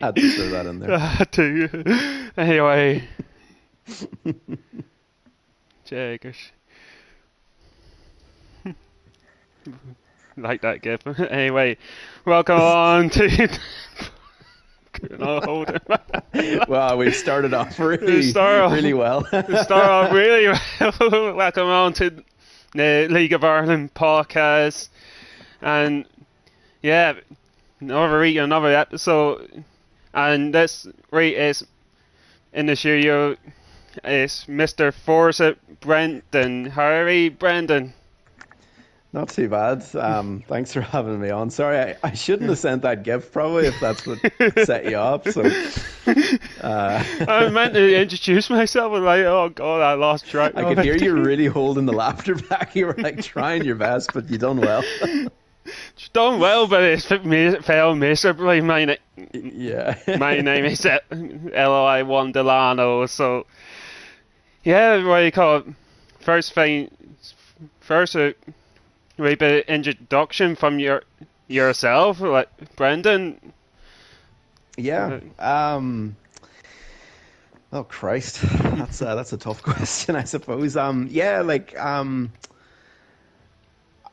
Had to throw that in there. To anyway, Jaggers. Like that gif. Anyway, welcome on to. No, hold it. Well, we've started off really, Start really off, well. start off really well. Welcome on to the League of Ireland podcast, and yeah, another week, another episode, and this week is in the studio is Mr. ForzaBrendan. How are you, Brendan? Not too bad. Thanks for having me on. Sorry, I shouldn't have sent that gift probably if that's what set you up. So, I meant to introduce myself, and like, oh god, I lost track I of could hear it. you really holding the laughter back. You were like trying your best, but you done well. It's done well, but it failed miserably. Yeah. My name is Loi One Delano, so yeah, what do you call it? First thing, first wee bit of introduction from yourself, like Brendan. Yeah. Uh, Oh Christ, that's a tough question, I suppose. Yeah,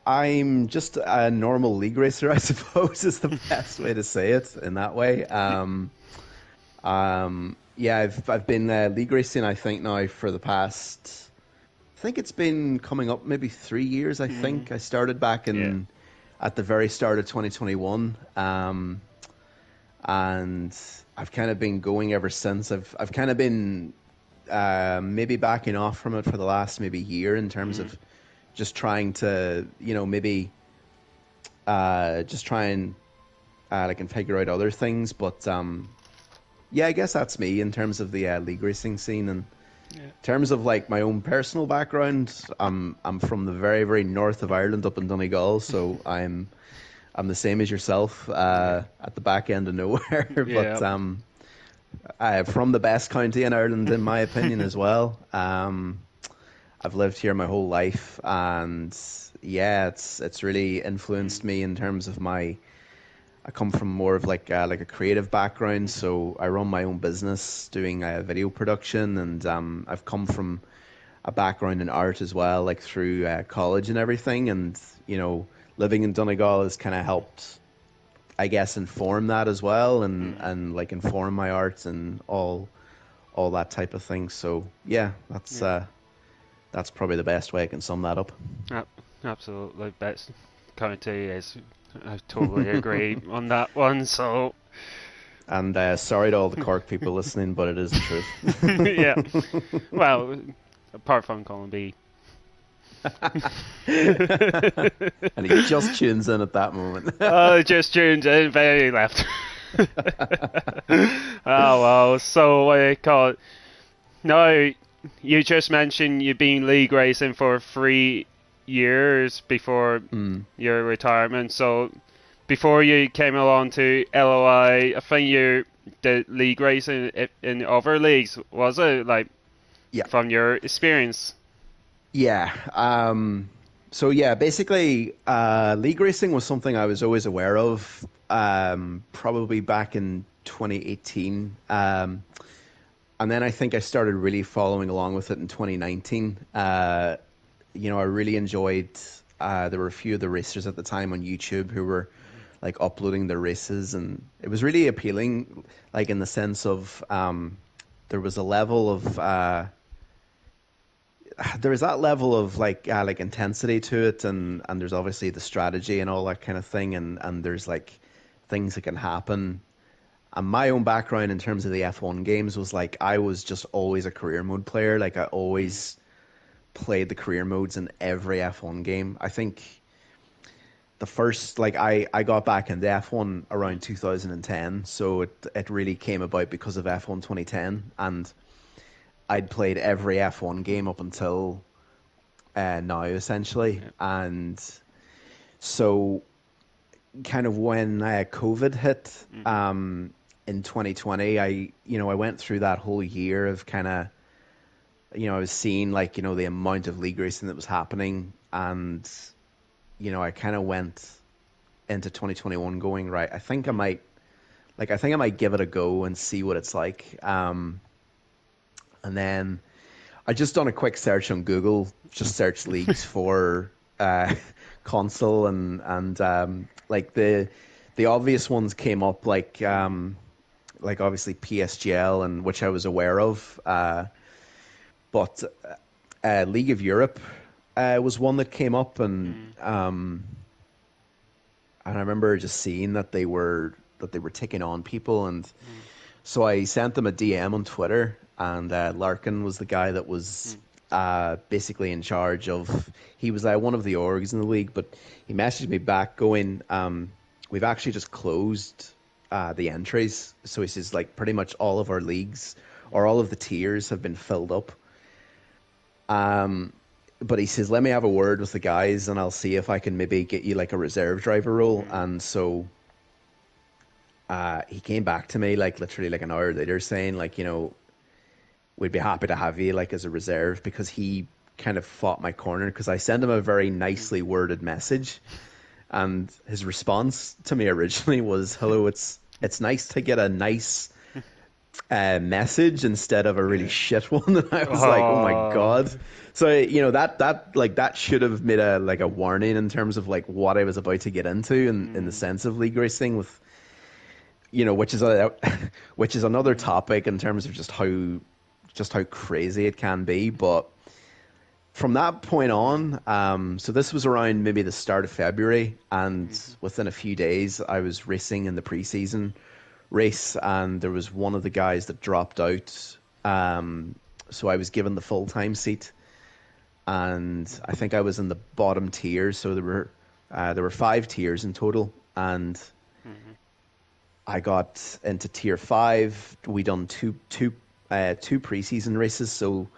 I'm just a normal league racer, I suppose, is the best way to say it in that way. Yeah, I've been league racing, I think now for the past. I think it's been coming up maybe 3 years. I mm, think I started back yeah. in at the very start of 2021, and I've kind of been going ever since. I've kind of been maybe backing off from it for the last maybe year in terms Mm, of just trying to, maybe just try and like and figure out other things. But yeah, I guess that's me in terms of the league racing scene. And yeah. in terms of like my own personal background, I'm from the very very north of Ireland, up in Donegal, so I'm the same as yourself, Yeah. at the back end of nowhere. But Yeah. I'm from the best county in Ireland, in my opinion, as well. I've lived here my whole life, and yeah, it's really influenced me in terms of my. I come from more of like a creative background, so I run my own business doing video production, and I've come from a background in art as well, like through college and everything, and living in Donegal has kind of helped, I guess, inform that as well, and Mm, and like inform my art and all that type of thing. So yeah, that's yeah. that's probably the best way I can sum that up. Ab- Absolutely. Best county is. I totally agree on that one. So And sorry to all the Cork people listening, but it is the yeah. truth. Well, apart from Colin B. And he just tunes in at that moment. Just tuned in, very left. Oh well, so what do you call it? No, you just mentioned you've been league racing for 3 years before Mm, your retirement. So before you came along to LOI, I think you did league racing in other leagues, was it? Like yeah, from your experience? yeah. So yeah, basically, league racing was something I was always aware of. Probably back in 2018. And then I think I started really following along with it in 2019. I really enjoyed. There were a few of the racers at the time on YouTube who were like uploading their races, and it was really appealing. Like in the sense of there was a level of there was that level of like intensity to it, and there's obviously the strategy and all that kind of thing, and there's like things that can happen. And my own background in terms of the F1 games was like I was just always a career mode player. Like I Mm, always played the career modes in every F1 game. I think the first like I got back into F1 around 2010, so it really came about because of F1 2010, and I'd played every F1 game up until now essentially. yeah. And so kind of when COVID hit Hmm. in 2020, I went through that whole year of kind of, I was seeing like, the amount of league racing that was happening, and I kind of went into 2021 going, right, I think I might give it a go and see what it's like. And then I just done a quick search on Google, just search leagues for uh, console, and like the obvious ones came up, like obviously PSGL, and which I was aware of, but League of Europe was one that came up, and I remember just seeing that they were taking on people, and so I sent them a DM on Twitter, and Larkin was the guy that was basically in charge of. He was one of the orgs in the league, but he messaged me back going, "We've actually just closed the entries." So he says like pretty much all of our leagues or all of the tiers have been filled up. But he says, "Let me have a word with the guys, and I'll see if I can maybe get you like a reserve driver role." And so he came back to me like literally like an hour later saying like, we'd be happy to have you like as a reserve, because he kind of fought my corner, because I sent him a very nicely worded message, and his response to me originally was, "Hello, it's nice to get a nice message instead of a really shit one." And I was like, "Oh my Oh. God." So that should have made a warning in terms of like what I was about to get into in the sense of league racing, with which is a which is another topic in terms of just how crazy it can be. But from that point on, so this was around maybe the start of February, and within a few days, I was racing in the preseason race, and there was one of the guys that dropped out. So I was given the full time seat, and I think I was in the bottom tier. So there were 5 tiers in total, and I got into tier 5. We done two preseason races. So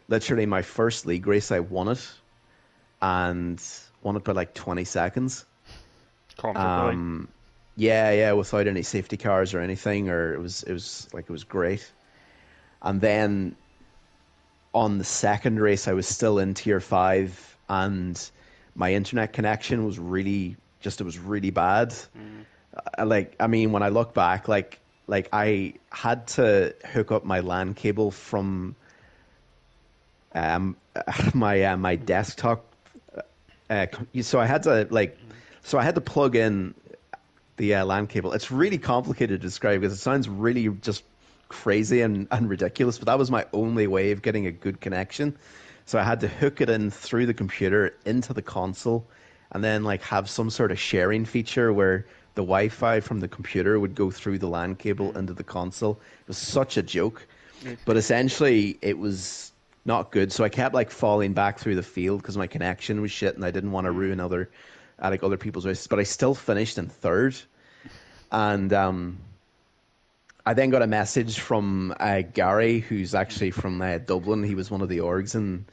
literally my first league race, I won it, and won it by like 20 seconds. Comfortably. Yeah, without any safety cars or anything, or it was great. And then on the second race, I was still in tier 5, and my internet connection was really bad. When I look back, like I had to hook up my LAN cable from um my desktop. So I had to plug in the LAN cable. It's really complicated to describe because it sounds really just crazy and ridiculous, but that was my only way of getting a good connection. So I had to hook it in through the computer into the console, and then like have some sort of sharing feature where the Wi-Fi from the computer would go through the LAN cable into the console. It was such a joke, but essentially it was not good. So I kept like falling back through the field because my connection was shit, and I didn't want to ruin other people's races. But I still finished in third, and I then got a message from Gary, who's actually from Dublin. He was one of the orgs in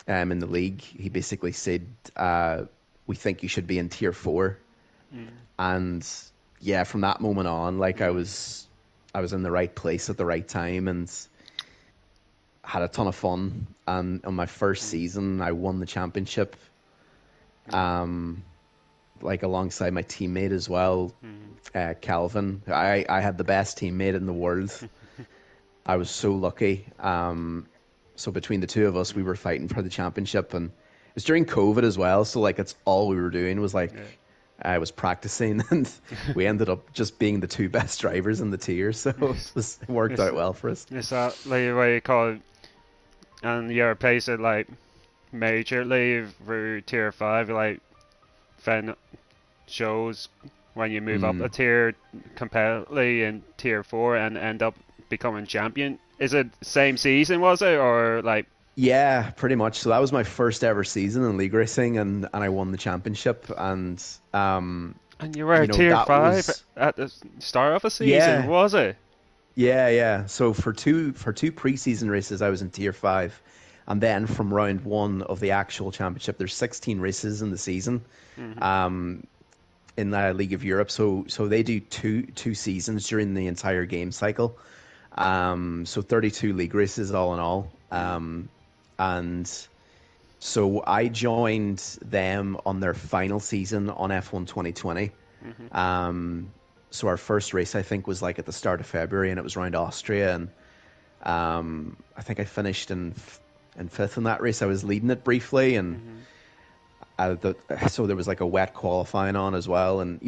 the league. He basically said, "We think you should be in tier 4." And yeah, from that moment on, like I was in the right place at the right time, and had a ton of fun. And on my first season, I won the championship, like alongside my teammate as well, Calvin. I had the best teammate in the world. I was so lucky. So between the two of us, we were fighting for the championship, and it was during COVID as well. So like, it's all we were doing was like, I was practicing, and we ended up just being the 2 best drivers in the tier. So it worked out well for us. Is that like what you call it? And your pace at like majorly through tier 5, like then shows when you move up a tier competitively in tier 4 and end up becoming champion. Is it same season, was it, or like? Yeah, pretty much. So that was my first ever season in league racing, and I won the championship. And you were tier that 5 was at the start of a season, yeah, was it? yeah. So for two preseason races, I was in tier 5, and then from round 1 of the actual championship, there's 16 races in the season, in the League of Europe. So they do two seasons during the entire game cycle. So 32 league races all in all. And so I joined them on their final season on F1 2020. Mhm. So our first race, I think, was like at the start of February, and it was around Austria, and I think I finished in fifth in that race. I was leading it briefly, and Mhm. so there was like a wet qualifying on as well, and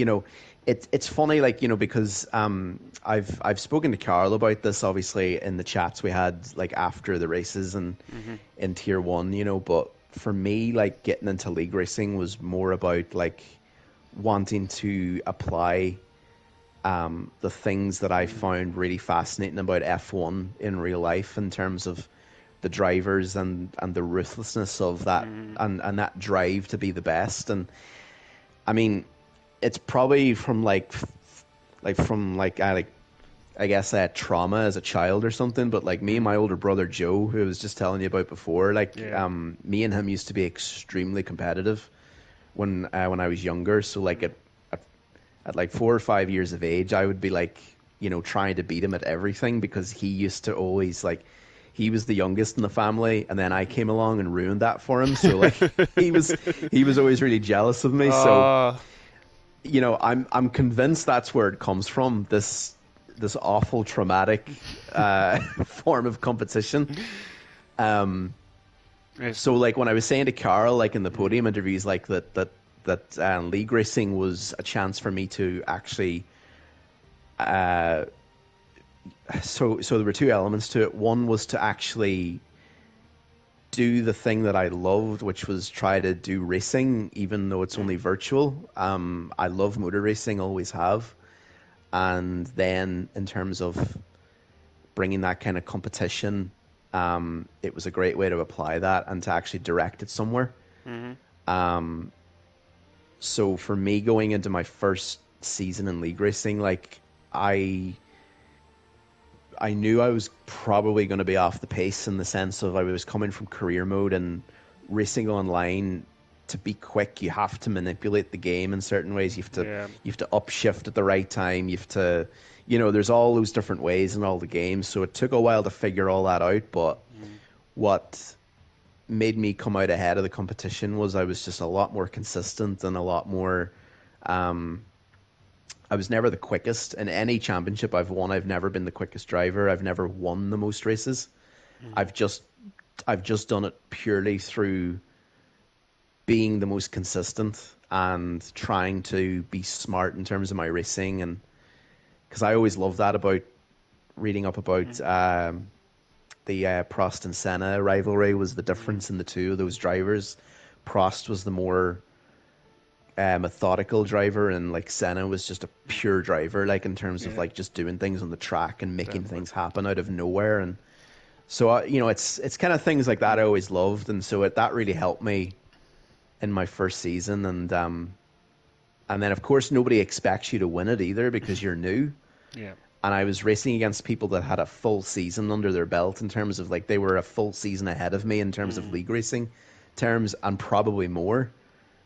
it's funny, like because I've spoken to Carl about this, obviously, in the chats we had like after the races and Mhm. in tier one, but for me, like getting into league racing was more about like wanting to apply the things that I Mhm. found really fascinating about F1 in real life in terms of the drivers and the ruthlessness of that Mhm. and that drive to be the best. And I mean, it's probably from I guess trauma as a child or something. But like me and Mhm. my older brother Joe, who I was just telling you about before, like Yeah. me and him used to be extremely competitive when I was younger. So like Mhm. at like 4 or 5 years of age, I would be like, trying to beat him at everything because he used to always like, he was the youngest in the family, and then I Mhm. came along and ruined that for him. So like, he was he was always really jealous of me. So Oh, I'm convinced that's where it comes from. This awful traumatic form of competition. Um, it's, so like when I was saying to Carl, like in the mhm. podium interviews, like that league racing was a chance for me to actually so there were two elements to it. One was to actually do the thing that I loved, which was try to do racing, even though it's only Mhm. virtual. I love motor racing, always have. And then in terms of bringing that kind of competition, it was a great way to apply that and to actually direct it somewhere. Mhm. So for me, going into my first season in league racing, like I I knew I was probably going to be off the pace in the sense of I was coming from career mode and racing online. To be quick, you have to manipulate the game in certain ways. Yeah. You have to upshift at the right time. You have to, there's all those different ways in all the games. So it took a while to figure all that out. But Mhm. what made me come out ahead of the competition was I was just a lot more consistent and a lot more. I was never the quickest in any championship I've won. I've never been the quickest driver. I've never won the most races. Mhm. I've just I've just done it purely through being the most consistent and trying to be smart in terms of my racing, and because I always love that about reading up about Mhm. the Prost and Senna rivalry was the Mhm. difference in the two of those drivers. Prost was the more methodical driver, and like Senna was just a Mhm. pure driver, like in terms of Yeah. like just doing things on the track and making Definitely. things happen out of nowhere. And so it's kind of things like that I Mhm. always loved, and so that really helped me in my first season. And then of course nobody expects you to win it either because you're new. Yeah. And I was racing against people that had a full season under their belt in terms of like they were a full season ahead of me in terms of Mhm. league racing terms and probably more.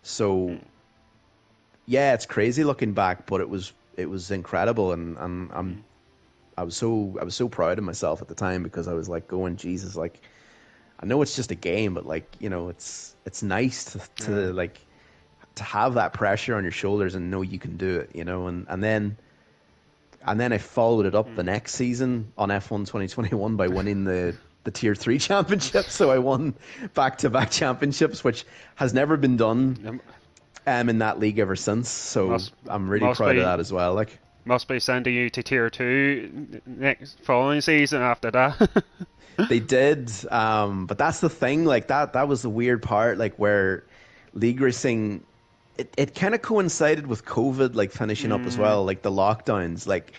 So Mhm. yeah, it's crazy looking back, but it was incredible, and Mhm. I was so proud of myself at the time because I was like going, Jesus, like I know it's just a game, but like it's nice Yeah. to have that pressure on your shoulders and know you can do it, and then I followed it up the Mhm. next season on F1 2021 by winning the Tier 3 championship. So I won back-to-back championships, which has never been done Um, in that league ever since. So Must I'm really must proud of be that as well. Like must be sending you to tier two next following season after that. they did, but that's the thing. Like that was the weird part. Like where league racing, it kind of coincided with COVID, like finishing up as Mm. well, like the lockdowns. Like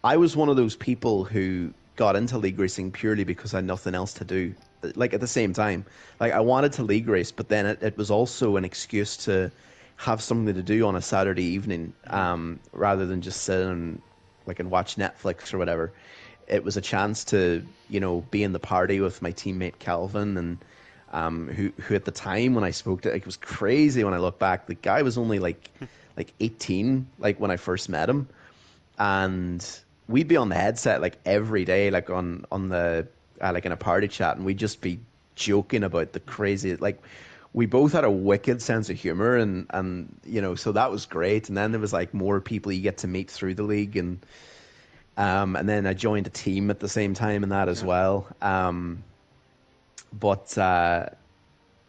I was one of those people who got into league racing purely because I had nothing else to do. Like at the same time, like I wanted to league race, but then it was also an excuse to have something to do on a Saturday evening, Mhm. rather than just sit and watch Netflix or whatever. It was a chance to be in the party with my teammate Calvin, and who at the time when I spoke to, like, it was crazy when I look back. The guy was only like 18, like when I first met him, and we'd be on the headset like every day, like on the like in a party chat, and we'd just be joking about the crazy, like we both had a wicked sense of humor, and you know, so that was great. And then there was like more people you get to meet through the league, and then I joined a team at the same time in that as Yeah. well. But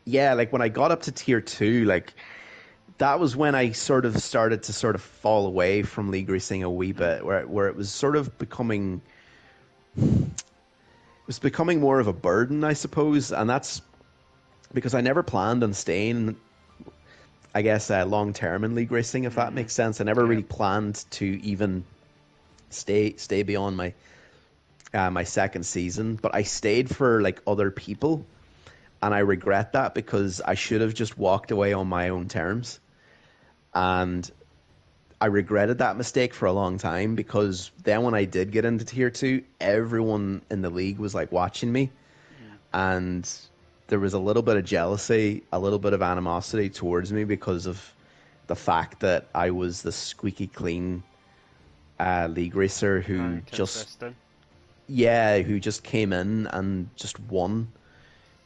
yeah, like when I got up to tier two, like that was when I sort of started to sort of fall away from league racing a wee bit, where it was sort of becoming more of a burden, I suppose, and that's because I never planned on staying, I guess, long term in league racing, if that makes sense. I never Yeah. really planned to even stay beyond my second season, but I stayed for like other people, and I regret that because I should have just walked away on my own terms, and I regretted that mistake for a long time because then when I did get into tier two, everyone in the league was like watching me, and there was a little bit of jealousy, a little bit of animosity towards me because of the fact that I was the squeaky clean league racer who just Consistent. who just came in and just won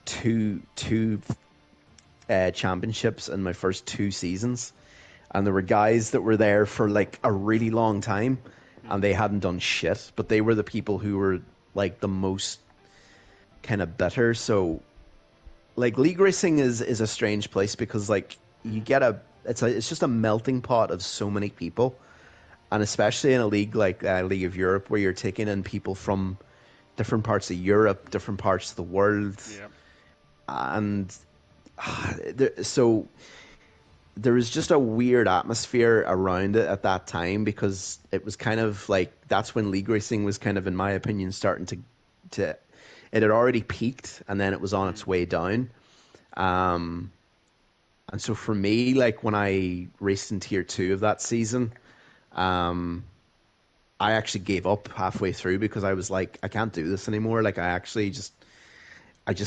two championships in my first two seasons, and there were guys that were there for like a really long time, and they hadn't done shit, but they were the people who were like the most kind of bitter. So like league racing is a strange place because like you get it's just a melting pot of so many people, and especially in a league like League of Europe where you're taking in people from different parts of Europe, different parts of the world, Yeah. and so there was just a weird atmosphere around it at that time because it was kind of like that's when league racing was kind of, in my opinion, starting to it had already peaked and then it was on its way down. Um, and so for me, like when I raced in tier two of that season, um, I actually gave up halfway through because I was like, I can't do this anymore. Like I just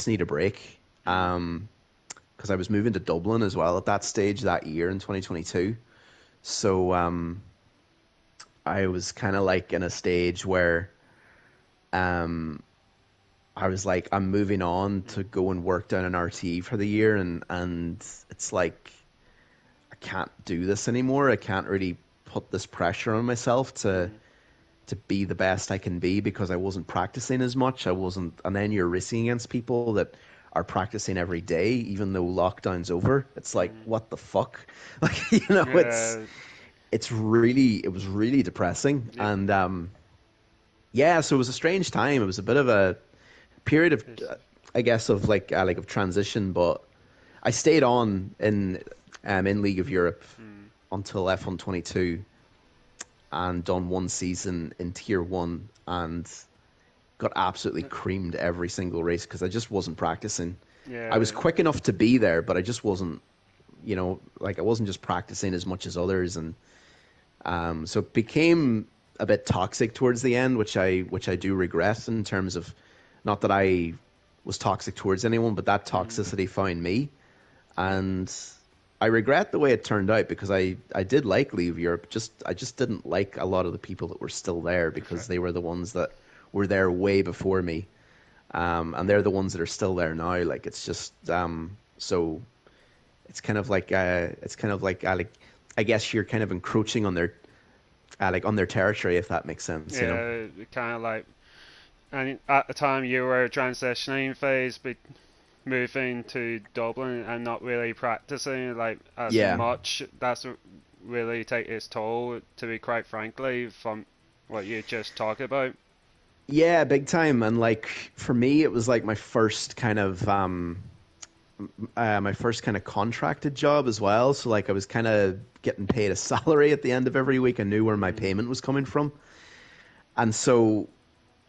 need a break. Because I was moving to Dublin as well at that stage that year in 2022. So I was kind of like in a stage where um, I was like, I'm moving on to go and work down in RT for the year, and it's like I can't do this anymore. I can't really put this pressure on myself to be the best I can be because I wasn't practicing as much. I wasn't, and then you're racing against people that are practicing every day, even though lockdown's over. It's like, what the fuck? Like, you know, Yeah. it was really depressing. Yeah. And yeah, so it was a strange time. It was a bit of a period of, I guess, of like of transition. But I stayed on in League of Europe until F122 and done one season in Tier 1 and got absolutely creamed every single race because I just wasn't practicing. I was Yeah. quick enough to be there, but I just wasn't, you know, like I wasn't just practicing as much as others, and so it became a bit toxic towards the end, which I do regret in terms of not that I was toxic towards anyone, but that toxicity found me, and I regret the way it turned out because I did like Leave Europe. I just didn't like a lot of the people that were still there because they were the ones that were there way before me, and they're the ones that are still there now. Like it's just so it's kind of like I guess you're kind of encroaching on their on their territory, if that makes sense, you know. Yeah. Kind of like, and at the time you were transitioning phase, but moving to Dublin and not really practicing like as Yeah. much. That's really take its toll. To be quite frankly, from what you just talked about. Yeah, big time. And like for me, it was like my first kind of contracted job as well. So like I was kind of getting paid a salary at the end of every week. I knew where my payment was coming from, and so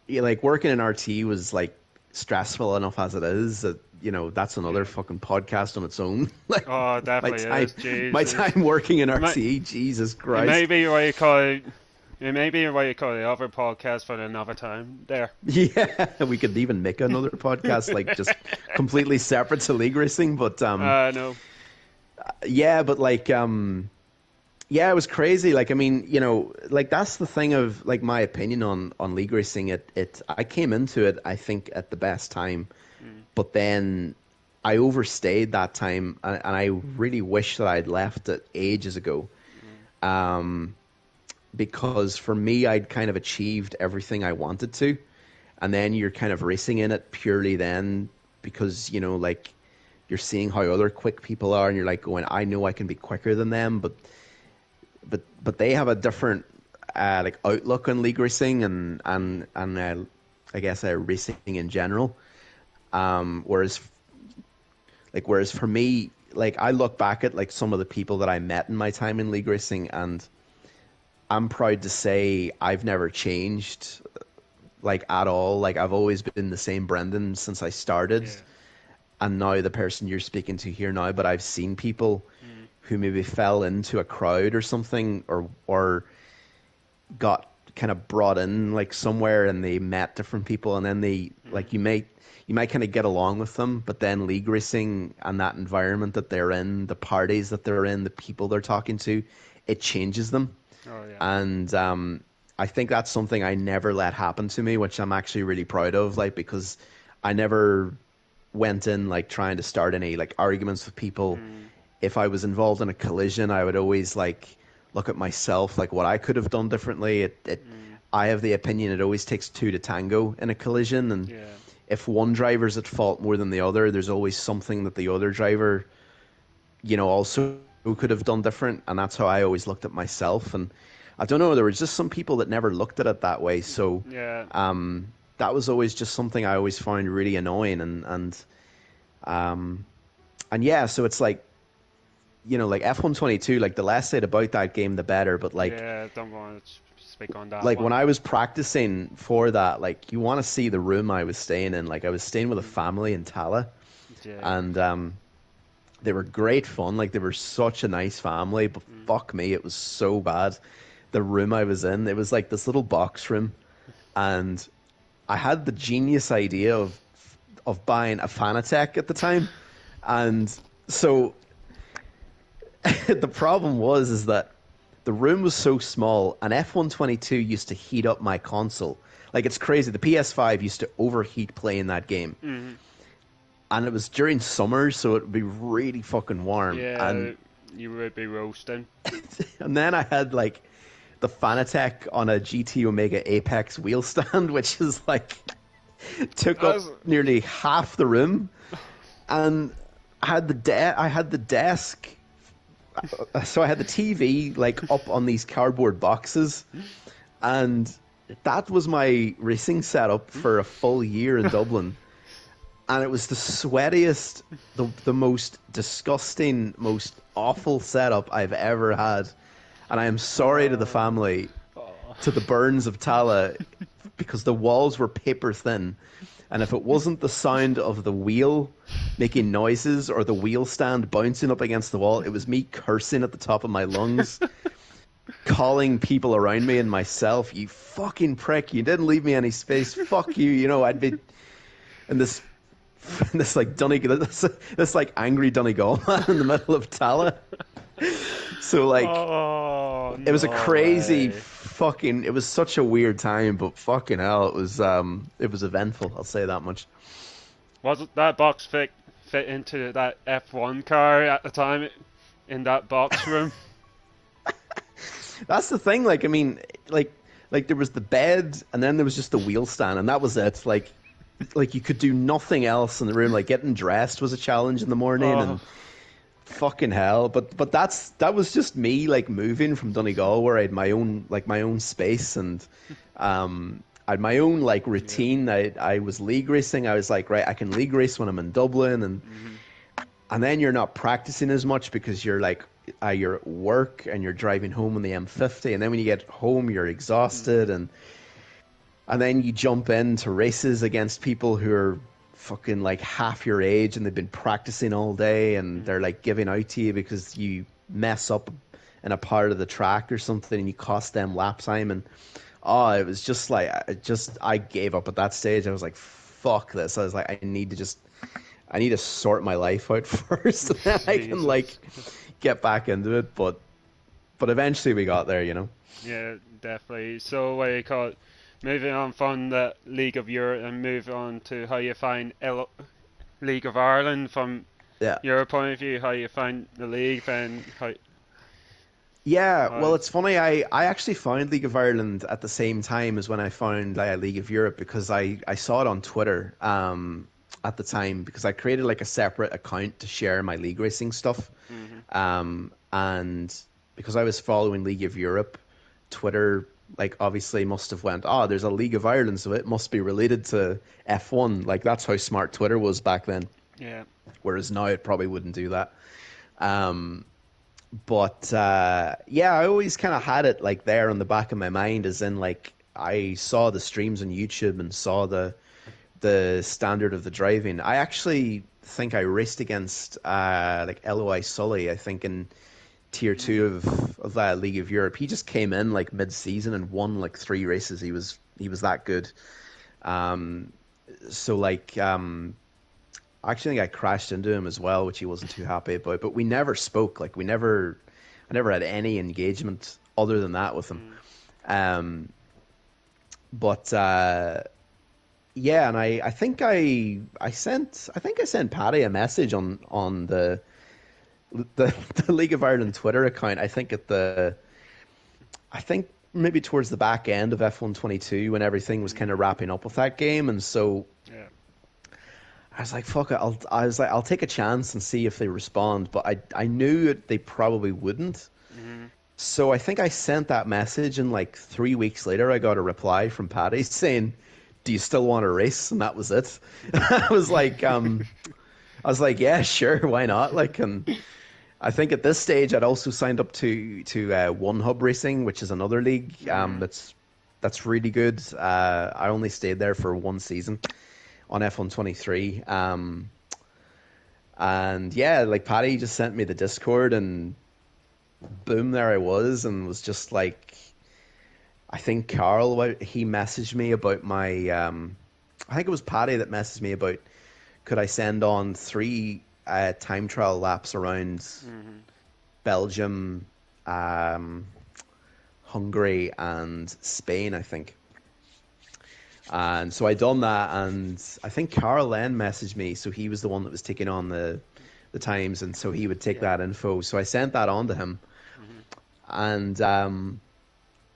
yeah, like working in RT was like stressful enough as it is. That you know that's another fucking podcast on its own. Like Oh, it my definitely time, is. my Jesus. time working in It might, RT, Jesus it Christ. may be what you call it. It may be what you call the other podcast for another time. There. Yeah, we could even make another podcast like just completely separate to league racing, but No. yeah, but like yeah, it was crazy. Like I mean, you know, like that's the thing of like my opinion on league racing. It I came into it I think at the best time, but then I overstayed that time, and I really wish that I'd left it ages ago. Mm. Um, because for me, I'd kind of achieved everything I wanted to, and then you're kind of racing in it purely then because like you're seeing how other quick people are, and you're like going, I know I can be quicker than them, but they have a different like outlook on league racing and I guess racing in general. Whereas for me, like I look back at like some of the people that I met in my time in league racing, and I'm proud to say I've never changed like at all. Like I've always been the same Brendan since I started, Yeah. and now the person you're speaking to here now. But I've seen people Mm. who maybe fell into a crowd or something, or got kind of brought in like somewhere, and they met different people, and then they Mm. like you might kind of get along with them, but then league racing and that environment that they're in, the parties that they're in, the people they're talking to, it changes them. Oh yeah. And I think that's something I never let happen to me, which I'm actually really proud of, like because I never went in like trying to start any like arguments with people. Mm. If I was involved in a collision, I would always like look at myself, like what I could have done differently. Mm. I have the opinion it always takes two to tango in a collision, and Yeah. if one driver's at fault more than the other, there's always something that the other driver, also could have done different, and that's how I always looked at myself. And I don't know, there was just some people that never looked at it that way, so Yeah. that was always just something I always found really annoying, um, and yeah, so it's like like F122, like the less said about that game, the better. But Yeah. Don't want to speak on that like when one. I was practicing for that, like you want to see the room I was staying in. Like I was staying with a Mm. family in Tala, Yeah. and they were great fun. Like they were such a nice family, but Mm. fuck me, it was so bad. The room I was in, it was like this little box room, and I had the genius idea of buying a Fanatec at the time, and so the problem is that the room was so small, and F122 used to heat up my console. Like it's crazy. The PS5 used to overheat playing that game, Mm. and it was during summer, so it would be really fucking warm. And Yeah. You would be roasting. and then I had like the Fanatec on a GT Omega Apex wheel stand, which is like took up That's, nearly half the room, and I had the desk. So I had the TV like up on these cardboard boxes, and that was my racing setup for a full year in Dublin. And it was the sweatiest, the most disgusting, most awful setup I've ever had. And I am sorry to the oh. family, Oh. to the Burns of Tala, because the walls were paper thin. And if it wasn't the sound of the wheel making noises or the wheel stand bouncing up against the wall, it was me cursing at the top of my lungs, calling people around me and myself, you fucking prick, you didn't leave me any space, fuck you. I'd be in this like this like angry Donegal man in the middle of Tala. So like Oh it was a no crazy way. fucking, it was such a weird time, but fucking hell, it was eventful, I'll say that much. Was it that box fit into that F1 car at the time in that box room? That's the thing, like I mean, like there was the bed and then there was just the wheel stand, and that was it. Like you could do nothing else in the room. Like getting dressed was a challenge in the morning, Oh. and fucking hell. But that was just me like moving from Donegal, where I had my own space, and I had my own like Yeah. routine. I was league racing. I was like, right, I can league race when I'm in Dublin, Hmm. and then you're not practicing as much because you're at work and you're driving home on the M50, and then when you get home you're exhausted, Hmm. and then you jump into races against people who are fucking like half your age, and they've been practicing all day, and they're Hmm. like giving out to you because you mess up in a part of the track or something and you cost them lap time. And oh, it was just like I gave up at that stage. I was like, fuck this. I was like, I need to sort my life out first, and then I can like Jesus. get back into it. But eventually we got there. Yeah, definitely. So what do you call it? Moving on from the League of Europe and move on to how you find League of Ireland from Yeah. your point of view, how you find the league, then Yeah, how well, it's funny. I actually found League of Ireland at the same time as when I found League of Europe because I saw it on Twitter at the time because I created like a separate account to share my league racing stuff. hmm And because I was following League of Europe, Twitter like obviously must have went, oh, there's a League of Ireland, so it must be related to F1. Like that's how smart Twitter was back then. yeah. Whereas now it probably wouldn't do that. Um, but yeah, I always kind of had it like there on the back of my mind, as in like I saw the streams on YouTube and saw the standard of the driving. I actually think I raced against like LOI Sully, I think in tier two hmm of that League of Europe. He just came in like mid season and won like three races. He was that good. Um, so like I actually think I crashed into him as well, which he wasn't too happy about. But we never spoke. Like I never had any engagement other than that with him. mm Um, but yeah, and I think I sent Paddy a message on the League of Ireland Twitter account. I think maybe towards the back end of F1 22 when everything was kind of mm wrapping up with that game, and so Yeah. I was like, fuck it. I'll take a chance and see if they respond, but I knew they probably wouldn't. hmm So I think I sent that message, and like 3 weeks later, I got a reply from Paddy saying, "Do you still want to race?" And that was it. I was like, yeah, sure, why not? Like, and I think at this stage, I'd also signed up to One Hub Racing, which is another league. hmm That's really good. I only stayed there for one season on F1 23. And yeah, like Paddy just sent me the Discord, and boom, there I was, and was just like, I think Carl, he messaged me about my, I think it was Paddy that messaged me about could I send on three time trial laps around hmm Belgium, um, Hungary, and Spain, I think. And so I done that, and I think Carl then messaged me, so he was the one that was taking on the times, and so he would take Yeah. that info. So I sent that on to him, hmm and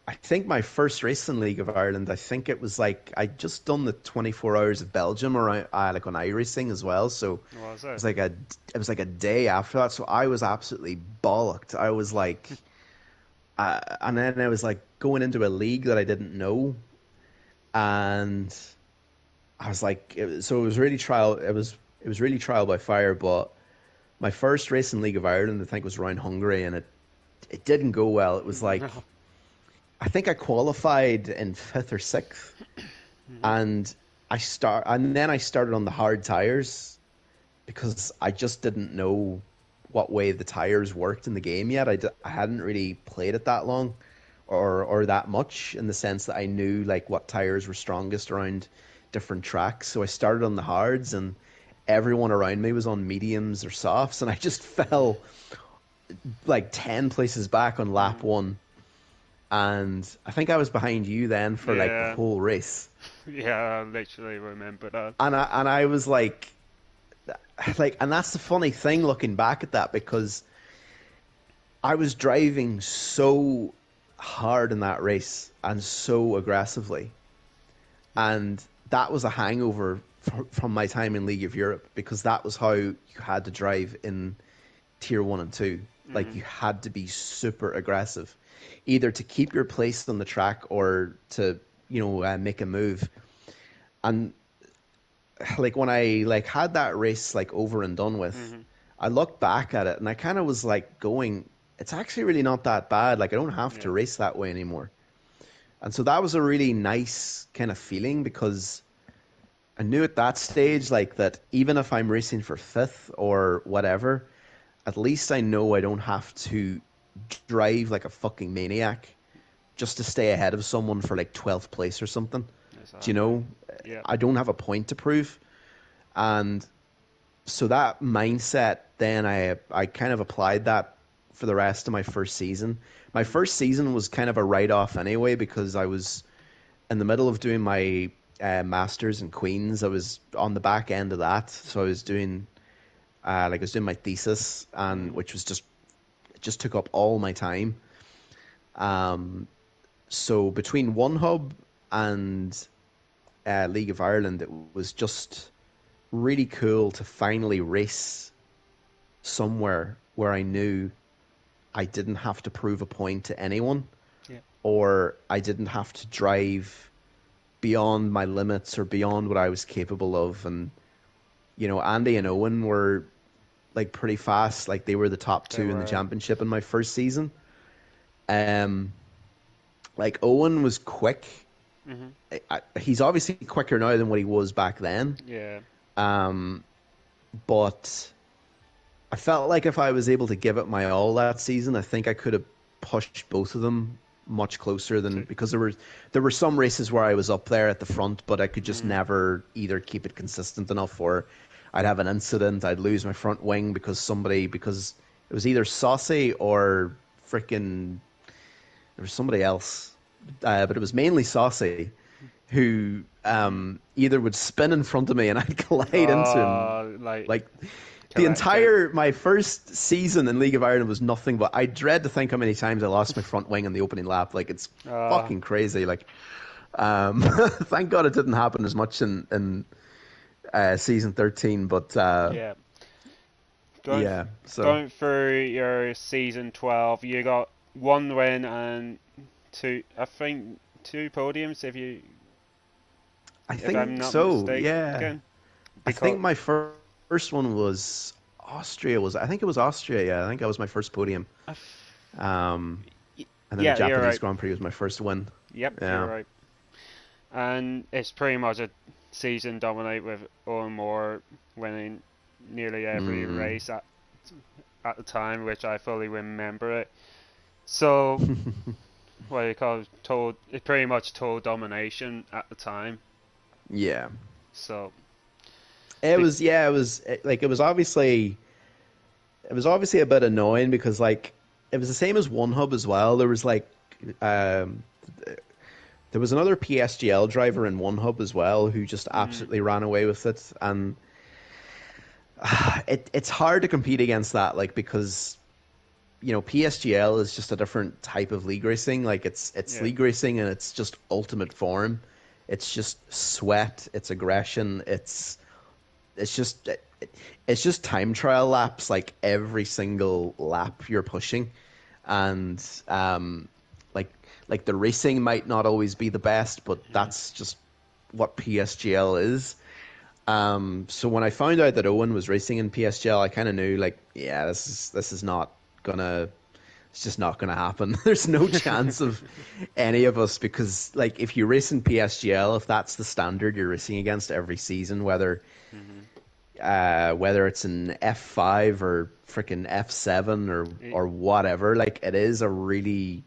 I think my first race in League of Ireland, I think it was like I just done the 24 hours of Belgium around like on iRacing as well. So Was it it? was like a day after that. So I was absolutely bollocked. I was like, and then I was like going into a league that I didn't know, and I was like, so it was really trial. It was really trial by fire. But my first race in League of Ireland, I think, was around Hungary, and it didn't go well. It was like No. I think I qualified in fifth or sixth, hmm and and then I started on the hard tires because I just didn't know what way the tires worked in the game yet. I hadn't really played it that long or that much in the sense that I knew like what tires were strongest around different tracks. So I started on the hards, and everyone around me was on mediums or softs, and I just fell like 10 places back on lap hmm one. And I think I was behind you then for like the Yeah. whole race. Yeah. I literally remember that. And I was like, and that's the funny thing looking back at that because I was driving so hard in that race and so aggressively, and that was a hangover from my time in League of Europe because that was how you had to drive in tier one and two. Like hmm you had to be super aggressive, either to keep your place on the track or to make a move. And like when I like had that race like over and done with, hmm I looked back at it and I kind of was like going, it's actually really not that bad. Like I don't have to Yeah. race that way anymore. And so that was a really nice kind of feeling because I knew at that stage like that even if I'm racing for fifth or whatever, at least I know I don't have to drive like a fucking maniac just to stay ahead of someone for like 12th place or something. Do you Exactly. know? Yeah. I don't have a point to prove. And so that mindset, then I kind of applied that for the rest of my first season. My hmm first season was kind of a write off anyway because I was in the middle of doing my masters in Queens. I was on the back end of that, so I was doing like I was doing my thesis, and which was just it just took up all my time. Um, so between One Hub and League of Ireland, it was just really cool to finally race somewhere where I knew I didn't have to prove a point to anyone, Yeah. or I didn't have to drive beyond my limits or beyond what I was capable of. And Andy and Owen were like pretty fast. Like they were the top They two in the were. championship in my first season. Um, like Owen was quick. Hmm. He's obviously quicker now than what he was back then. Yeah. Um, but I felt like if I was able to give it my all that season, I think I could have pushed both of them much closer than So, because there were some races where I was up there at the front, but I could just mm, never either keep it consistent enough, or I'd have an incident, I'd lose my front wing because it was either Saucy or freaking there was somebody else, but it was mainly Saucy who mm. either would spin in front of me and I'd collide into him. Like Like the correct it. entire my first season in League of Ireland was nothing but I dread to think how many times I lost my front wing in the opening lap. Like it's Uh, fucking crazy. Like thank God it didn't happen as much in season 13. But yeah. Going yeah, so going through your season 12, you got one win and two, I think two podiums I if I'm think not so. Yeah, mistaken. I Because think my first one was Austria. I think it was Austria. Yeah, I think that was my first podium. I f- Um, and then the yeah, you're Japanese right. Grand Prix was my first win. Yep, you're Yeah. right. And it's pretty much a season dominate with Owen Moore winning nearly every Mm. race at the time, which I fully remember it. So what do you call it? It pretty much total domination at the time. Yeah. So It the was yeah, like it was obviously a bit annoying because like it was the same as One Hub as well. There was like um there was another PSGL driver in One Hub as well who just mm, absolutely ran away with it, and it's hard to compete against that like because PSGL is just a different type of league racing. Like it's yeah, league racing and it's just ultimate form. It's just sweat, it's aggression, it's just it's just time trial laps like every single lap you're pushing, and like like the racing might not always be the best, but mm, that's just what PSGL is. So when I found out that Owen was racing in PSGL, I kind of knew like, yeah, this is not gonna it's just not gonna happen. There's no chance of any of us because like if you race in PSGL, if that's the standard you're racing against every season, mm-hmm. whether it's an F5 or freaking F7 It, or whatever, like it is a really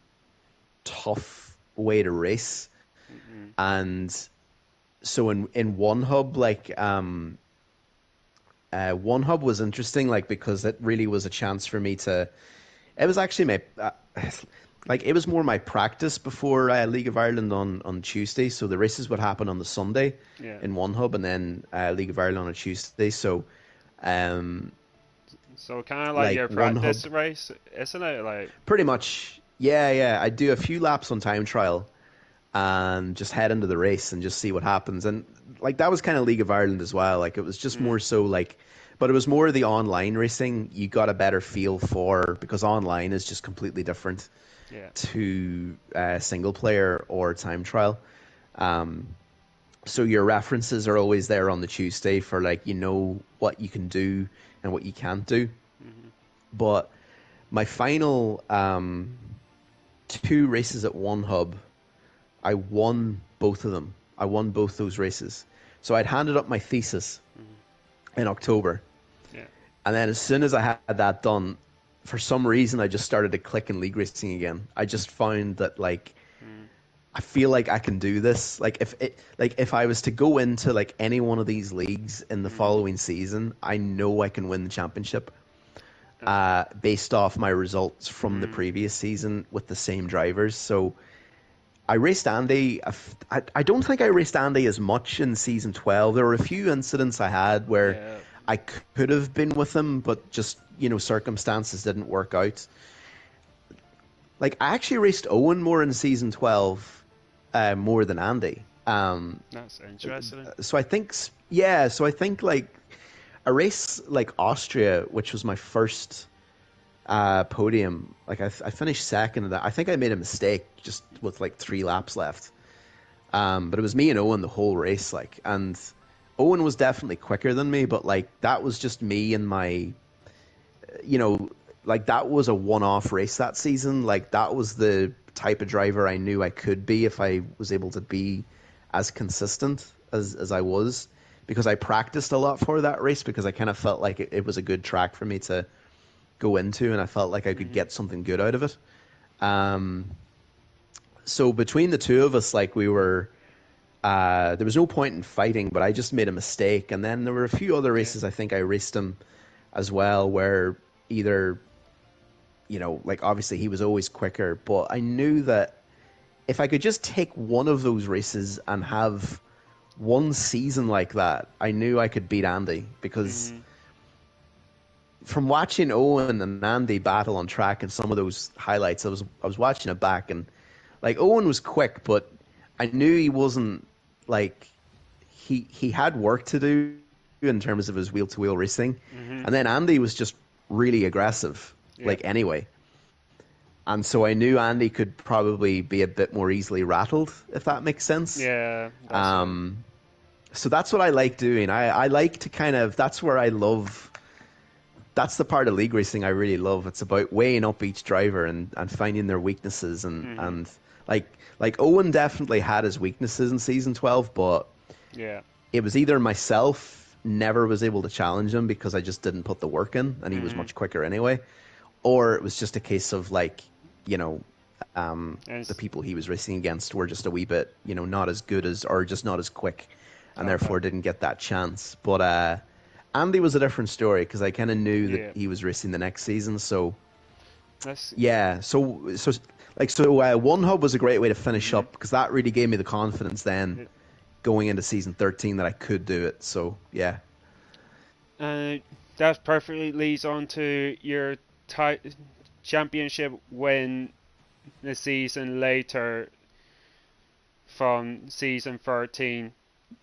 tough way to race. mm, And so in One Hub, like One Hub was interesting, like because it really was a chance for me to. It was actually my like it was more my practice before League of Ireland on Tuesday. So the races would happen on the Sunday yeah. in One Hub, and then League of Ireland on a Tuesday. So um, So kind of like like your One practice Hub, race, isn't it? Like pretty much. Yeah, yeah. I do a few laps on time trial and just head into the race and just see what happens. And like that was kind of League of Ireland as well. Like it was just mm, more so like, but it was more the online racing. You got a better feel for because online is just completely different yeah. to single player or time trial. Um, so your references are always there on the Tuesday for like what you can do and what you can't do. Mm-hmm. But my final two races at One Hub, I won both of them. I won both those races. So I'd handed up my thesis Mm-hmm. in October. Yeah. And then as soon as I had that done, for some reason I just started to click in league racing again. I just found that like Mm, I feel like I can do this. Like if I was to go into like any one of these leagues in the mm, following season, I know I can win the championship uh, based off my results from the mm, previous season with the same drivers. So I raced Andy. I don't think I raced Andy as much in season 12. There were a few incidents I had where Yeah. I could have been with him, but just, circumstances didn't work out. Like, I actually raced Owen more in season 12, more than Andy. That's interesting. So I think like a race like Austria, which was my first podium, like I finished second in that. I think I made a mistake just with like 3 laps left. But it was me and Owen the whole race, like, and Owen was definitely quicker than me, but like that was just me and my, you know, like that was a one-off race that season. Like that was the type of driver I knew I could be if I was able to be as consistent as I was, because I practiced a lot for that race because I kind of felt like it was a good track for me to go into, and I felt like I could Hmm. get something good out of it. Um, so between the two of us, like we were, there was no point in fighting, but I just made a mistake. And then there were a few other Yeah. races I think I raced him as well, where either, like obviously he was always quicker, but I knew that if I could just take one of those races and have one season like that, I knew I could beat Andy because Hmm. from watching Owen and Andy battle on track and some of those highlights, I was watching it back, and like Owen was quick, but I knew he wasn't like he had work to do in terms of his wheel to wheel racing, Hmm. and then Andy was just really aggressive, Yeah. like anyway, and so I knew Andy could probably be a bit more easily rattled, if that makes sense. Yeah. That's right. Um, so that's what I like doing. I like to kind of that's where I love that's the part of league racing I really love. It's about weighing up each driver and finding their weaknesses Hmm. and like Owen definitely had his weaknesses in season 12, but Yeah. it was either myself never was able to challenge him because I just didn't put the work in and he was Hmm. much quicker anyway, or it was just a case of like, you know, And the it's people he was racing against were just a wee bit, not as good as or just not as quick, and okay. therefore didn't get that chance. But Andy was a different story because I kind of knew that Yeah. he was racing the next season. So That's. yeah, One Hub was a great way to finish Hmm. up because that really gave me the confidence then going into season 13 that I could do it. So yeah. And that perfectly leads on to your championship win the season later from season 13.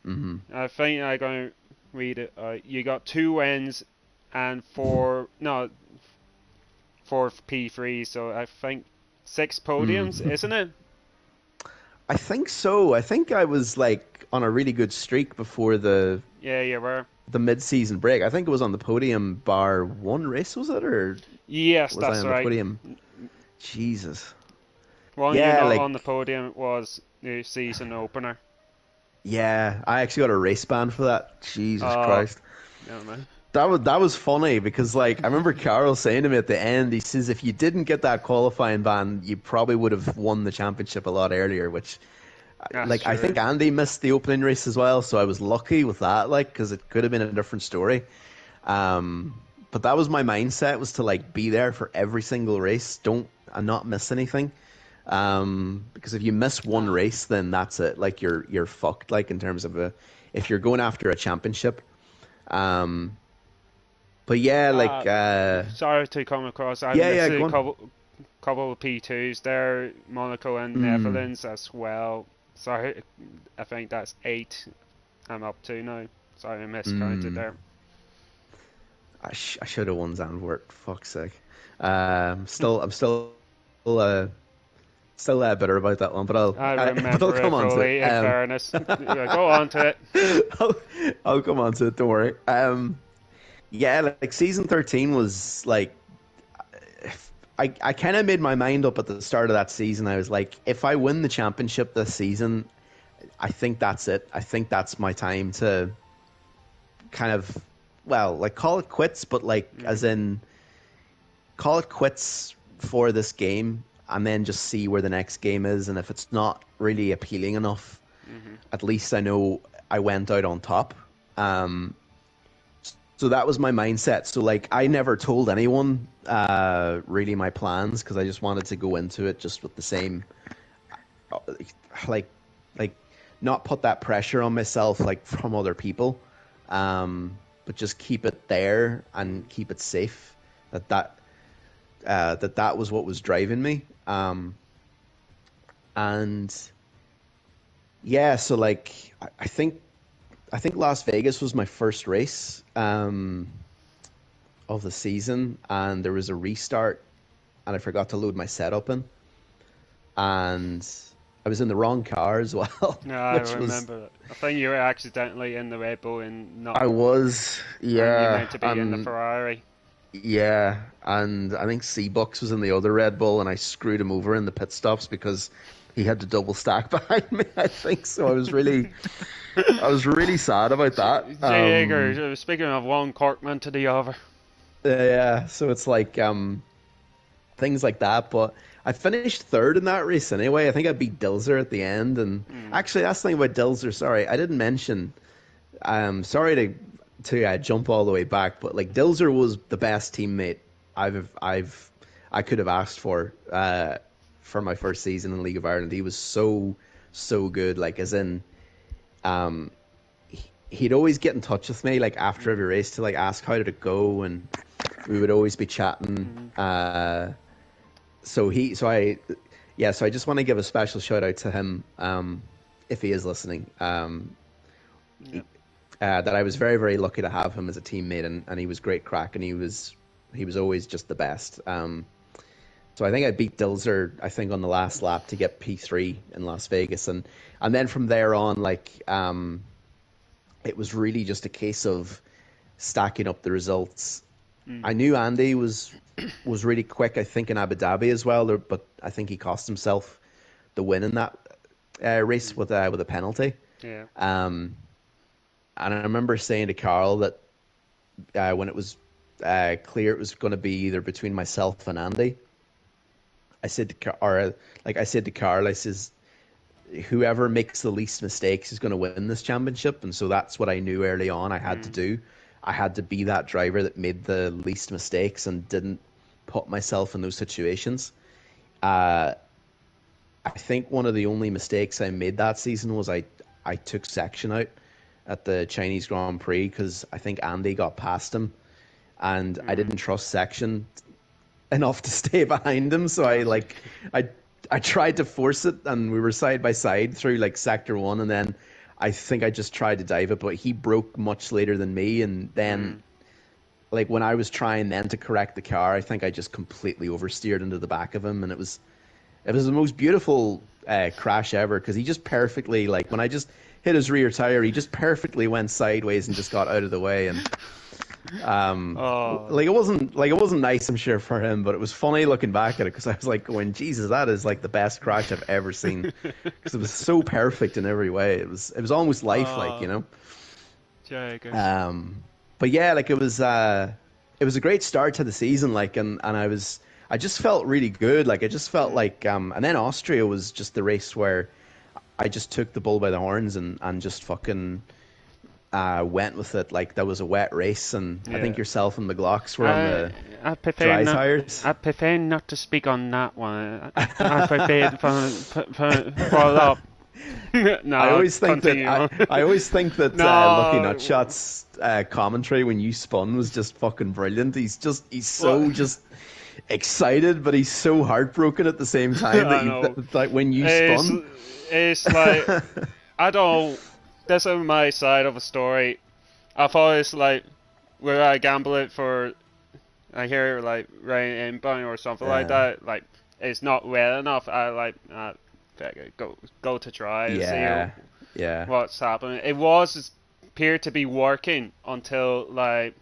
Hmm. I think I'm going to read it. You got 2 wins and four P3, so I think 6 podiums, Mm. isn't it? I think so. I think I was like on a really good streak before Yeah, you were. the mid-season break. I think it was on the podium bar one race, was it, or Yes, was I that's on the right. podium? Jesus. One you're Yeah, not on the like podium was the season opener. yeah, I actually got a race ban for that. Jesus Oh, Christ. never mind. That was funny because like I remember Carol saying to me at the end, he says if you didn't get that qualifying ban, you probably would have won the championship a lot earlier, which That's like I true. think Andy missed the opening race as well, so I was lucky with that, like because it could have been a different story. But that was my mindset, was to like be there for every single race, don't and not miss anything. Because if you miss one Ah, race, then that's it. Like you're fucked. Like in terms of if you're going after a championship. Um, but yeah, uh, like sorry to come across. I yeah, missed yeah, a go on. couple of P2s there, Monaco and Mm, Netherlands as well. Sorry, I think that's 8 I'm up to now. Sorry, I miscounted mm. there. I should have won Zandvoort. Fuck's sake. I'm still uh, bitter about that one, but I but I'll remember come it on to it. fully, in fairness. Yeah, go on to it. I'll, I'll come on to it. Don't worry. Yeah, like season 13 was like I kind of made my mind up at the start of that season. I was like, if I win the championship this season, I think that's it. I think that's my time to kind of, well, like call it quits, but like as Hmm. in call it quits for this game and then just see where the next game is. And if it's not really appealing enough, Hmm. at least I know I went out on top. Um, so that was my mindset. So like I never told anyone really my plans because I just wanted to go into it just with the same like like not put that pressure on myself like from other people, but just keep it there and keep it safe. That was what was driving me. And yeah, so like I think Las Vegas was my first race of the season, and there was a restart, and I forgot to load my setup in, and I was in the wrong car as well, No, I which was remember it. I think you were accidentally in the Red Bull I was, and you meant yeah, to be in the Ferrari. and I think Seabucks was in the other Red Bull, and I screwed him over in the pit stops because he had to double stack behind me, I think. So I was really sad about that. Jay Yeager, speaking of one Corkman to the other. Yeah, so it's like things like that. But I finished third in that race anyway. I think I beat Dilzer at the end. And actually, that's the thing about Dilzer. Sorry, I didn't mention. Sorry to jump all the way back, but like Dilzer was the best teammate I could have asked for my first season in League of Ireland. He was so good. Like as in, um, he'd always get in touch with me like after every race to like ask how did it go, and we would always be chatting. So I just want to give a special shout out to him, if he is listening. Yep. That I was very, very lucky to have him as a teammate, and he was great crack, and he was always just the best. So I think I beat Dilzer, I think, on the last lap to get P3 in Las Vegas, and then from there on, like it was really just a case of stacking up the results. I knew Andy was really quick, I think, in Abu Dhabi as well, but I think he cost himself the win in that race with a penalty. Yeah. And I remember saying to Carl that when it was clear it was going to be either between myself and Andy, I said to Carl, I says, whoever makes the least mistakes is going to win this championship, and so that's what I knew early on I had to do. I had to be that driver that made the least mistakes and didn't put myself in those situations. I think one of the only mistakes I made that season was I took section out at the Chinese Grand Prix because I think Andy got past him, and I didn't trust section enough to stay behind him. So I tried to force it, and we were side by side through like sector one, and then I think I just tried to dive it, but he broke much later than me, and then like when I was trying then to correct the car, I think I just completely oversteered into the back of him, and it was the most beautiful crash ever because he just perfectly, like when I just hit his rear tire, he just perfectly went sideways and just got out of the way, and like it wasn't nice, I'm sure, for him, but it was funny looking back at it because I was like going, Jesus, that is like the best crash I've ever seen because it was so perfect in every way. It was almost lifelike, you know. But yeah, like it was a great start to the season, like, and I just felt really good. Like I just felt like and then Austria was just the race where I just took the bull by the horns and just fucking went with it. Like that was a wet race, and I think yourself and McGlocks were on the dry tires. I prefer not to speak on that one. I prefer follow up. No, I always think that No. Lucky Nutshot's commentary when you spun was just fucking brilliant. He's so just excited, but he's so heartbroken at the same time that when you spun. It's like I don't. That's on my side of a story. I've always like where I gamble it for. I hear like rain and bunny or something like that. Like it's not well enough. I like go to try and see what's happening. It appeared to be working until like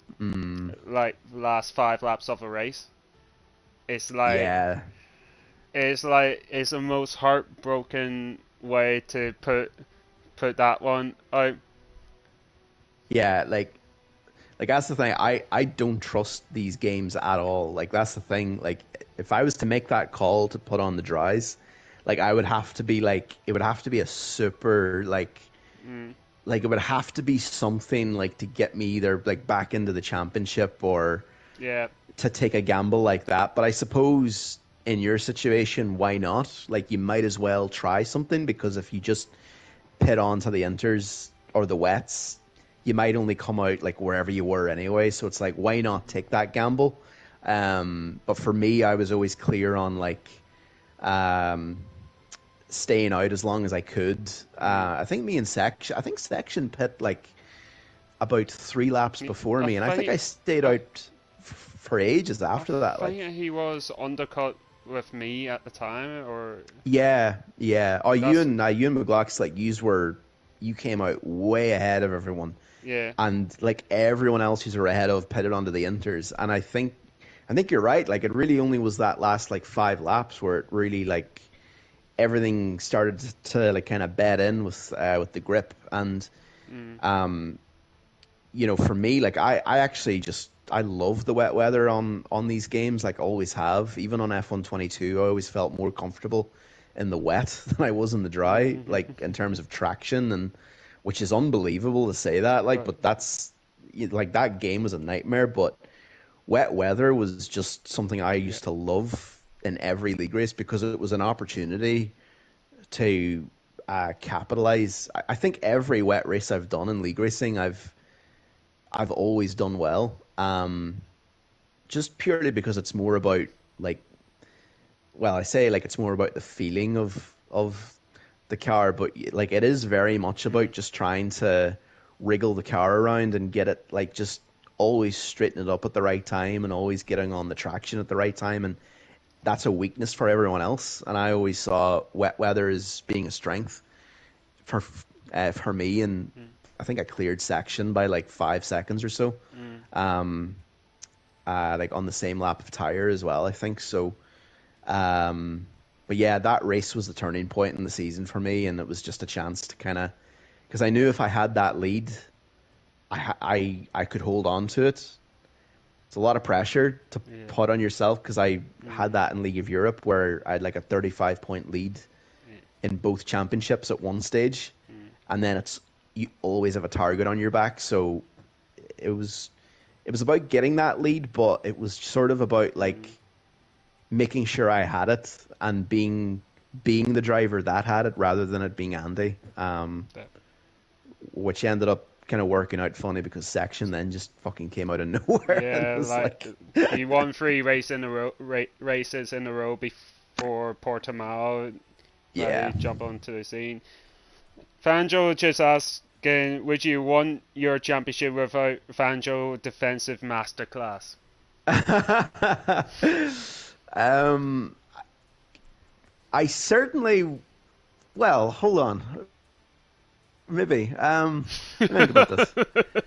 last 5 laps of a race. It's like it's the most heartbroken way to put that one out. Yeah, like that's the thing. I don't trust these games at all. Like that's the thing. Like if I was to make that call to put on the dries, like I would have to be like it would have to be a super like it would have to be something like to get me either like back into the championship or to take a gamble like that. But I suppose in your situation, why not? Like, you might as well try something, because if you just pit on to the inters or the wets, you might only come out like wherever you were anyway. So it's like, why not take that gamble? But for me, I was always clear on like um, staying out as long as I could. I think me and Section, I think Section pit like about 3 laps before I me, and I think I think stayed I, out for ages I after that. Like, think he was undercut with me at the time, or yeah, yeah. Oh, that's you and McGlock's like you came out way ahead of everyone, yeah. and like everyone else who's ahead of pitted onto the inters, and I think you're right. Like, it really only was that last like 5 laps where it really like everything started to like kind of bed in with the grip, and Mm, um for me, like I actually just I love the wet weather on these games, like always have. Even on F122, I always felt more comfortable in the wet than I was in the dry, like in terms of traction, and which is unbelievable to say that, like, right. but like that game was a nightmare, but wet weather was just something I Yeah. used to love in every league race, because it was an opportunity to capitalize. I think every wet race I've done in league racing, I've always done well. Just purely because it's more about like, well, I say like it's more about the feeling of the car, but like it is very much about Mm, just trying to wriggle the car around and get it like just always straighten it up at the right time and always getting on the traction at the right time, and that's a weakness for everyone else. And I always saw wet weather as being a strength for me, and mm, I think I cleared section by like 5 seconds or so. mm. Um, like on the same lap of tire as well, I think. So, um, but yeah, that race was the turning point in the season for me, and it was just a chance to kind of, because I knew if I had that lead, I could hold on to it. It's a lot of pressure to Yeah. put on yourself, because I had Mm, that in League of Europe where I had like a 35-point lead yeah. in both championships at one stage, Mm, and then it's you always have a target on your back. So it was it was about getting that lead, but it was sort of about like mm. making sure I had it and being the driver that had it rather than it being Andy, That, which ended up kind of working out funny because Section then just fucking came out of nowhere and yeah, was like like, he won three races in a row before Portimao. yeah. He jumped onto the scene. Fangio just asking, would you want your championship without Fangio defensive masterclass? um, I certainly. Well, hold on. Maybe. Let me think about this.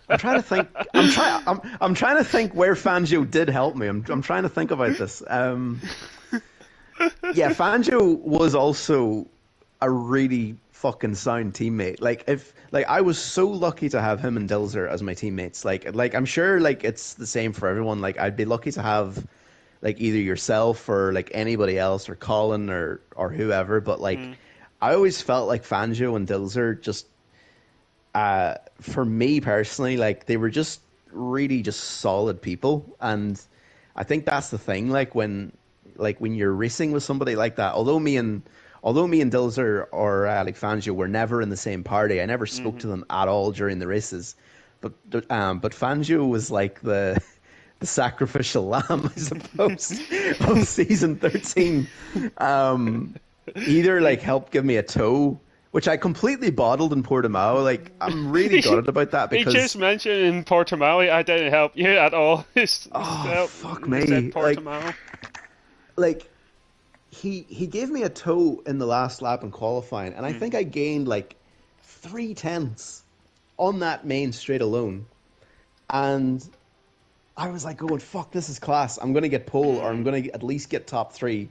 I'm trying to think. I'm trying to think where Fangio did help me. I'm trying to think about this. Yeah, Fangio was also a really fucking sound teammate. Like, if like I was so lucky to have him and Dilzer as my teammates. Like I'm sure like it's the same for everyone. Like, I'd be lucky to have like either yourself or like anybody else or Colin or whoever. But like, Mm, I always felt like Fangio and Dilzer just for me personally, like they were just really just solid people, and I think that's the thing. Like when you're racing with somebody like that, although me and Dilzer or like Fangio were never in the same party, I never spoke hmm to them at all during the races. But Fangio was like the sacrificial lamb, I suppose, of season 13. Um, Either he, like helped give me a tow, which I completely bottled in Portimao. Like, I'm really he, gutted about that he just because, mentioned in Portimao, I didn't help you at all. oh fuck He said me, Portimao. like he gave me a tow in the last lap in qualifying, and I Mm, think I gained like 3 tenths on that main straight alone, and I was like going, fuck, this is class. I'm gonna get pole, or I'm mm. gonna at least get top three.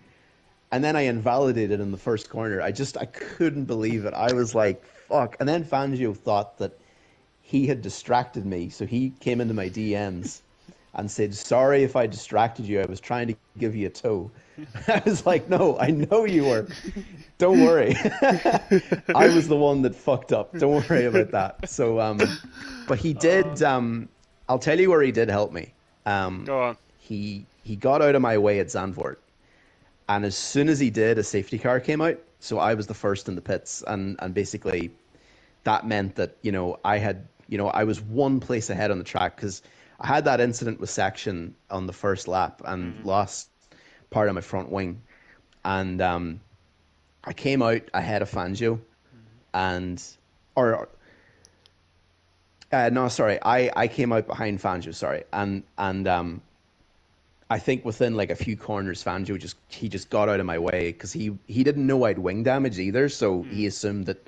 And then I invalidated in the first corner. I couldn't believe it. I was like, fuck. And then Fangio thought that he had distracted me, so he came into my DMs and said, "Sorry if I distracted you. I was trying to give you a tow." I was like, "No, I know you were. Don't worry. I was the one that fucked up. Don't worry about that." So, but he did. uh, I'll tell you where he did help me. Um, Go on. he got out of my way at Zandvoort, And as soon as he did, a safety car came out. So I was the first in the pits, and basically that meant that I was one place ahead on the track because I had that incident with section on the first lap and Mhm. lost part of my front wing, and I came out ahead of Fangio, Mhm. and or no, sorry, I came out behind Fangio, sorry, and I think within like a few corners, Fangio just got out of my way because he didn't know I'd wing damage either, so he Mhm. assumed that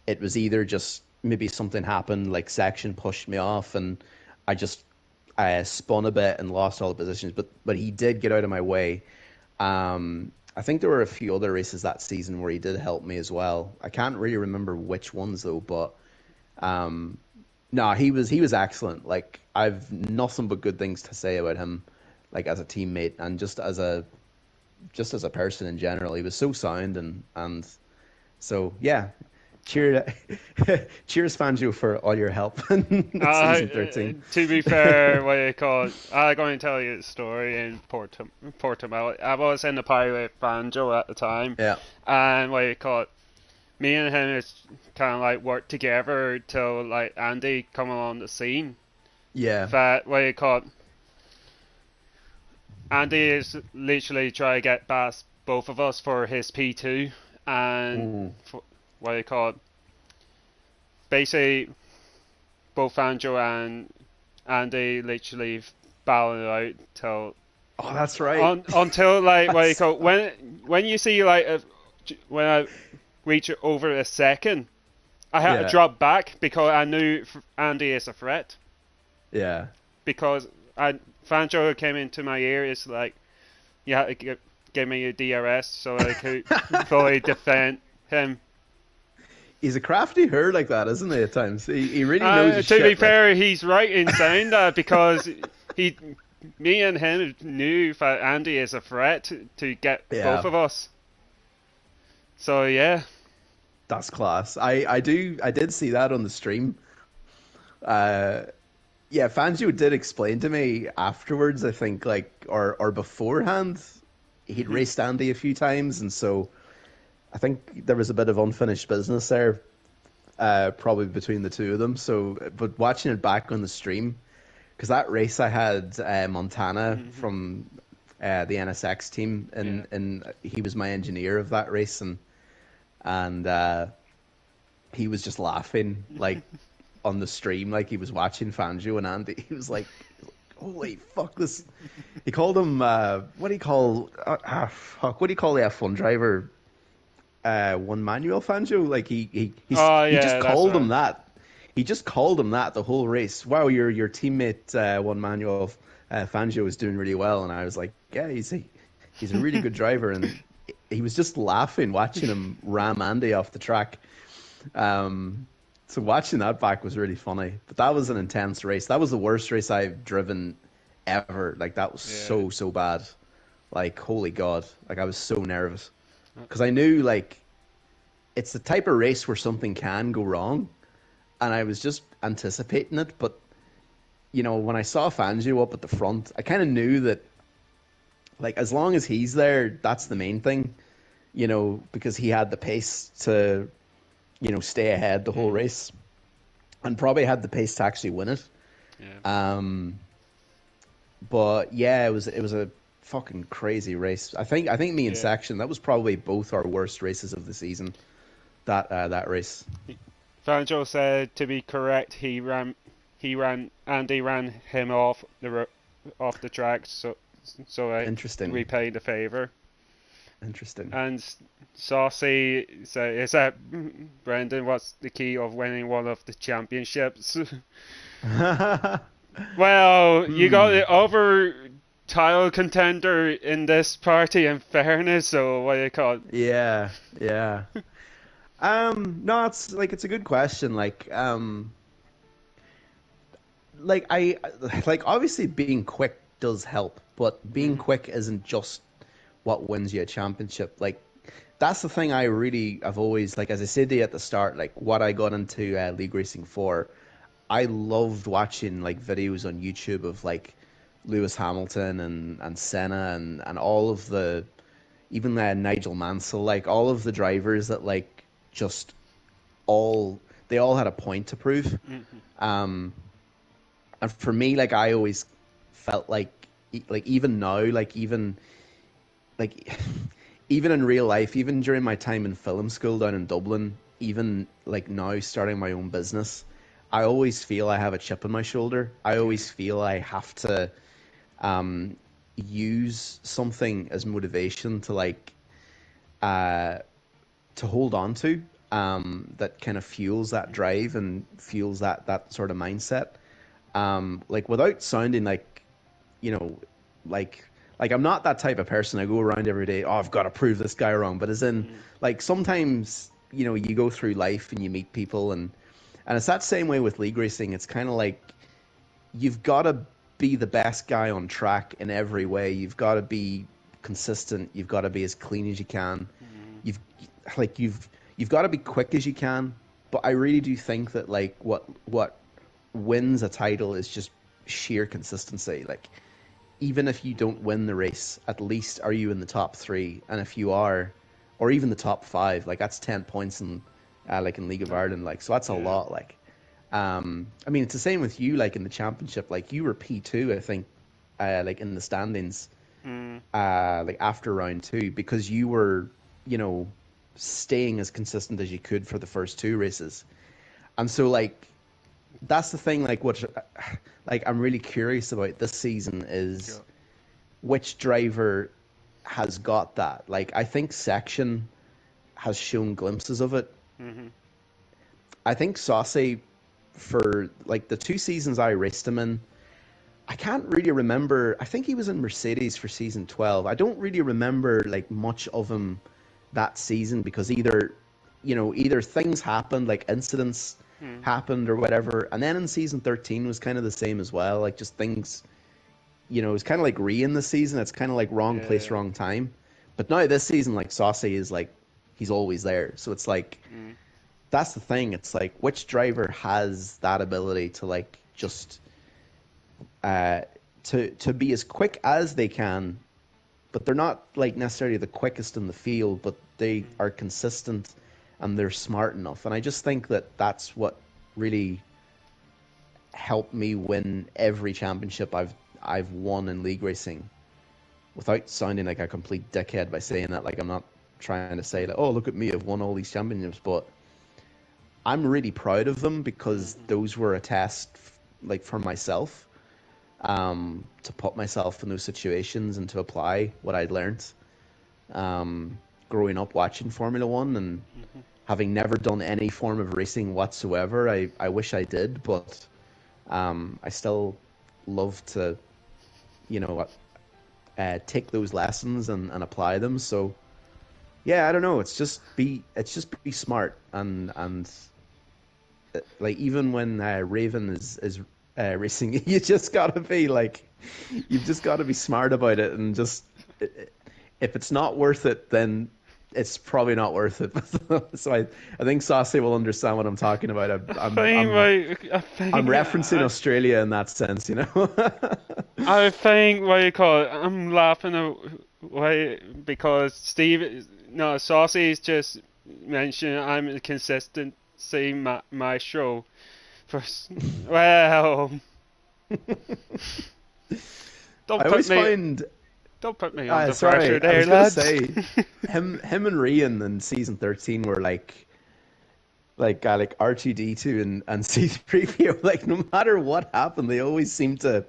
it was either just maybe something happened, like section pushed me off, and I just spun a bit and lost all the positions. But he did get out of my way. I think there were a few other races that season where he did help me as well. I can't really remember which ones though, but um, no, he was excellent. Like I've nothing but good things to say about him, like as a teammate and just as a person in general. He was so sound and so yeah. Cheer, cheers, Fangio, for all your help in season 13. To be fair, what you call it, I'm going to tell you a story in Portimao. I was in the party with Banjo at the time, Yeah, and what you call it, me and him is kind of like worked together till like Andy come along the scene. yeah. That what you call it, Andy is literally trying to get past both of us for his P2, and Ooh. for, what you call it, basically both Banjo and Andy literally battling it out till Oh, that's right. until like what you That's call when you see like when I reach over a second, I had to yeah, drop back because I knew Andy is a threat yeah. because I Fanjo came into my ear. It's like you had to give me a DRS so I could fully defend him. He's a crafty herd like that, isn't he? At times, he really knows his To be shit. Like, fair, he's right in saying that because he, me and him knew that Andy is a threat to get both yeah, of us. So yeah. that's class. I did see that on the stream. Uh, yeah, Fangio did explain to me afterwards. I think like or beforehand, he'd Mhm. raced Andy a few times, and so I think there was a bit of unfinished business there, probably between the two of them. So, but watching it back on the stream, because that race I had Montana Mhm. from the NSX team, Yeah. and he was my engineer of that race, and he was just laughing like on the stream, like he was watching Fangio and Andy. He was like, "Holy fuck this!" He called him what do you call fuck? What do you call the F1 driver? One Manuel Fangio. Like Oh he just yeah, that's called him right. that. He just called him that the whole race. Wow, your teammate One Manuel Fangio is doing really well, and I was like, yeah, he's a really good driver, and he was just laughing watching him ram Andy off the track. Um, so watching that back was really funny. But that was an intense race. That was the worst race I've driven ever. Like that was Yeah. so bad. Like holy God, like I was so nervous because I knew like it's the type of race where something can go wrong, and I was just anticipating it. But when I saw Fangio up at the front, I kind of knew that like as long as he's there, that's the main thing. Because he had the pace to stay ahead the whole Mhm. race, and probably had the pace to actually win it. Yeah. Um, but yeah, it was a fucking crazy race. I think me and Yeah. Section that was probably both our worst races of the season. That race. Fanjo said to be correct, Andy ran him off the track, so I Interesting. repaid the favor. Interesting. And Saucy said, "Is that Brendan? What's the key of winning one of the championships?" Well, you got Hmm. the other title contender in this party. In fairness, so what do you call it? Yeah. Yeah. No, it's a good question. Like obviously being quick does help, but being Mhm. quick isn't just what wins you a championship. Like that's the thing I've always like as I said to you at the start, like what I got into league racing for. I loved watching like videos on YouTube of like Lewis Hamilton and Senna and all of the even Nigel Mansell, like all of the drivers that like just all they all had a point to prove. Mhm. Um, and for me, like I always felt like even now, like even in real life, even during my time in film school down in Dublin, even like now starting my own business, I always feel I have a chip on my shoulder. I always feel I have to um, use something as motivation to uh, to hold on to that kind of fuels that drive and fuels that sort of mindset. Like without sounding like you know like I'm not that type of person. I go around every day, oh, I've got to prove this guy wrong. But as in, Mhm. like sometimes you go through life and you meet people and it's that same way with league racing. It's kind of like you've got to be the best guy on track in every way. You've got to be consistent. You've got to be as clean as you can. Mhm. You've you've got to be quick as you can. But I really do think that like what wins a title is just sheer consistency. Like even if you don't win the race, at least are you in the top three? And if you are, or even the top five, like that's 10 points in like in League of Ireland. Like so that's a Yeah. lot. Like I mean, it's the same with you. Like in the championship, like you were P2, I think, like in the standings, Mm. like after round two, because you were, you know, staying as consistent as you could for the first two races. And so, like, that's the thing. Like, what, like, I'm really curious about this season is Yeah. which driver has got that. Like, I think Section has shown glimpses of it. Mhm. I think Saucy, for like the two seasons I raced him in, I can't really remember. I think he was in Mercedes for season 12. I don't really remember like much of him that season because either things happened, like incidents Mm. happened or whatever. And then in season 13 was kind of the same as well. Like just things, it's kind of like re in the season. It's kind of like wrong place, Yeah. wrong time. But now this season, like Saucy is like, he's always there. So it's like, Mm. that's the thing. It's like, which driver has that ability to like just uh, to be as quick as they can, but they're not like necessarily the quickest in the field, but they Mm. are consistent and they're smart enough. And I just think that that's what really helped me win every championship I've won in league racing. Without sounding like a complete dickhead by saying that, like I'm not trying to say like, oh look at me, I've won all these championships, but I'm really proud of them because Mhm. those were a test like for myself to put myself in those situations and to apply what I'd learned growing up watching Formula One and Mhm. having never done any form of racing whatsoever. I wish I did, but I still love to, you know, take those lessons and apply them. So yeah, I don't know. It's just be smart and like even when Raven is racing, you've just gotta be smart about it and just if it's not worth it, then it's probably not worth it. So I think Saucy will understand what I'm talking about. I'm referencing Australia in that sense. I think what you call it, I'm laughing away because Steve, no, Saucy's just mentioned I'm a consistency maestro. Well, don't I put always me, find don't put me under pressure sorry, I there, was gonna lads. say him and Rian in season 13 were like R2D2 and C3PO. Like no matter what happened, they always seem to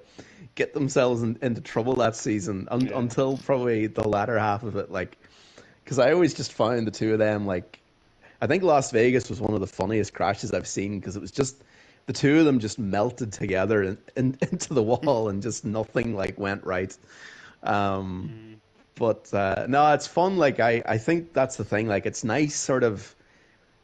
get themselves into trouble that season Yeah. until probably the latter half of it. Like, because I always just found the two of them like I think Las Vegas was one of the funniest crashes I've seen because it was just the two of them just melted together into the wall and just nothing like went right. Um, Mm. but no, it's fun. Like I think that's the thing. Like it's nice sort of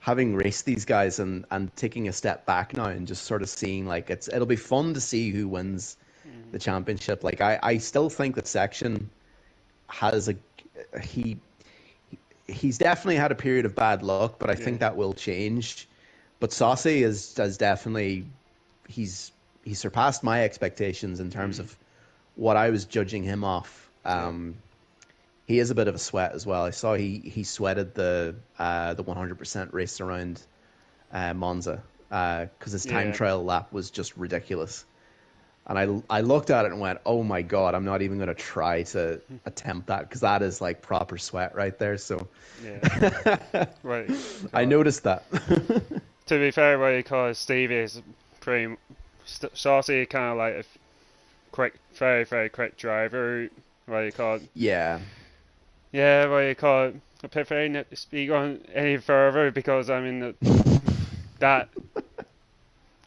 having raced these guys and taking a step back now and just sort of seeing like it'll be fun to see who wins Mm. the championship. Like I still think that Section has he he's definitely had a period of bad luck, but I think Yeah. that will change. But Saucy is definitely he's surpassed my expectations in terms Mm. of what I was judging him off. Yeah. he is a bit of a sweat as well. I saw he sweated the 100% race around Monza because his time Yeah. trial lap was just ridiculous. And I looked at it and went, oh my God, I'm not even going to try to attempt that because that is like proper sweat right there. So Yeah. Right. I God. noticed that. To be fair, what you call it, Stevie is pretty saucy, kind of like a quick, very very quick driver. What you call it? Yeah. Yeah, what you call it? I prefer not to speak on any further because I mean that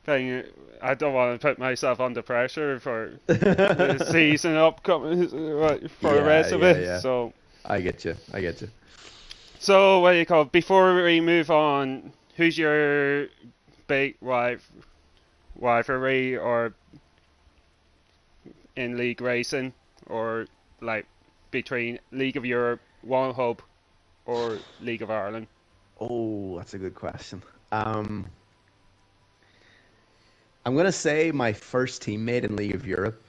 thing. I don't want to put myself under pressure for the season upcoming for the Yeah, rest of yeah, it. yeah. So, I get you. I get you. so what do you call it? Before we move on, who's your big rivalry or in league racing or like between League of Europe, One Hub, or League of Ireland? Oh, that's a good question. I'm gonna say my first teammate in League of Europe,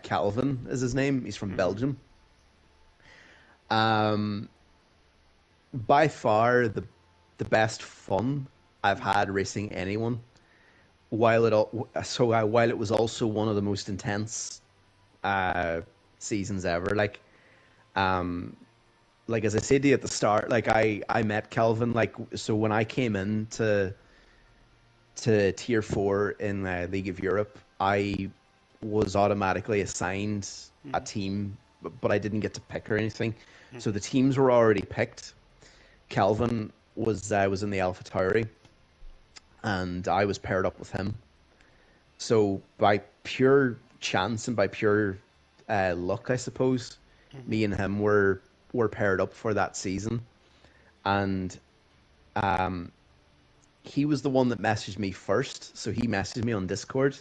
Calvin is his name. He's from Hmm. Belgium. Um, by far the best fun I've had racing anyone. While it was also one of the most intense uh, seasons ever. Um, like as I said to you at the start, like I met Calvin. Like so when I came in to tier four in the League of Europe, I was automatically assigned a Hmm. team, but I didn't get to pick or anything. So Hmm. the teams were already picked. Calvin was in the AlphaTauri, and I was paired up with him. So by pure chance and by pure luck, I suppose, Hmm. me and him were paired up for that season, and um, he was the one that messaged me first. So he messaged me on Discord,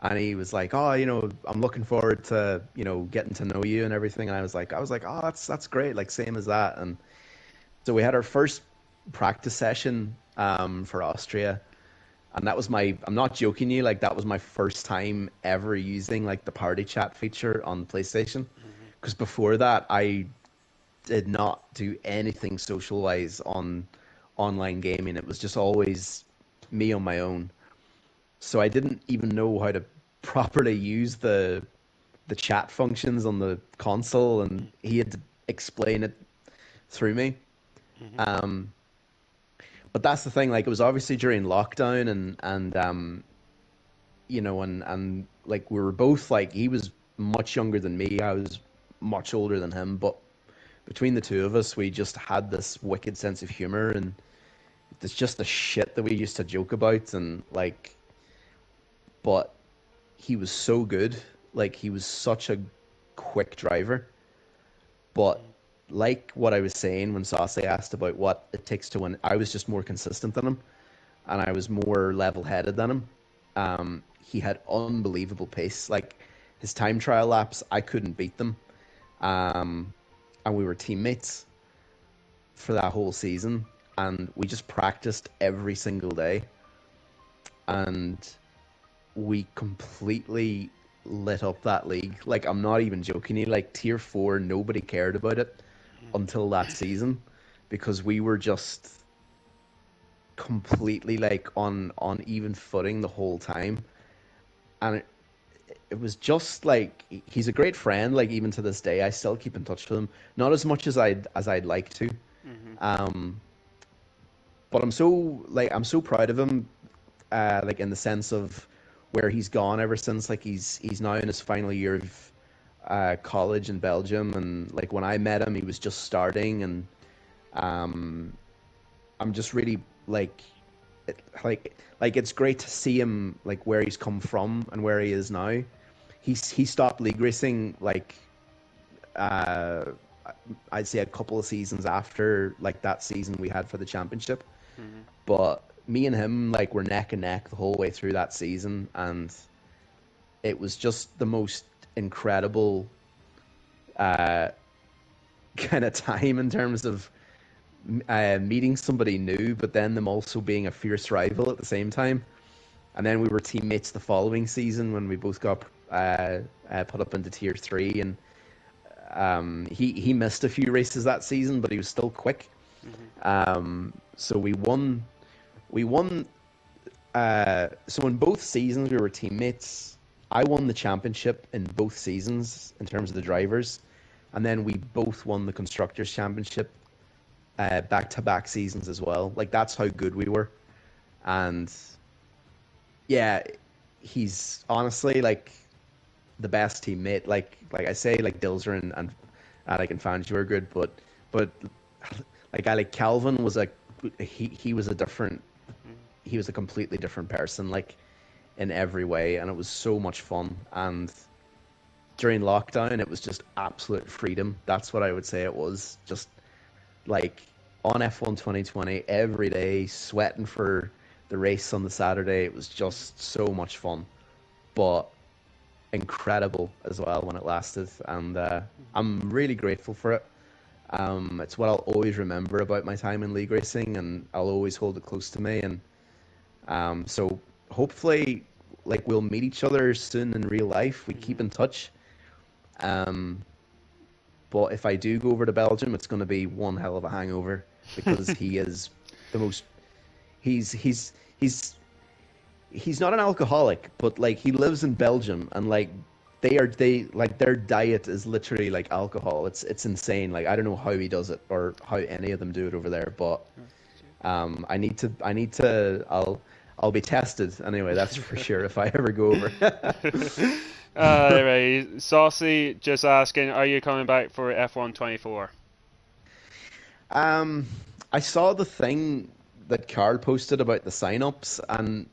and he was like, "Oh, I'm looking forward to getting to know you and everything." And I was like, "Oh, that's great, like same as that." And so we had our first practice session for Austria, and that was I'm not joking you, like that was my first time ever using like the party chat feature on PlayStation. Hmm. Because before that, I did not do anything social wise on online gaming. It was just always me on my own. So I didn't even know how to properly use the chat functions on the console, and he had to explain it through me. Hmm. Um, but that's the thing. Like it was obviously during lockdown, and like we were both like he was much younger than me. I was much older than him, but between the two of us, we just had this wicked sense of humor, and it's just the shit that we used to joke about, and like, but he was so good. Like he was such a quick driver. But like what I was saying when Sase asked about what it takes to win, I was just more consistent than him, and I was more level-headed than him. He had unbelievable pace. Like his time trial laps, I couldn't beat them. Um, and we were teammates for that whole season, and we just practiced every single day, and we completely lit up that league. Like I'm not even joking you. Like tier four, nobody cared about it until that season because we were just completely like on even footing the whole time, and it was just like he's a great friend. Like even to this day, I still keep in touch with him. Not as much as I'd like to, Hmm. um, but I'm so proud of him. Like in the sense of where he's gone ever since. Like he's now in his final year of college in Belgium, and like when I met him, he was just starting, and um, I'm just really like it's great to see him like where he's come from and where he is now. He stopped league racing like uh, I'd say a couple of seasons after like that season we had for the championship. Hmm. But me and him like were neck and neck the whole way through that season, and it was just the most incredible uh, kind of time in terms of meeting somebody new, but then them also being a fierce rival at the same time. And then we were teammates the following season when we both got put up into tier three, and He missed a few races that season, but he was still quick. Hmm. So we won. We won. So in both seasons we were teammates. I won the championship in both seasons in terms of the drivers, and then we both won the constructors championship back-to-back seasons as well. Like that's how good we were. And yeah, he's honestly like the best teammate. Like I say, like Dilzer and Alec and Fangio were good, but like Alec Calvin was like he was a different he was a completely different person, like in every way, and it was so much fun. And during lockdown, it was just absolute freedom. That's what I would say it was. Just like on F1 2020 every day, sweating for the race on the Saturday. It was just so much fun, but incredible as well when it lasted. And I'm really grateful for it. It's what I'll always remember about my time in league racing, and I'll always hold it close to me. And so hopefully, like we'll meet each other soon in real life. We keep in touch. Um, but if I do go over to Belgium, it's going to be one hell of a hangover because he is the most. He's not an alcoholic, but like he lives in Belgium, and like they like their diet is literally like alcohol. It's insane. Like I don't know how he does it or how any of them do it over there, but I'll be tested anyway. That's for sure if I ever go over. Anyway, Saucy just asking, are you coming back for F1 24? um, I saw the thing that Carl posted about the sign-ups, and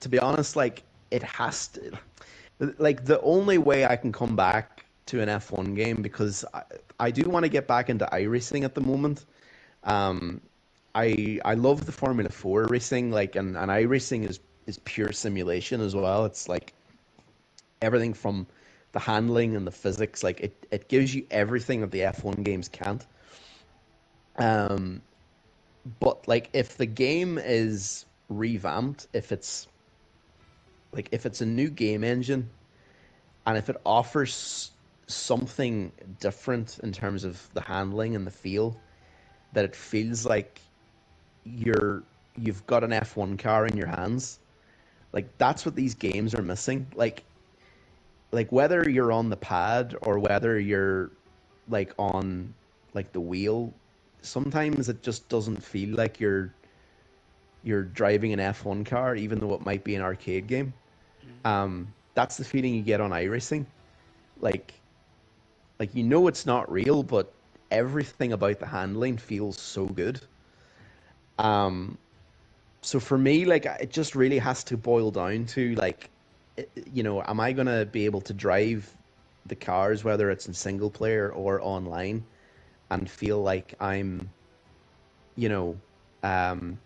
to be honest, like it has to, like the only way I can come back to an F1 game because I do want to get back into iRacing at the moment. Um, I love the Formula 4 racing, like and iRacing is pure simulation as well. It's like everything from the handling and the physics, like it gives you everything that the F1 games can't. Um, but like if the game is revamped, if it's a new game engine and if it offers something different in terms of the handling and the feel, that it feels like you've got an F1 car in your hands. Like that's what these games are missing. Like whether you're on the pad or whether you're like on like the wheel, sometimes it just doesn't feel like you're driving an F1 car, even though it might be an arcade game. That's the feeling you get on iRacing. Like you know it's not real, but everything about the handling feels so good. Um, so for me, like it just really has to boil down to like, am I gonna be able to drive the cars, whether it's in single player or online, and feel like you know, um,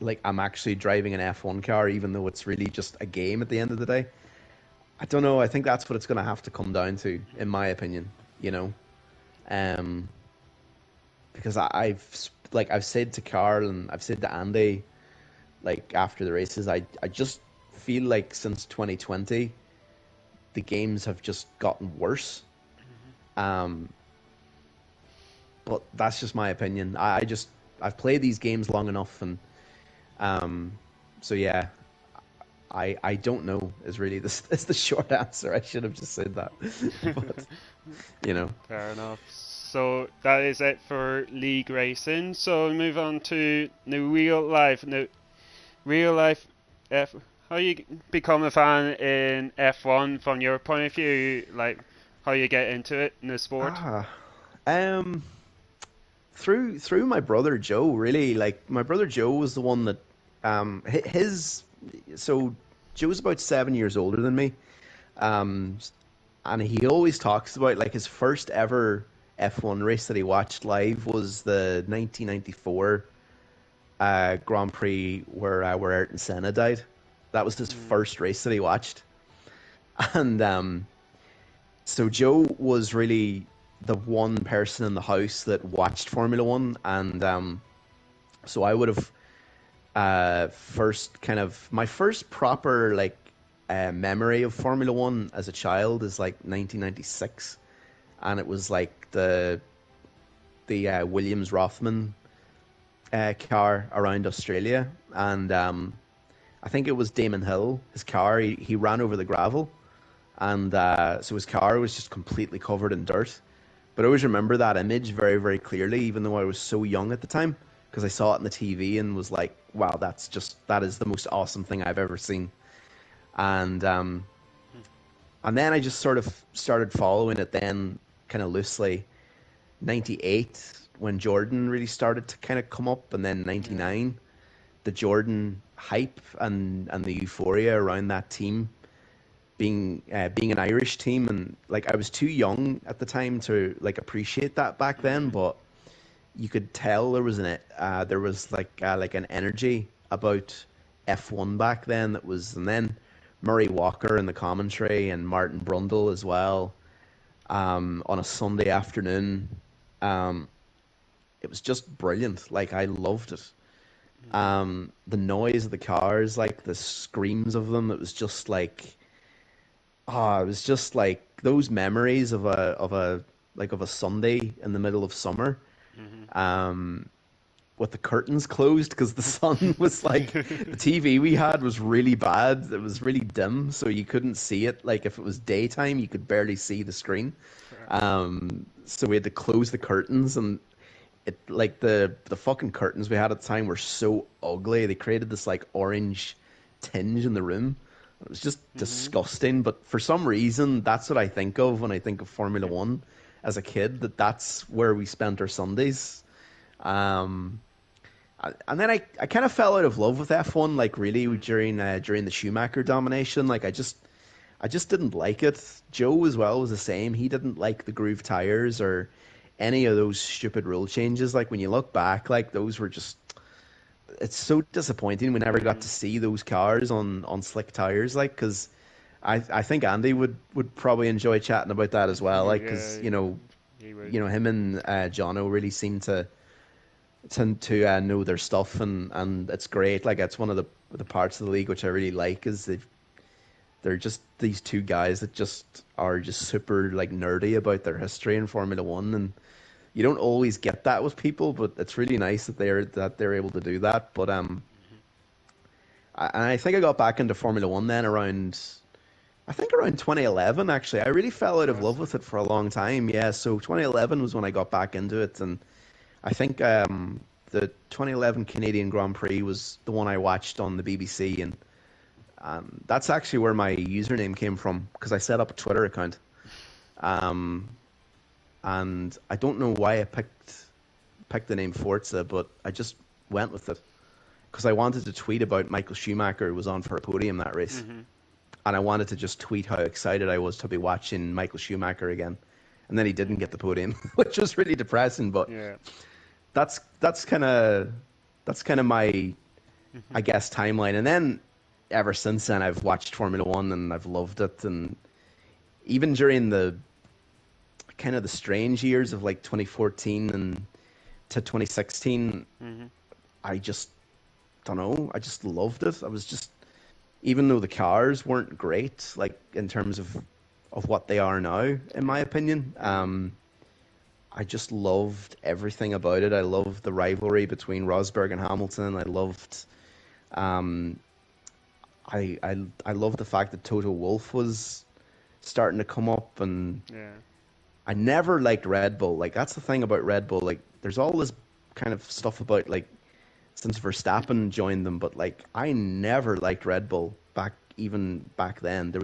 like I'm actually driving an F1 car, even though it's really just a game at the end of the day. I don't know. I think that's what it's gonna have to come down to, in my opinion. You know, um, because I've said to Carl and I've said to Andy, like after the races, I just feel like since 2020, the games have just gotten worse. Um, but that's just my opinion. I've played these games long enough, and um, so yeah, I don't know is really is the short answer. I should have just said that, but you know. Fair enough. So that is it for league racing. So we move on to the real life. Now, real life F. How you become a fan in F1 from your point of view? Like how you get into it in the sport? Ah, um, through my brother Joe, really. Like my brother Joe was the one that his so Joe's about 7 years older than me. Um, and he always talks about like his first ever F1 race that he watched live was the 1994 Grand Prix where Ayrton Senna died. That was his Mm, first race that he watched, and so Joe was really the one person in the house that watched Formula One, and so I would have first kind of my first proper like memory of Formula One as a child is like 1996, and it was like the Williams Rothman car around Australia, and I think it was Damon Hill. His car, he ran over the gravel, and so his car was just completely covered in dirt. But I always remember that image very, very clearly, even though I was so young at the time, because I saw it on the TV and was like, "Wow, that is the most awesome thing I've ever seen." And and then I just sort of started following it then, kind of loosely. 98 when Jordan really started to kind of come up, and then Yeah. 99, the Jordan hype and the euphoria around that team being an Irish team, and like I was too young at the time to like appreciate that back then, but you could tell there was like an energy about F1 back then that was, and then Murray Walker in the commentary and Martin Brundle as well, on a Sunday afternoon. Um, it was just brilliant. Like I loved it. The noise of the cars, like the screams of them, it was just like, it was just like those memories of a Sunday in the middle of summer, Hmm. with the curtains closed because the sun was like, the TV we had was really bad. It was really dim, so you couldn't see it. Like if it was daytime, you could barely see the screen. Fair. So we had to close the curtains, and it like the fucking curtains we had at the time were so ugly. They created this like orange tinge in the room. It was just Hmm. disgusting. But for some reason, that's what I think of when I think of Formula One as a kid. That's where we spent our Sundays. Um, and then I kind of fell out of love with F1, like really during the Schumacher domination. Like I just didn't like it. Joe as well was the same. He didn't like the groove tires or any of those stupid rule changes. Like when you look back, like those were just, it's so disappointing we never got Hmm. to see those cars on slick tires. Like because I think Andy would probably enjoy chatting about that as well. Like because Yeah, he would. him and Jono really seem to know their stuff, and it's great. Like that's one of the parts of the league which I really like is they're just these two guys that just are just super like nerdy about their history in Formula One, and you don't always get that with people, but it's really nice that they're able to do that. But Hmm. and I think I got back into Formula One then around, I think around 2011 actually. I really fell out of love with Awesome. it for a long time. Yeah, so 2011 was when I got back into it, and I think the 2011 Canadian Grand Prix was the one I watched on the BBC, and that's actually where my username came from because I set up a Twitter account. Um, and I don't know why I picked the name Forza, but I just went with it because I wanted to tweet about Michael Schumacher who was on for a podium that race, Hmm. and I wanted to just tweet how excited I was to be watching Michael Schumacher again. And then he didn't get the podium, which was really depressing. But Yeah. that's that's kind of that's kind of my, I Hmm. guess, timeline. And then ever since then, I've watched Formula One and I've loved it. And even during the kind of the strange years of like 2014 and to 2016, Hmm. I just don't know. I just loved it. I was just, even though the cars weren't great, like in terms of what they are now, in my opinion. Hmm. I just loved everything about it. I loved the rivalry between Rosberg and Hamilton. I loved, um, I loved the fact that Toto Wolff was starting to come up, and Yeah. I never liked Red Bull. Like that's the thing about Red Bull. Like there's all this kind of stuff about like since Verstappen joined them, but like I never liked Red Bull back then. There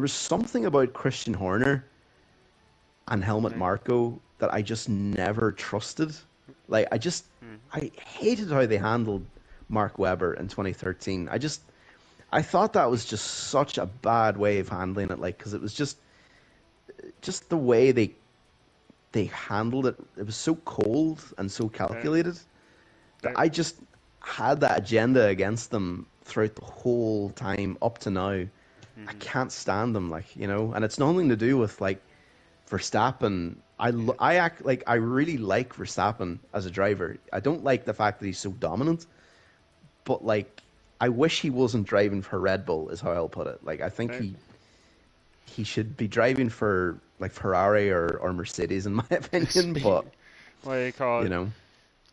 was something about Christian Horner and Helmut Yeah. Marko that I just never trusted. Like Mm. I hated how they handled Mark Webber in 2013. I thought that was just such a bad way of handling it. Like because it was just the way they handled it. It was so cold and so Yeah. calculated that Yeah. I just had that agenda against them throughout the whole time up to now. I Hmm. can't stand them, like and it's nothing to do with like Verstappen. Yeah. I act like I really like Verstappen as a driver. I don't like the fact that he's so dominant, but like I wish he wasn't driving for Red Bull, is how I'll put it. Like I think Like, he should be driving for like Ferrari or Mercedes, in my opinion. But what do you call you it? know,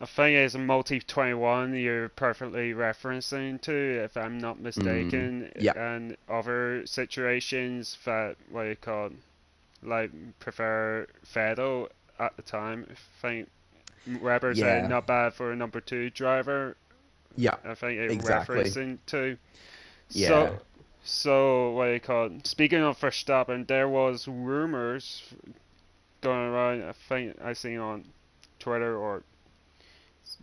I think it's a Multi 21 you're perfectly referencing to, if I'm not mm, mistaken, yeah, and other situations that, what do you call it, like prefer Vettel at the time. I think Webber's yeah, not bad for a number two driver. yeah, I think it exactly, referencing to. yeah, So what do you call it? Speaking of Verstappen, there was rumors going around. I think I seen on Twitter or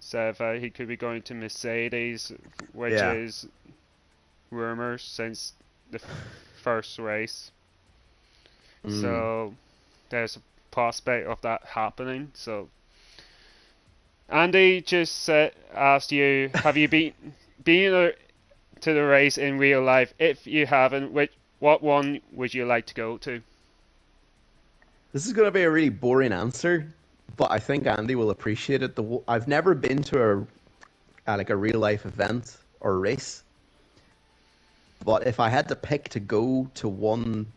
said that he could be going to Mercedes, which yeah, is rumors since the first race. mm, So there's a prospect of that happening. So Andy just asked you, have you been to the race in real life? If you haven't, what one would you like to go to? This is going to be a really boring answer, but I think Andy will appreciate it. I've never been to like a real life event or race, but if I had to pick to go to one,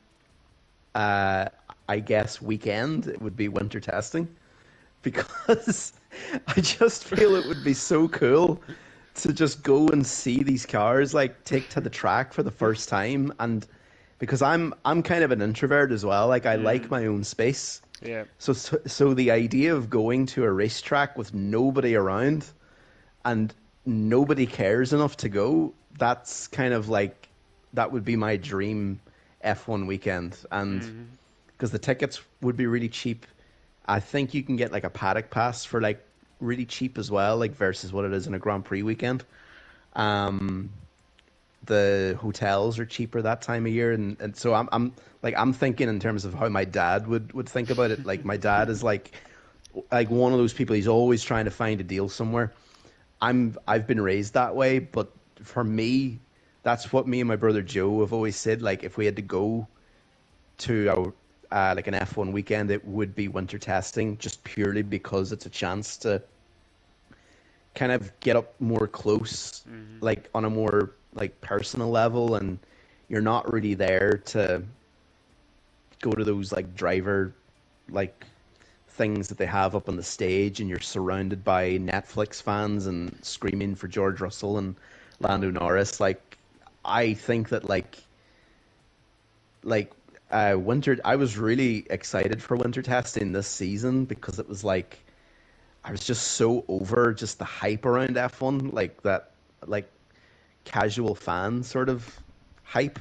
uh, I guess weekend, it would be winter testing because I just feel it would be so cool to just go and see these cars like take to the track for the first time. And because I'm kind of an introvert as well, like I like Mm, my own space. yeah. So the idea of going to a racetrack with nobody around and nobody cares enough to go, that's kind of like that would be my dream F1 weekend. And Mm, because the tickets would be really cheap, I think you can get like a paddock pass for like really cheap as well, like versus what it is in a Grand Prix weekend. Um, the hotels are cheaper that time of year, and so I'm thinking in terms of how my dad would think about it. Like my dad is like one of those people. He's always trying to find a deal somewhere. I've been raised that way, but for me, that's what me and my brother Joe have always said. Like if we had to go to like an F1 weekend, it would be winter testing, just purely because it's a chance to kind of get up more close, mm, like on a more like personal level, and you're not really there to go to those like driver like things that they have up on the stage, and you're surrounded by Netflix fans and screaming for George Russell and Lando Norris. Like I think that like winter I was really excited for winter testing this season because it was like I was just so over just the hype around F1, like that, like casual fan sort of hype.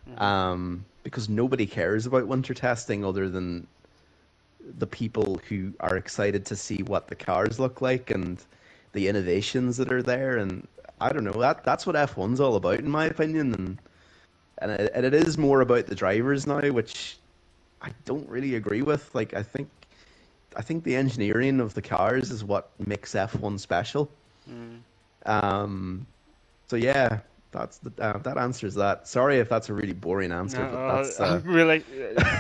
mm. Because nobody cares about winter testing other than the people who are excited to see what the cars look like and the innovations that are there. And I don't know, that's what F1's all about, in my opinion. And it is more about the drivers now, which I don't really agree with. Like I think the engineering of the cars is what makes F1 special. Mm. Um, so yeah, that answers that. Sorry if that's a really boring No, answer, but that's I'm really,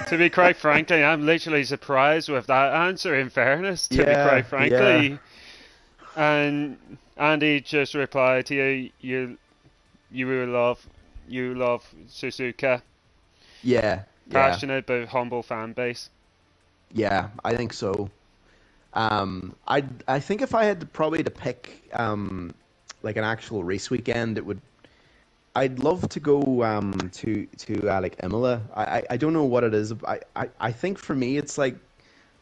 to be quite frankly, I'm literally surprised with that answer. In fairness, to be quite yeah, yeah, frankly, and Andy just replied to you, you will you love Suzuka, yeah, yeah, passionate but humble fan base. yeah. I think so. I think if I had to pick like an actual race weekend, it would. I'd love to go to like Imola. I don't know what it is. I think for me it's like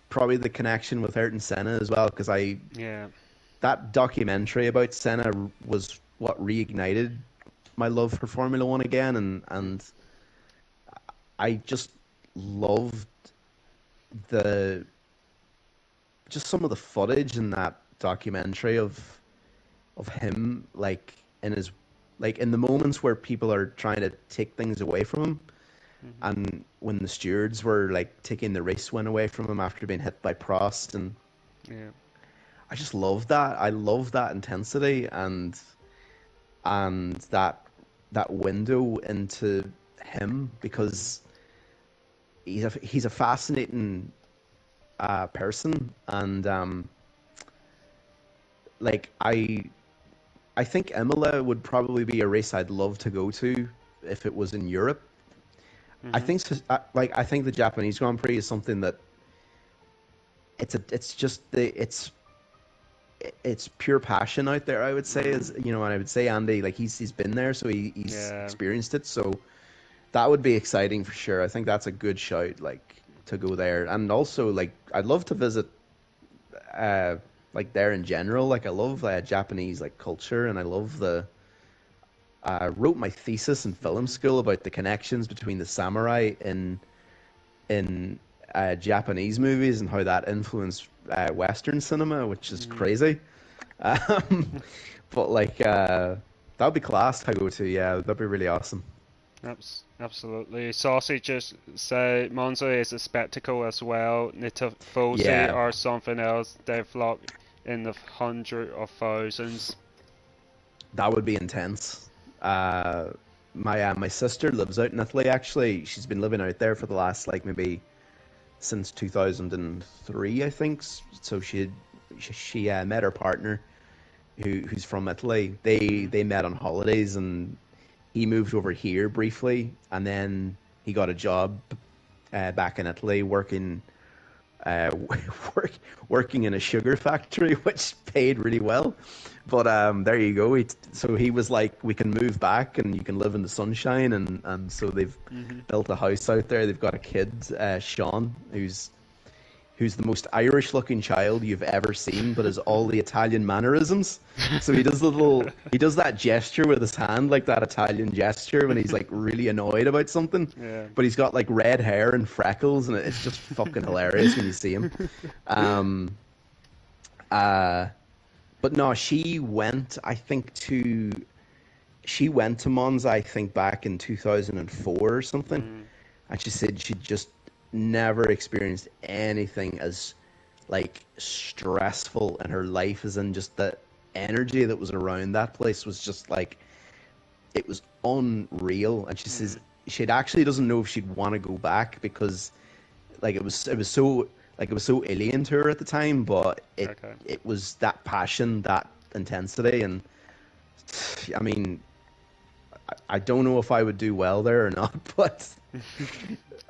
probably the connection with Ayrton Senna as well because I Yeah. that documentary about Senna was what reignited my love for Formula One again, and I just loved the just some of the footage in that documentary of him like in his like in the moments where people are trying to take things away from him, Hmm. and when the stewards were like taking the race win away from him after being hit by Prost, and Yeah. I just love that. I love that intensity and that window into him because he's a fascinating person, and like I think Imola would probably be a race I'd love to go to if it was in Europe. I Hmm. think I think the Japanese Grand Prix is something that it's just it's pure passion out there. I would say is, Hmm. and I would say Andy, like he's been there, so he's Yeah. experienced it. So that would be exciting for sure. I think that's a good shout, like to go there, and also like I'd love to visit, uh, like there in general. Like I love Japanese like culture, and I love the. I wrote my thesis in film Hmm. school about the connections between the samurai in Japanese movies and how that influenced Western cinema, which is Hmm. crazy. Um, but like that'd be class to go to. Yeah, that'd be really awesome. Absolutely. Sausages say Monza is a spectacle as well. Nitafosi Yeah, or something else. They flock in the hundred of thousands. that would be intense. Uh, my sister lives out in Italy. Actually, she's been living out there for the last like maybe since 2003, I think. So she met her partner who's from Italy. They Hmm. they met on holidays, and he moved over here briefly, and then he got a job back in Italy uh, work, working in a sugar factory, which paid really well. But there you go. So he was like, "We can move back, and you can live in the sunshine." And so they've Hmm. built a house out there. They've got a kid, Sean, who's the most Irish looking child you've ever seen, but has all the Italian mannerisms. So he does that gesture with his hand, like that Italian gesture when he's like really annoyed about something. Yeah. But he's got like red hair and freckles, and it's just fucking hilarious when you see him. Um, uh, but no, she went to Monza, I think, back in 2004 or something. Mm, And she said she just never experienced anything as like stressful in her life, as in just the energy that was around that place was just like it was unreal. And she says mm, she actually doesn't know if she'd want to go back because like it was so alien to her at the time, but okay. it was that passion, that intensity. And I mean, I don't know if I would do well there or not, but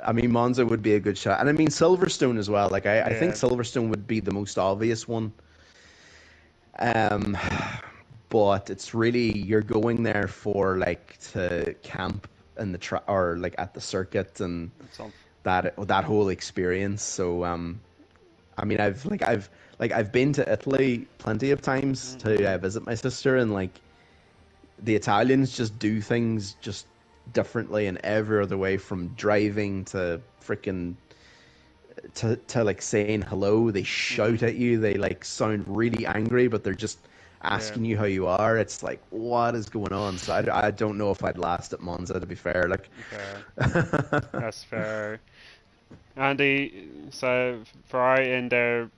I mean, Monza would be a good shot. And I mean, Silverstone as well. Like, I think Yeah. Silverstone would be the most obvious one. Um, but it's really, you're going there for like to camp in the or like at the circuit and It's on. that whole experience. So, I mean, I've been to Italy plenty of times to Hmm. visit my sister, and like the Italians just do things just differently in every other way, from driving to freaking to like saying hello. They shout Hmm. at you. They like sound really angry, but they're just Yeah. asking you how you are. It's like, what is going on? So I don't know if I'd last at Monza, to be fair. Like, Okay. That's fair. Andy, so Friday in their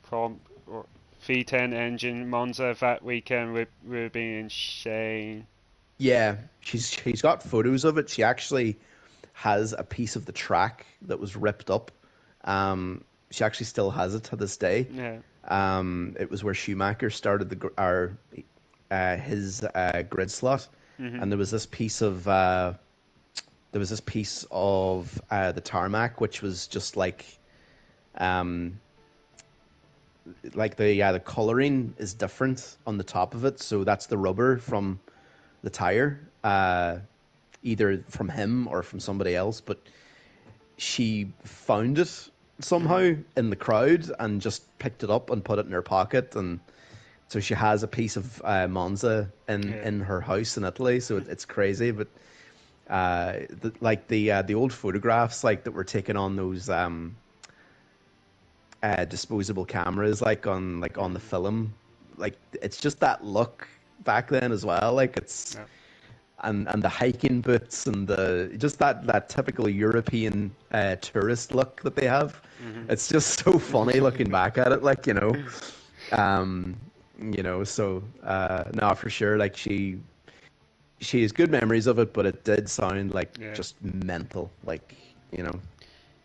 prom or V10 engine Monza that weekend would be insane. yeah, she's got photos of it. She actually has a piece of the track that was ripped up. She actually still has it to this day. Yeah. It was where Schumacher started his grid slot, Hmm. and there was this piece of the tarmac which was just um, like the coloring is different on the top of it, so that's the rubber from the tire, either from him or from somebody else. But she found it Hmm. somehow in the crowd and just picked it up and put it in her pocket, and so she has a piece of Monza Yeah. in her house in Italy. So it's crazy. But the old photographs like that were taken on those disposable cameras, like on the Hmm. film, like it's just that look back then as well. Like it's Yeah. and the hiking boots and the just that typical European tourist look that they have. Hmm. It's just so funny looking back at it, like um, So no, for sure, like she has good memories of it, but it did sound like Yeah. just mental, like you know.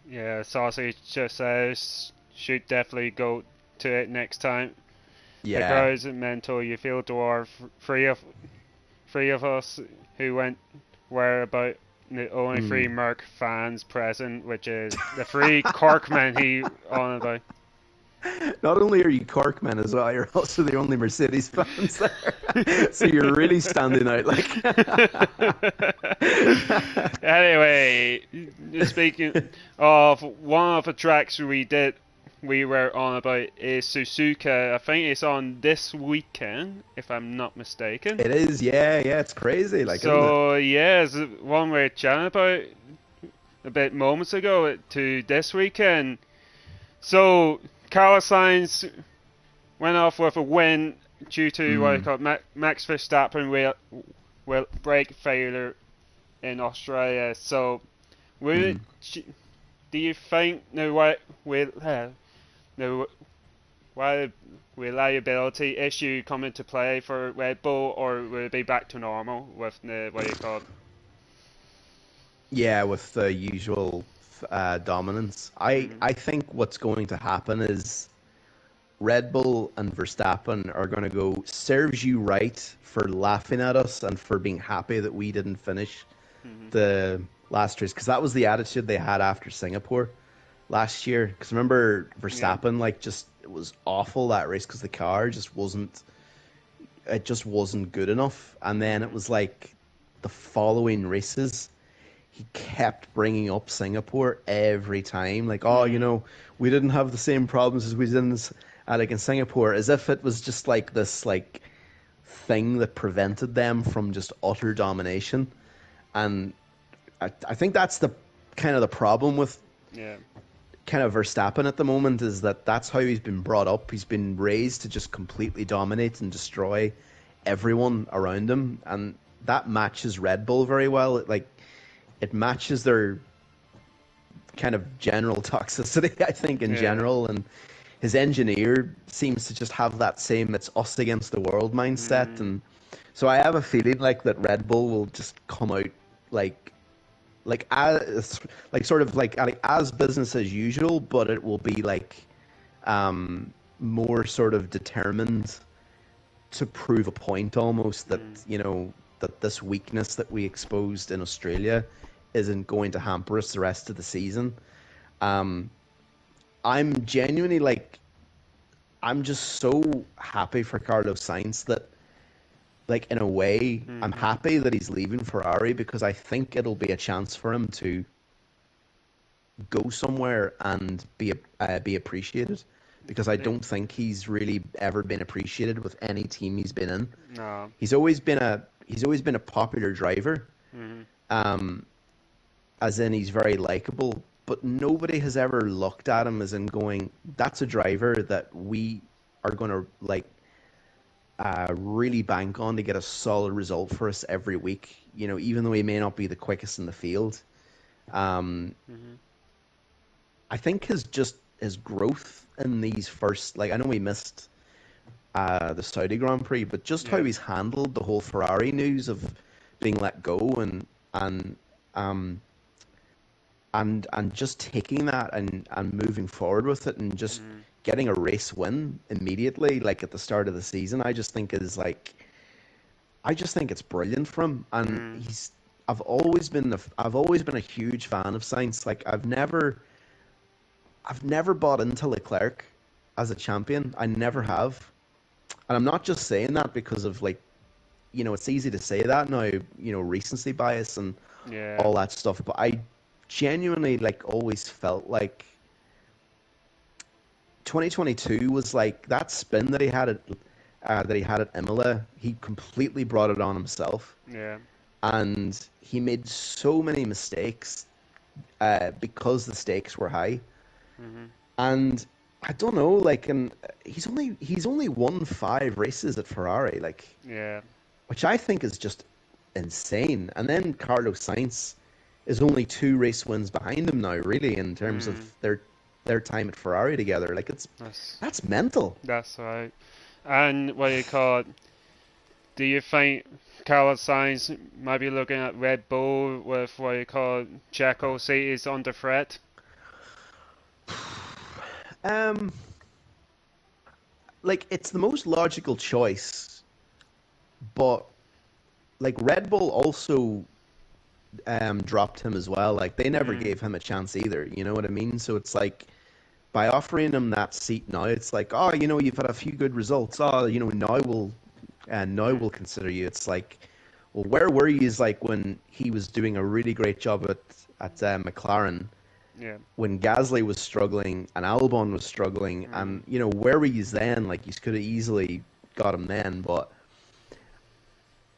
Yeah. Sausage just says should definitely go to it next time. Yeah. because it meant you feel dwarf three of us who went were about the only three Mm. Merc fans present, which is the three Corkmen he on about. Not only are you Corkmen as well, you're also the only Mercedes fans there. So you're really standing out. Like, Anyway, speaking of one of the tracks we were on about is Suzuka. I think it's on this weekend, if I'm not mistaken. it is, yeah, yeah. It's crazy, like, isn't it? So yeah, it's one we were chatting about a bit moments ago to this weekend. So Carlos Sainz went off with a win due to what I Mm, call Max Verstappen will brake failure in Australia. So will mm. do you think no what will no why will liability issue come into play for Red Bull, or will it be back to normal with the what do you call it? Yeah, with the usual dominance. Mhm. I think what's going to happen is Red Bull and Verstappen are going to go, serves you right for laughing at us and for being happy that we didn't finish Mhm. the last race, because that was the attitude they had after Singapore last year. Because remember, Yeah. Verstappen, like, just it was awful that race because the car just wasn't, it just wasn't good enough. And then it Mhm. was like the following races, he kept bringing up Singapore every time. Like, oh, Mhm. we didn't have the same problems as we did like in Singapore, as if it was just like this like thing that prevented them from just utter domination. And I think that's the kind of the problem with Yeah. kind of Verstappen at the moment, is that that's how he's been brought up. He's been raised to just completely dominate and destroy everyone around him, and that matches Red Bull very well. It matches their kind of general toxicity, I think, in Yeah. general. And his engineer seems to just have that same "it's us against the world" mindset. Mhm. And so I have a feeling like that Red Bull will just come out like as like sort of like as business as usual, but it will be like more sort of determined to prove a point, almost, that Mhm. that this weakness that we exposed in Australia isn't going to hamper us the rest of the season. Um, I'm genuinely like, I'm just so happy for Carlos Sainz that, like, in a way, I'm Mhm. happy that he's leaving Ferrari, because I think it'll be a chance for him to go somewhere and be appreciated, because I Yeah. don't think he's really ever been appreciated with any team he's been in. No. He's always been a popular driver, Mhm. um, as in he's very likable, but nobody has ever looked at him as in going, that's a driver that we are going to like really bank on to get a solid result for us every week. Even though he may not be the quickest in the field. Um, Mhm. I think his growth in these first, like, I know we missed the Saudi Grand Prix, but just how Yeah. he's handled the whole Ferrari news of being let go, and um and just taking that and moving forward with it, and just Mhm. getting a race win immediately, like at the start of the season, I just think it's brilliant for him. And Mhm. I've always been a huge fan of Sainz. Like, I've never bought into Leclerc as a champion. I never Mhm. have. And I'm not just saying that because of, like, it's easy to say that now, recency bias and Yeah. all that stuff. But I genuinely, like, always felt like 2022 was like that spin that he had at Imola. He completely brought it on himself, Yeah. and he made so many mistakes because the stakes were high. Mhm. And I don't know, like, and he's only won 5 races at Ferrari, like, Yeah. which I think is just insane. And then Carlos Sainz is only 2 race wins behind him now, really, in terms of Mhm. their time at Ferrari together. Like, That's that's mental. that's right. And what do you call it? Do you think Carlos Sainz might be looking at Red Bull with what you call Checo seat is under threat? Um, like it's the most logical choice, but like Red Bull also dropped him as well. Like they never Mm, gave him a chance either. You know what I mean? So it's like by offering him that seat now, it's like, oh, you've had a few good results. Oh, now mm, we'll consider you. It's like, well, where were you? Is like when he was doing a really great job at McLaren, yeah. when Gasly was struggling and Albon was struggling, Mm, and where were you then? Like you could have easily got him then, but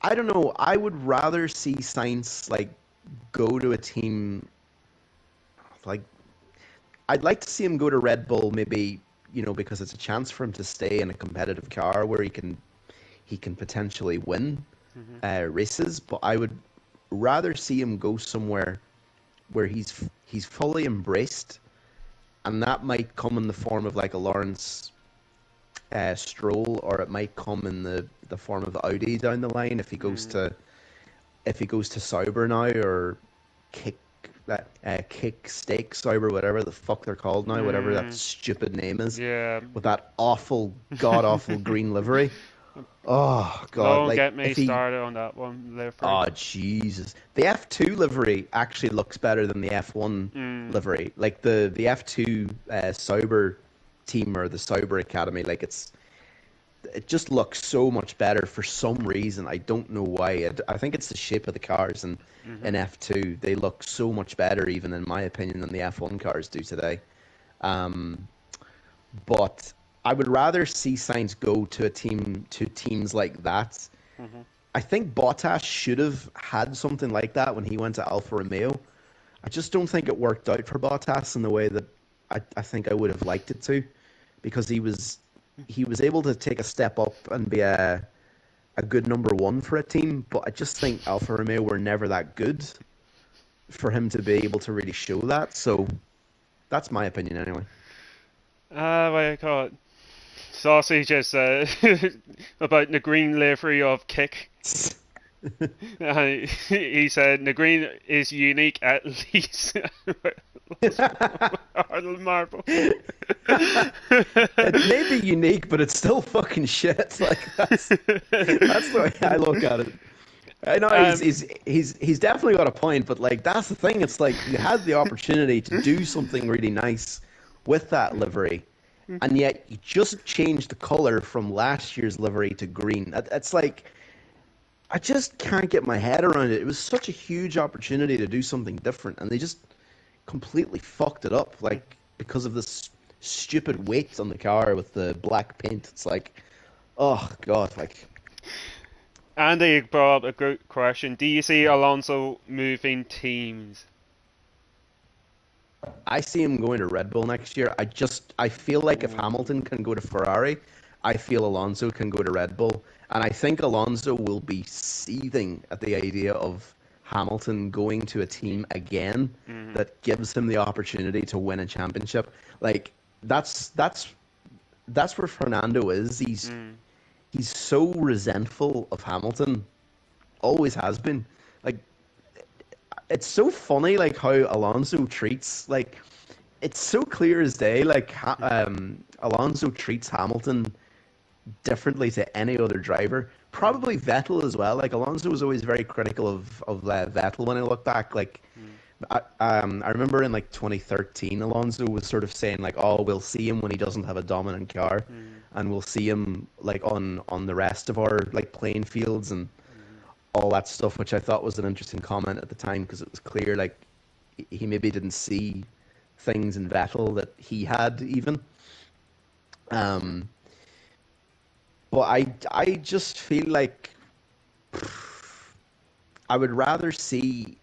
I don't know. I would rather see Sainz like go to a team like I'd like to see him go to Red Bull, maybe because it's a chance for him to stay in a competitive car where he can potentially win mhm, races. But I would rather see him go somewhere where he's fully embraced, and that might come in the form of like a Lawrence Stroll, or it might come in the form of Audi down the line mm, if he goes to Sauber now, or kick kick steak Sauber, whatever the fuck they're called now, whatever that mm, stupid name is, yeah. with that awful god awful green livery. Oh god, Don't like get me if he started on that one, Livery. oh Jesus, the F2 livery actually looks better than the F1 Mm, livery. Like the F2 Sauber team, or the Sauber Academy, like it just looks so much better for some reason. I don't know why. I think it's the shape of the cars, and in mhm, F2 they look so much better, even in my opinion, than the F1 cars do today. Um, but I would rather see Sainz go to teams like that. mhm. I think Bottas should have had something like that when he went to Alfa Romeo. I just don't think it worked out for Bottas in the way that I think I would have liked it to, because he was able to take a step up and be a good number one for a team, but I just think Alfa Romeo were never that good for him to be able to really show that. So that's my opinion anyway. What do you call it? Saucy just about the green livery of Kick. He said the green is unique at least. Arnold Marble. It may be unique, but it's still fucking shit. Like that's the way I look at it. I know he's um, he's he's he's definitely got a point, but like that's the thing. It's like you had the opportunity to do something really nice with that livery, and yet you just changed the color from last year's livery to green. It's like I just can't get my head around it. It was such a huge opportunity to do something different, and they just completely fucked it up. Like because of this stupid weight on the car with the black paint. It's like, oh god, like Andy brought up a good question. Do you see Alonso moving teams? I see him going to Red Bull next year. I feel like if Ooh. Hamilton can go to Ferrari, I feel Alonso can go to Red Bull. And I think Alonso will be seething at the idea of Hamilton going to a team again Mm, that gives him the opportunity to win a championship. Like that's where Fernando is. mm, He's so resentful of Hamilton, always has been. Like it's so funny, like how Alonso treats, like it's so clear as day. Like Alonso treats Hamilton differently to any other driver. mm, Probably Vettel as well. Like Alonso was always very critical of Vettel when I look back. Like mm, I remember in like 2013, Alonso was sort of saying like, "Oh, we'll see him when he doesn't have a dominant car, mm, and we'll see him like on the rest of our like playing fields and mm. all that stuff," which I thought was an interesting comment at the time, because it was clear like he maybe didn't see things in Vettel that he had even. Um, but I just feel like I would rather see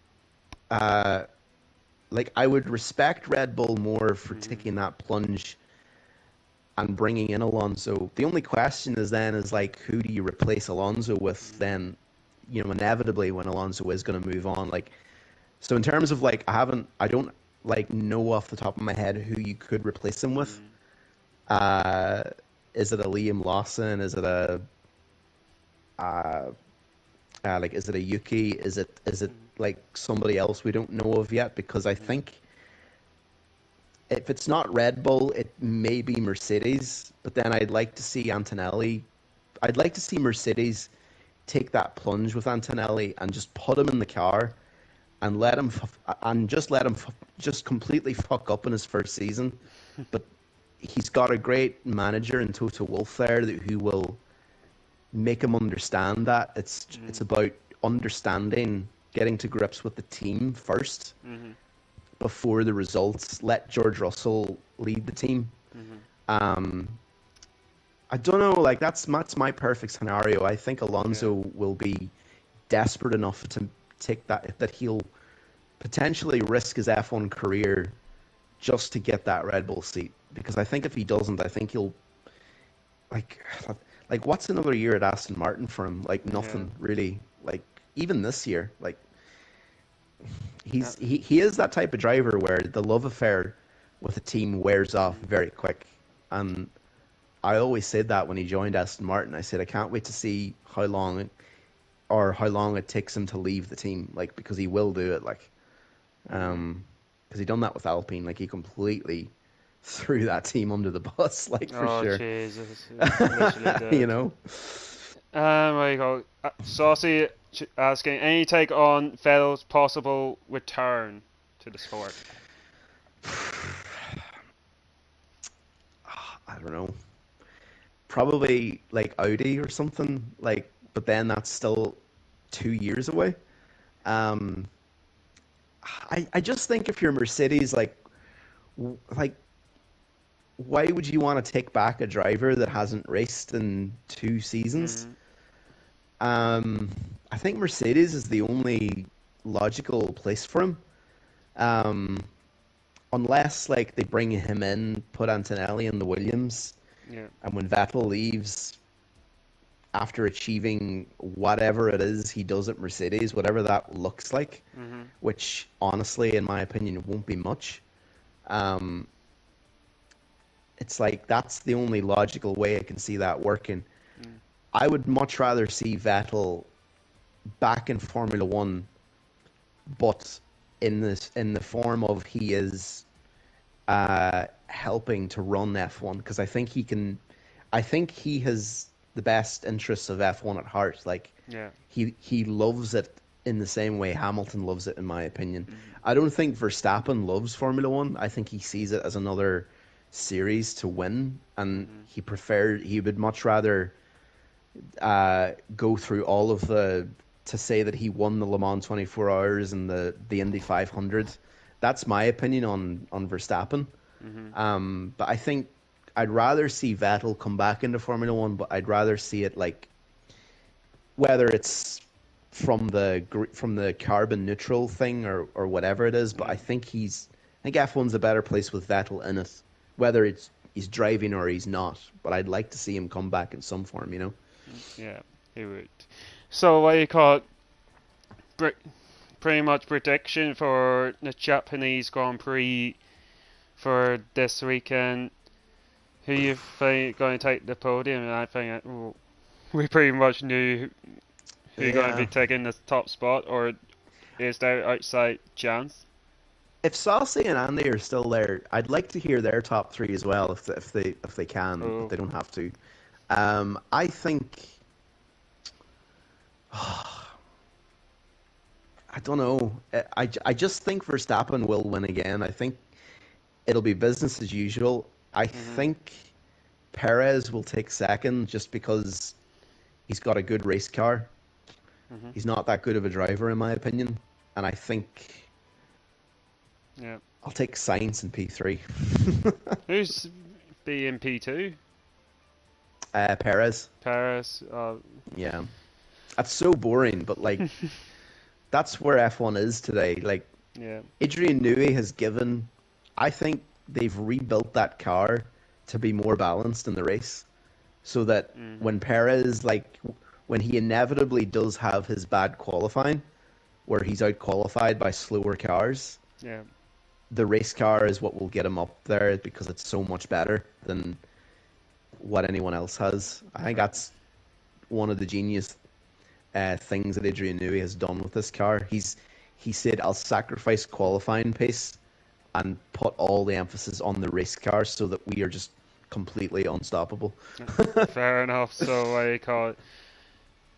uh, like I would respect Red Bull more for Mhm. taking that plunge and bringing in Alonso. The only question is like, who do you replace Alonso with Mhm. then? Inevitably when Alonso is going to move on. Like, so in terms of like, I don't like know off the top of my head who you could replace him with. Mhm. Uh, is it a Liam Lawson? Is it a uh, like, is it a Yuki? Is it Mhm. like somebody else we don't know of yet? Because I Mhm. think if it's not Red Bull, it may be Mercedes. But then I'd like to see Antonelli. I'd like to see Mercedes take that plunge with Antonelli and just put him in the car and let him just completely fuck up in his first season. But he's got a great manager in Toto Wolff there who will make him understand that it's about understanding, getting to grips with the team first Mhm. before the results. Let George Russell lead the team. Mhm. Um, I don't know, like that's my perfect scenario. I think Yeah. Alonso will be desperate enough to take that he'll potentially risk his F1 career just to get that Red Bull seat. Because I think if he doesn't, I think he'll like what's another year at Aston Martin for him? Like Yeah. nothing really. Like even this year, like Uh, he is that type of driver where the love affair with a team wears off mm. very quick. And I always said that when he joined Aston Martin. I said I can't wait to see how long it takes him to leave the team. Like because he will do it. Like Mhm. because he done that with Alpine. Like he completely threw that team under the bus. Like for Oh sure. Jesus, he literally You did. know. There you go. Saucy asking any take on Vettel's possible return to the sport. I don't know. Probably like Audi or something. Like, but then that's still 2 years away. Um, I just think if you're Mercedes, like why would you want to take back a driver that hasn't raced in 2 seasons? Mhm. Um, I think Mercedes is the only logical place for him. Um, unless like they bring him in, put Antonelli in the Williams, Yeah. and when Vettel leaves after achieving whatever it is he does at Mercedes, whatever that looks like, Mhm. which honestly, in my opinion, won't be much. Um, it's like that's the only logical way I can see that working. Mm. I would much rather see Vettel back in Formula One, but in the form of he is helping to run F1 because I think he can. I think he has the best interests of F1 at heart. Like Yeah. he loves it in the same way Hamilton loves it, in my opinion. Mhm. I don't think Verstappen loves Formula One. I think he sees it as another series to win, and Mhm. he would much rather go through all of the to say that he won the Le Mans 24 Hours and the Indy 500. That's my opinion on Verstappen. Mhm. But I think I'd rather see Vettel come back into Formula One, but I'd rather see it like whether it's from the carbon neutral thing or whatever it is. But Yeah. I think F1's a better place with Vettel in it, whether it's he's driving or he's not. But I'd like to see him come back in some form, you know. Yeah. He would. So what do you call it? Pretty much prediction for the Japanese Grand Prix for this weekend. Who you think going to take the podium? And I think we pretty much knew who going to be Yeah. taking the top spot, or is there outside chance? If Saucy and Andy are still there, I'd like to hear their top three as well, if they can, but Oh, they don't have to. I think I don't know. I just think Verstappen will win again. I think it'll be business as usual. I mhm, think Perez will take second just because he's got a good race car. mhm, He's not that good of a driver, in my opinion. And I think yeah. I'll take Sainz in P3. Who's being P2? Perez. Paris. Yeah. That's so boring, but like that's where F1 is today. Like Yeah. Adrian Newey has given, I think they've rebuilt that car to be more balanced in the race, so that Mhm. when Perez, like when he inevitably does have his bad qualifying, where he's out qualified by slower cars, Yeah. the race car is what will get him up there because it's so much better than what anyone else has. I think that's one of the genius things that Adrian Newey has done with this car. He said, "I'll sacrifice qualifying pace and put all the emphasis on the race cars so that we are just completely unstoppable. Fair enough. So what do you call it?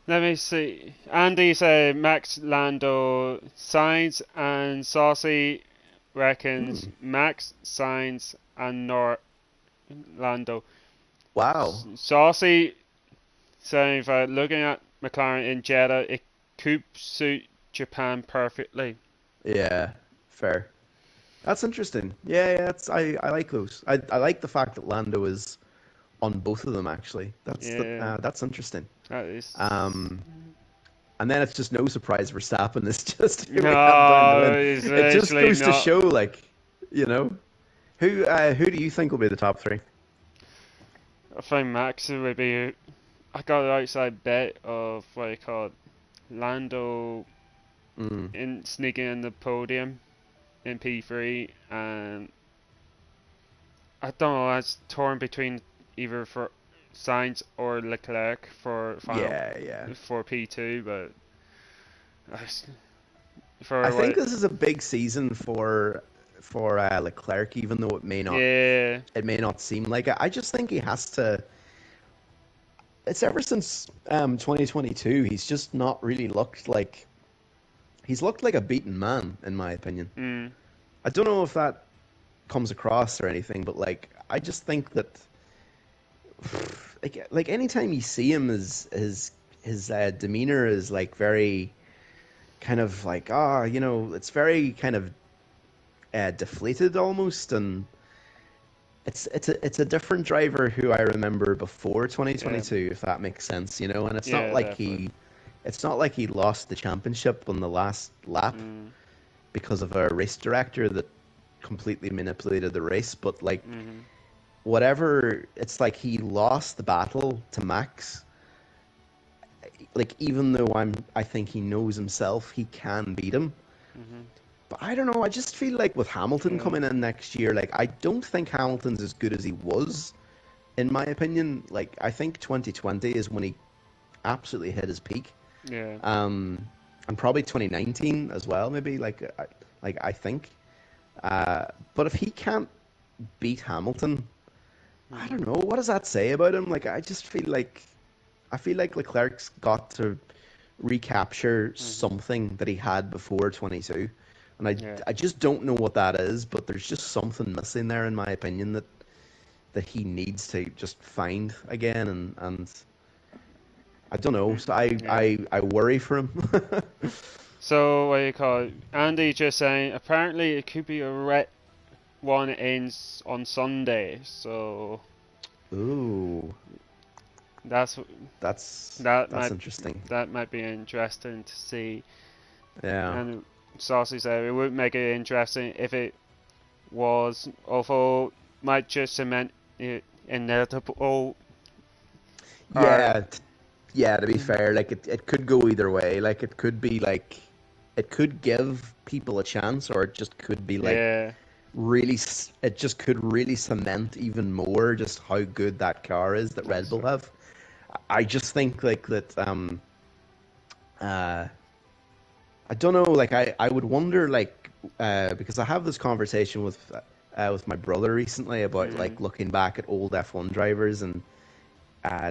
Let me see. Andy said Max, Lando, Sainz, and Saucy reckons Hmm. Max, Sainz, and Lando. Wow. Saucy saying that looking at McLaren in Jeddah, it could suit Japan perfectly. Yeah, fair. That's interesting. Yeah, yeah, I like those. I like the fact that Lando is on both of them actually. Yeah, That's interesting. that is. Um, and then it's just no surprise Verstappen is just who we have down to No, win. it's It just literally goes to not. show, like, you know, who do you think will be the top three? I think Max would be. I got an outside bet of what you call it, Lando Mm, in sneaking in the podium in P3, and I don't know. I was torn between either for Sainz or Leclerc for final yeah, yeah. for P2, but I for think what? this is a big season for Leclerc, even though Yeah, it may not seem like it. I just think he has to. It's ever since 2022, he's just not really looked like he's looked like a beaten man, in my opinion. mm, I don't know if that comes across or anything, but like I just think that like anytime you see him, his demeanor is like very kind of like it's very kind of deflated almost, and it's a different driver who I remember before yeah, 2022, if that makes sense, and yeah, definitely. it's not like he lost the championship on the last lap Mm, because of a race director that completely manipulated the race, but like mm-hmm, whatever, it's like he lost the battle to Max. Like even though I think he knows himself he can beat him. mm-hmm, But I don't know, I just feel like with Hamilton yeah, coming in next year, like I don't think Hamilton's as good as he was, in my opinion. Like I think 2020 is when he absolutely hit his peak. yeah, Um and probably 2019 as well, maybe I think. But if he can't beat Hamilton, I mm-hmm, don't know. What does that say about him? Like, I feel like Leclerc's got to recapture mm-hmm, something that he had before 22, and yeah. I just don't know what that is. But there's just something missing there, in my opinion, that he needs to just find again, and I don't know. Mm, So yeah. I worry for him. So what do you call it? Andy just saying apparently it could be a red one ends on Sunday. So Ooh, that's that that's might interesting. that might be interesting to see. Yeah. And Saucy said it would make it interesting if it was, although might just cement it inevitable. Or Yeah, yeah, to be fair, like it could go either way. Like it could be like it could give people a chance, or it just could be like yeah, it just could really cement even more just how good that car is that Red that's Bull right. have. I just think like that uh I don't know, like I would wonder like because I have this conversation with my brother recently about like Mm, looking back at old F1 drivers and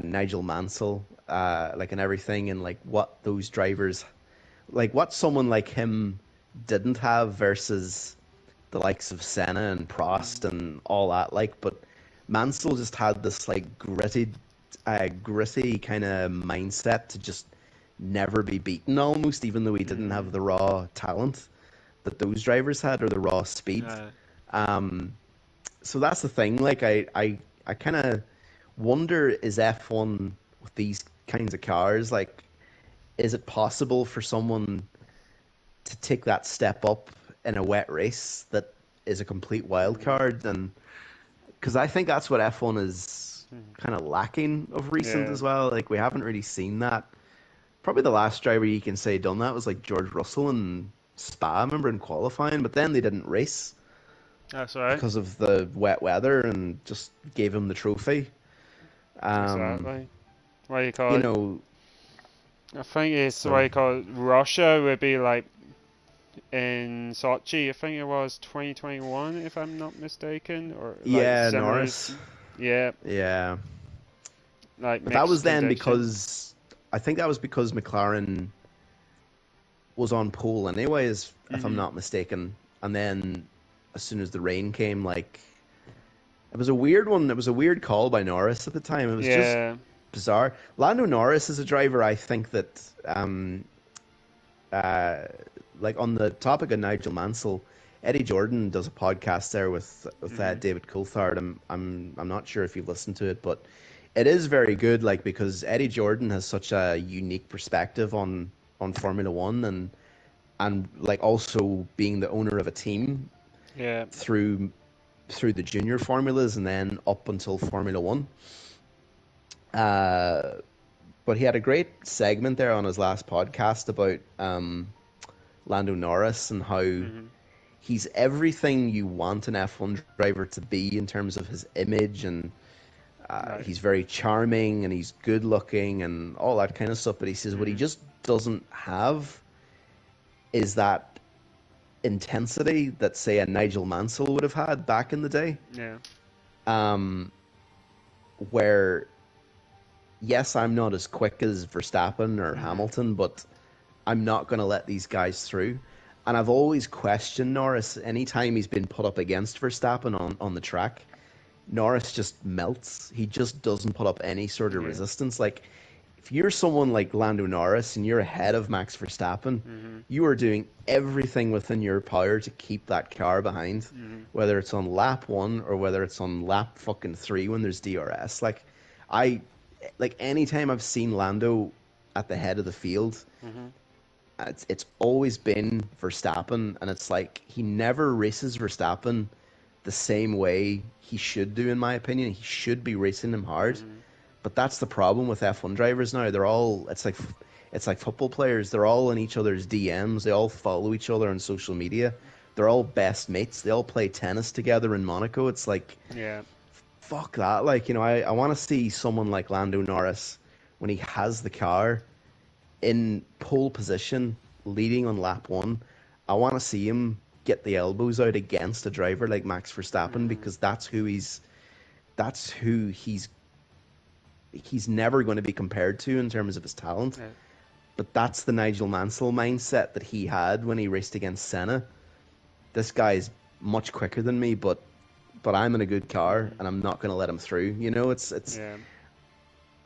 Nigel Mansell, like and everything, and like what those drivers, like what someone like him didn't have versus the likes of Senna and mm, Prost and all that. Like, but Mansell just had this like gritty kind of mindset to just never be beaten, almost, even though he didn't have mm, the raw talent that those drivers had or the raw speed. uh, Um, so that's the thing. Like, I kind of wonder, is F1 with these kinds of cars, like, is it possible for someone to take that step up in a wet race that is a complete wild mm, card? And because I think that's what F1 is mm, kind of lacking of recent yeah, as well. Like, we haven't really seen that. Probably the last driver you can say done that was like George Russell in Spa, I remember, in qualifying, but then they didn't race that's right. because of the wet weather and just gave him the trophy. Um, Exactly. What do you call you it? know, I think it's what so you call it. Russia would be like in Sochi. I think it was 2021, if I'm not mistaken, or like Yeah, similar. Norris. Yeah, Yeah. like But that was mixed then conditions. because I think that was because McLaren was on pole anyways, if I'm Mhm. not mistaken. And then as soon as the rain came, like it was a weird one. It was a weird call by Norris at the time. It was just Yeah. bizarre. Lando Norris is a driver. I think that uh, like on the topic of Nigel Mansell, Eddie Jordan does a podcast there with Mhm. David Coulthard. I'm not sure if you've listened to it, but it is very good. Like because Eddie Jordan has such a unique perspective on Formula One and like also being the owner of a team Yeah. through the junior formulas and then up until Formula One. Uh, but he had a great segment there on his last podcast about Lando Norris and how Mhm. he's everything you want an F1 driver to be in terms of his image, and Right. he's very charming and he's good looking and all that kind of stuff. But he says what he Mhm. just doesn't have is that intensity that, say, a Nigel Mansell would have had back in the day. Yeah. Um, where, yes, I'm not as quick as Verstappen or Mhm. Hamilton, but I'm not going to let these guys through. And I've always questioned Norris anytime he's been put up against Verstappen on the track. Norris just melts. He just doesn't put up any sort of Yeah. resistance. Like, if you're someone like Lando Norris and you're ahead of Max Verstappen, Mhm. you are doing everything within your power to keep that car behind, Mhm. whether it's on lap one or whether it's on lap fucking three when there's DRS. I, like anytime I've seen Lando at the head of the field, Mhm. it's always been Verstappen, and it's like he never races Verstappen the same way he should do, in my opinion. He should be racing him hard, Mhm. but that's the problem with F1 drivers now. They're all it's like football players. They're all in each other's DMs. They all follow each other on social media. They're all best mates. They all play tennis together in Monaco. It's like Yeah. fuck that. Like, I want to see someone like Lando Norris when he has the car in pole position, leading on lap one. I want to see him get the elbows out against a driver like Max Verstappen Mhm. because that's who he's never going to be compared to in terms of his talent. Yeah. But that's the Nigel Mansell mindset that he had when he raced against Senna. This guy's much quicker than me, but I'm in a good car Mhm. and I'm not going to let him through. It's Yeah.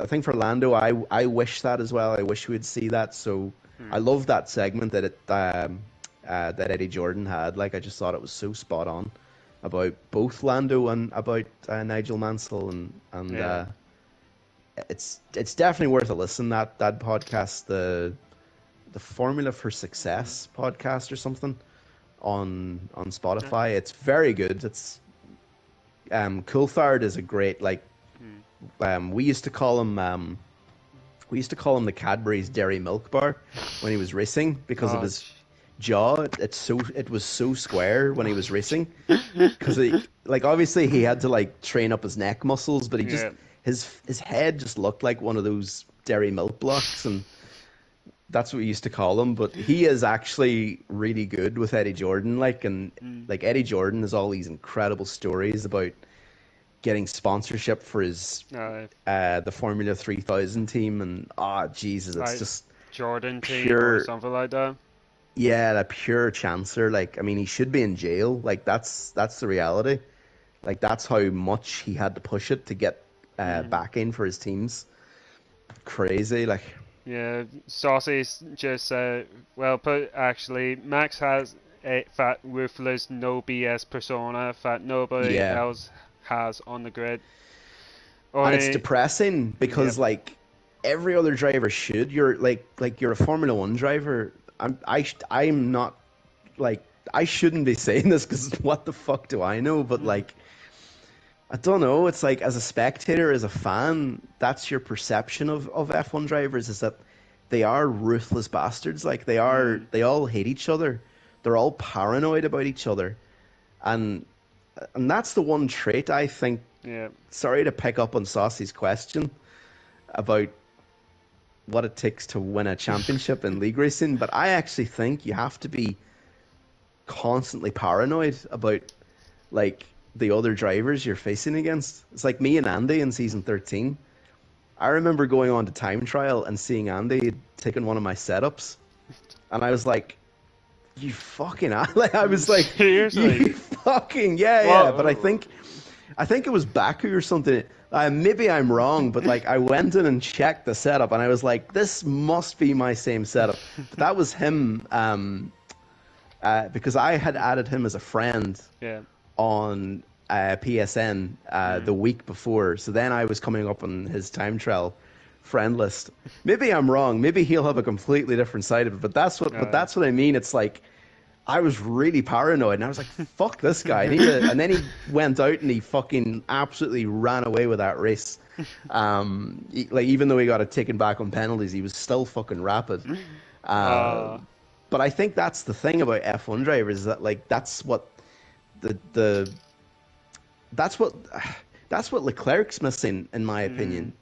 I think for Lando, I wish that as well. I wish we'd see that. So I Mhm. love that segment that Eddie Jordan had. Like I just thought it was so spot on about both Lando and about Nigel Mansell, and Yeah. it's definitely worth a listen. That podcast, the Formula for Mhm. Success podcast or something on Yeah. Spotify. It's very good. It's Coulthard is a great like Mhm. we used to call him we used to call him the Cadbury's Dairy Milk Bar when he was racing because of Oh. his jaw. It was so square when he was racing because like obviously he had to like train up his neck muscles, but he just Yeah. his head just looked like one of those dairy milk blocks, and that's what we used to call him. But he is actually really good with Eddie Jordan, Mm. like Eddie Jordan has all these incredible stories about getting sponsorship for his Uh, the Formula 3000 team, and Jesus, it's like just Jordan team or pure, something like that. yeah, a pure chancer. Like, I mean, he should be in jail. Like, that's the reality. Like, that's how much he had to push it to get Mhm. back in for his teams. Crazy, like, Yeah, Saucy's just well put. Actually, Max has a fat, ruthless, no BS persona that nobody yeah. else has on the grid. And it's Only, depressing yep. because like every other driver should. You're like you're a Formula One driver. I'm not like I shouldn't be saying this because what the fuck do I know? But Mhm. like I don't know. It's like as a spectator, as a fan, that's your perception of F1 drivers is that they are ruthless bastards. Like Mm. they all hate each other. They're all paranoid about each other, and and that's the one trait I think. Yeah. Sorry to pick up on Saucy's question about what it takes to win a championship in league racing, but I actually think you have to be constantly paranoid about like the other drivers you're facing against. It's like me and Andy in season 13. I remember going on to time trial and seeing Andy taking one of my setups, and I was like, "You fucking," like I was like, Seriously? "You fucking yeah, yeah." But Well, I think it was Baku or something. Maybe I'm wrong, but like I went in and checked the setup, and I was like, "This must be my same setup." But that was him, because I had added him as a friend yeah. on PSN the week before. So then I was coming up on his time trial friend list. Maybe I'm wrong. Maybe he'll have a completely different side of it. But Uh, that's what I mean. It's like I was really paranoid, and I was like, "Fuck this guy!" And then he went out and he fucking absolutely ran away with that race. Like even though he got it taken back on penalties, he was still fucking rapid. Uh, uh, but I think that's the thing about F1 drivers is that like the that's what that's what Leclerc's missing, in my opinion.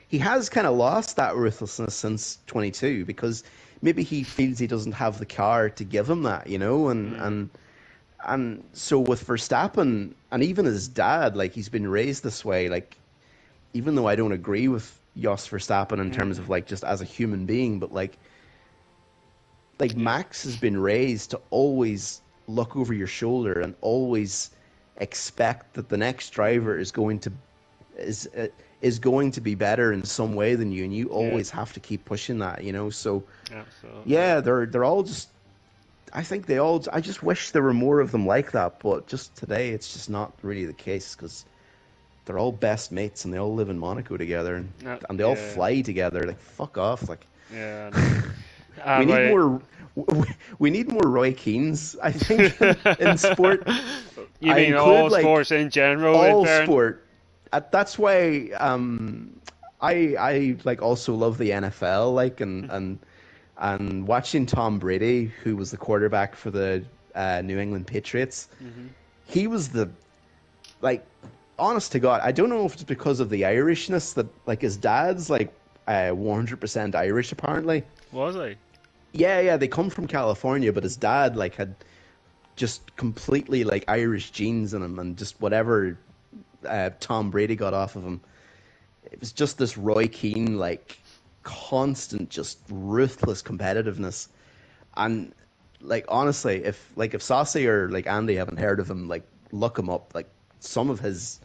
He has kind of lost that ruthlessness since 22 because maybe he feels he doesn't have the car to give him that, you know, and so with Verstappen and even his dad, like he's been raised this way. Like even though I don't agree with Jos Verstappen in terms of like just as a human being, but like yeah. Max has been raised to always look over your shoulder and always expect that the next driver is uh, is going to be better in some way than you, and you Yeah. always have to keep pushing that, you know. So Absolutely. yeah, they're all just. I think they all. I just wish there were more of them like that, but just today it's just not really the case because they're all best mates and they all live in Monaco together and they all Yeah. fly together. Like fuck off, like. Yeah. I know. We need Like, more. We need more Roy Keanes, I think, in sport. you I mean include all like sports in general, in all fairness? sport. That's why I like also love the NFL, like and watching Tom Brady, who was the quarterback for the New England Patriots. Hmm. He was the like, honest to God, I don't know if it's because of the Irishness that like his dad's like 100% Irish apparently. Was I? Yeah, yeah, they come from California, but his dad like had just completely like Irish genes in him, and just whatever Tom Brady got off of him, it was just this Roy Keane like constant, just ruthless competitiveness. And like honestly, if Saucy or like Andy haven't heard of him, like look him up. Like some of his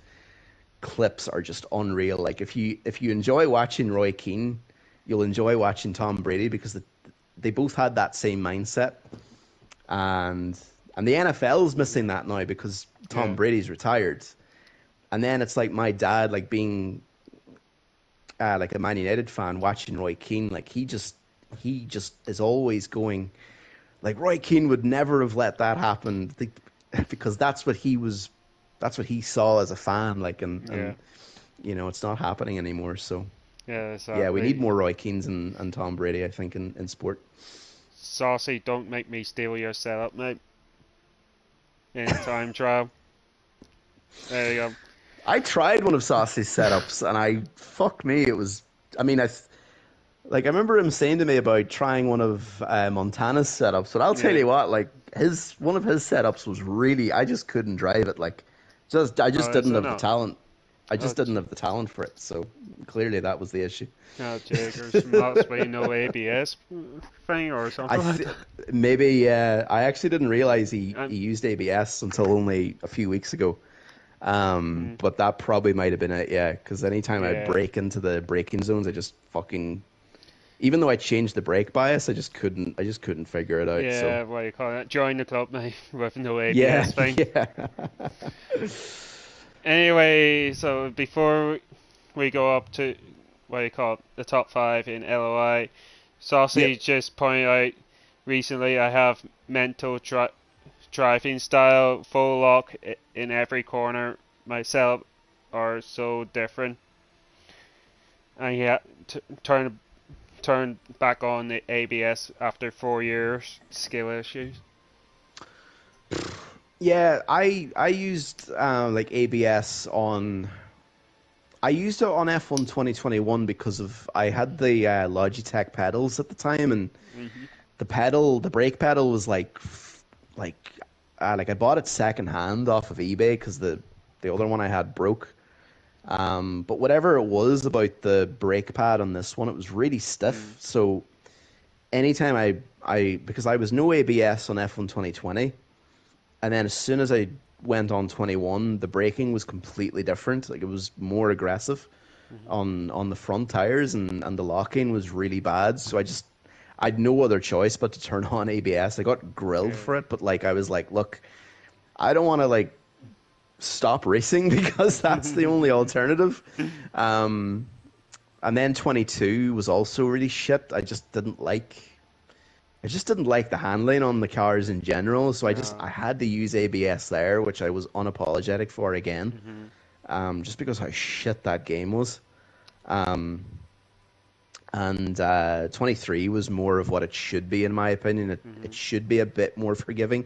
clips are just unreal. Like if you enjoy watching Roy Keane, you'll enjoy watching Tom Brady because they both had that same mindset, and the NFL's missing that now because Tom Yeah. Brady's retired. And then it's like my dad, like being like a Man United fan, watching Roy Keane, like he just is always going like Roy Keane would never have let that happen because that's what he saw as a fan, like Yeah. and you know it's not happening anymore. So Yeah. yeah, we need Exactly. more Roy Keanes and Tom Brady, I think, in sport. Saucy, don't make me steal your setup, mate. In time trial. There you go. I tried one of Saucy's setups, and fuck me, it was. I mean, I remember him saying to me about trying one of Montana's setups, but I'll tell Yeah. you what, like his one of his setups was really, I just couldn't drive it. Like, I just Oh, is didn't it have the not? talent. I Oh, just didn't have the talent for it. So clearly that was the issue. Jaggers must be no ABS thing or I something like th that. maybe I actually didn't realize he Um, used ABS until only a few weeks ago. mm, But that probably might have been it, yeah. Because anytime I yeah. break into the braking zones, I just fucking, even though I changed the brake bias, I just couldn't figure it out. So Yeah, what do you call it? Join the club, mate, with no yeah, ABS thing. yeah, Anyway, so before we go up to what do you call it, the top five in LOI, yep. Saucy just pointed out recently I have mental driving style, full lock in every corner. Myself are so different, and yeah, turn back on the ABS after 4 years skill issues. Yeah, I used like ABS on. I used it on F1 2021 because of I had the Logitech pedals at the time, and Hmm. the brake pedal was like like I bought it second hand off of eBay because the other one I had broke. But whatever it was about the brake pad on this one, it was really stiff. So anytime I because I was no ABS on F1 2020, and then as soon as I went on 21, the braking was completely different. Like it was more aggressive on the front tires, and the locking was really bad. So I'd no other choice but to turn on ABS. I got grilled for it, but like I was like, look, I don't want to like stop racing because that's the only alternative. And then 22 was also really shit. I just didn't like the handling on the cars in general, so I had to use ABS there, which I was unapologetic for again, just because how shit that game was. Um, and 23 was more of what it should be, in my opinion. It should be a bit more forgiving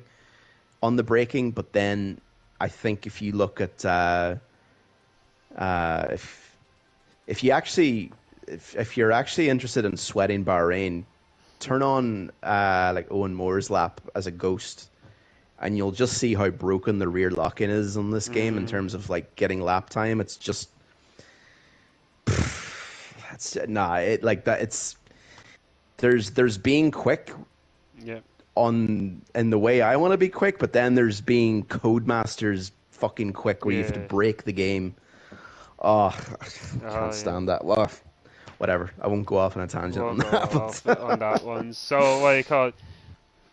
on the braking, but then I think if you look at if you actually if you're actually interested in sweating Bahrain, turn on like Owen Moore's lap as a ghost, and you'll just see how broken the rear lock-in is on this game in terms of like getting lap time. It's just it like that. There's being quick Yeah. in the way I want to be quick, but then there's being Codemasters fucking quick where you have to break the game. Oh, I can't stand that. Well, whatever. I won't go off on a tangent on that. On that one. So, like,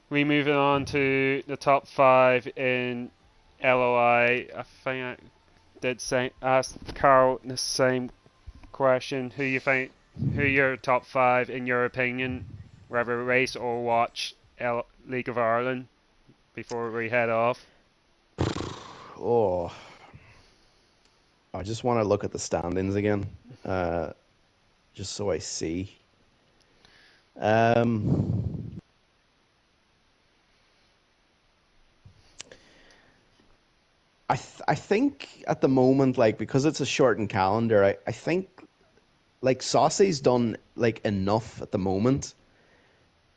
we moving on to the top 5 in LOI. I think I did ask Carl the same question. Who your top 5 in your opinion, whether race or watch League of Ireland before we head off? Oh, I just want to look at the standings again, just so I see. I think at the moment, like because it's a shortened calendar, I think like Saucy's done like enough at the moment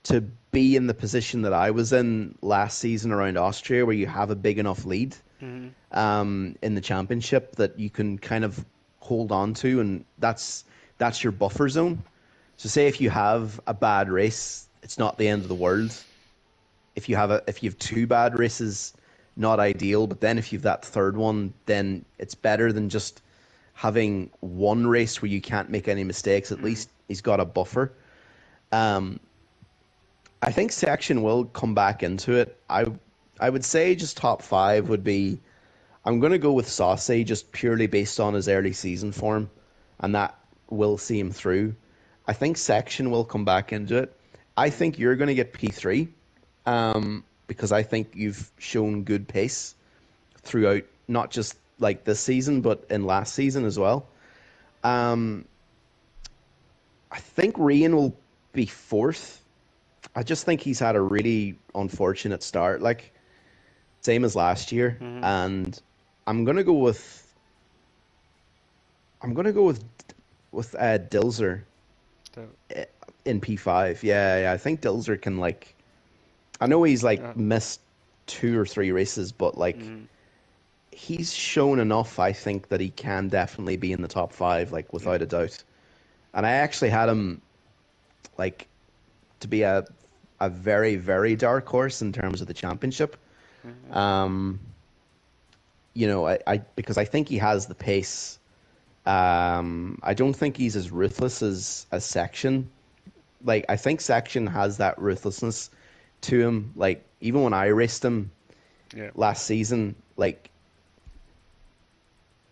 to be in the position that I was in last season around Austria, where you have a big enough lead in the championship that you can kind of hold on to, and that's your buffer zone. So say if you have a bad race, it's not the end of the world. If you have 2 bad races, not ideal, but then if you've that third one, then it's better than just having one race where you can't make any mistakes. At least he's got a buffer. I think Section will come back into it. I would say just top 5 would be. I'm going to go with Saucy just purely based on his early season form, and that will see him through. I think Section will come back into it. I think you're going to get P3 because I think you've shown good pace throughout, not just like this season, but in last season as well. I think Rian will be 4th. I just think he's had a really unfortunate start, like same as last year, and I'm gonna go with Dilzer in P5. Yeah, I think Dilzer can like. I know he's like missed 2 or 3 races, but like he's shown enough. I think that he can definitely be in the top 5, like without a doubt. And I actually had him like to be a very, very dark horse in terms of the championship. You know, I because I think he has the pace. I don't think he's as ruthless as Section. Like I think Section has that ruthlessness to him. Like even when I raced him last season, like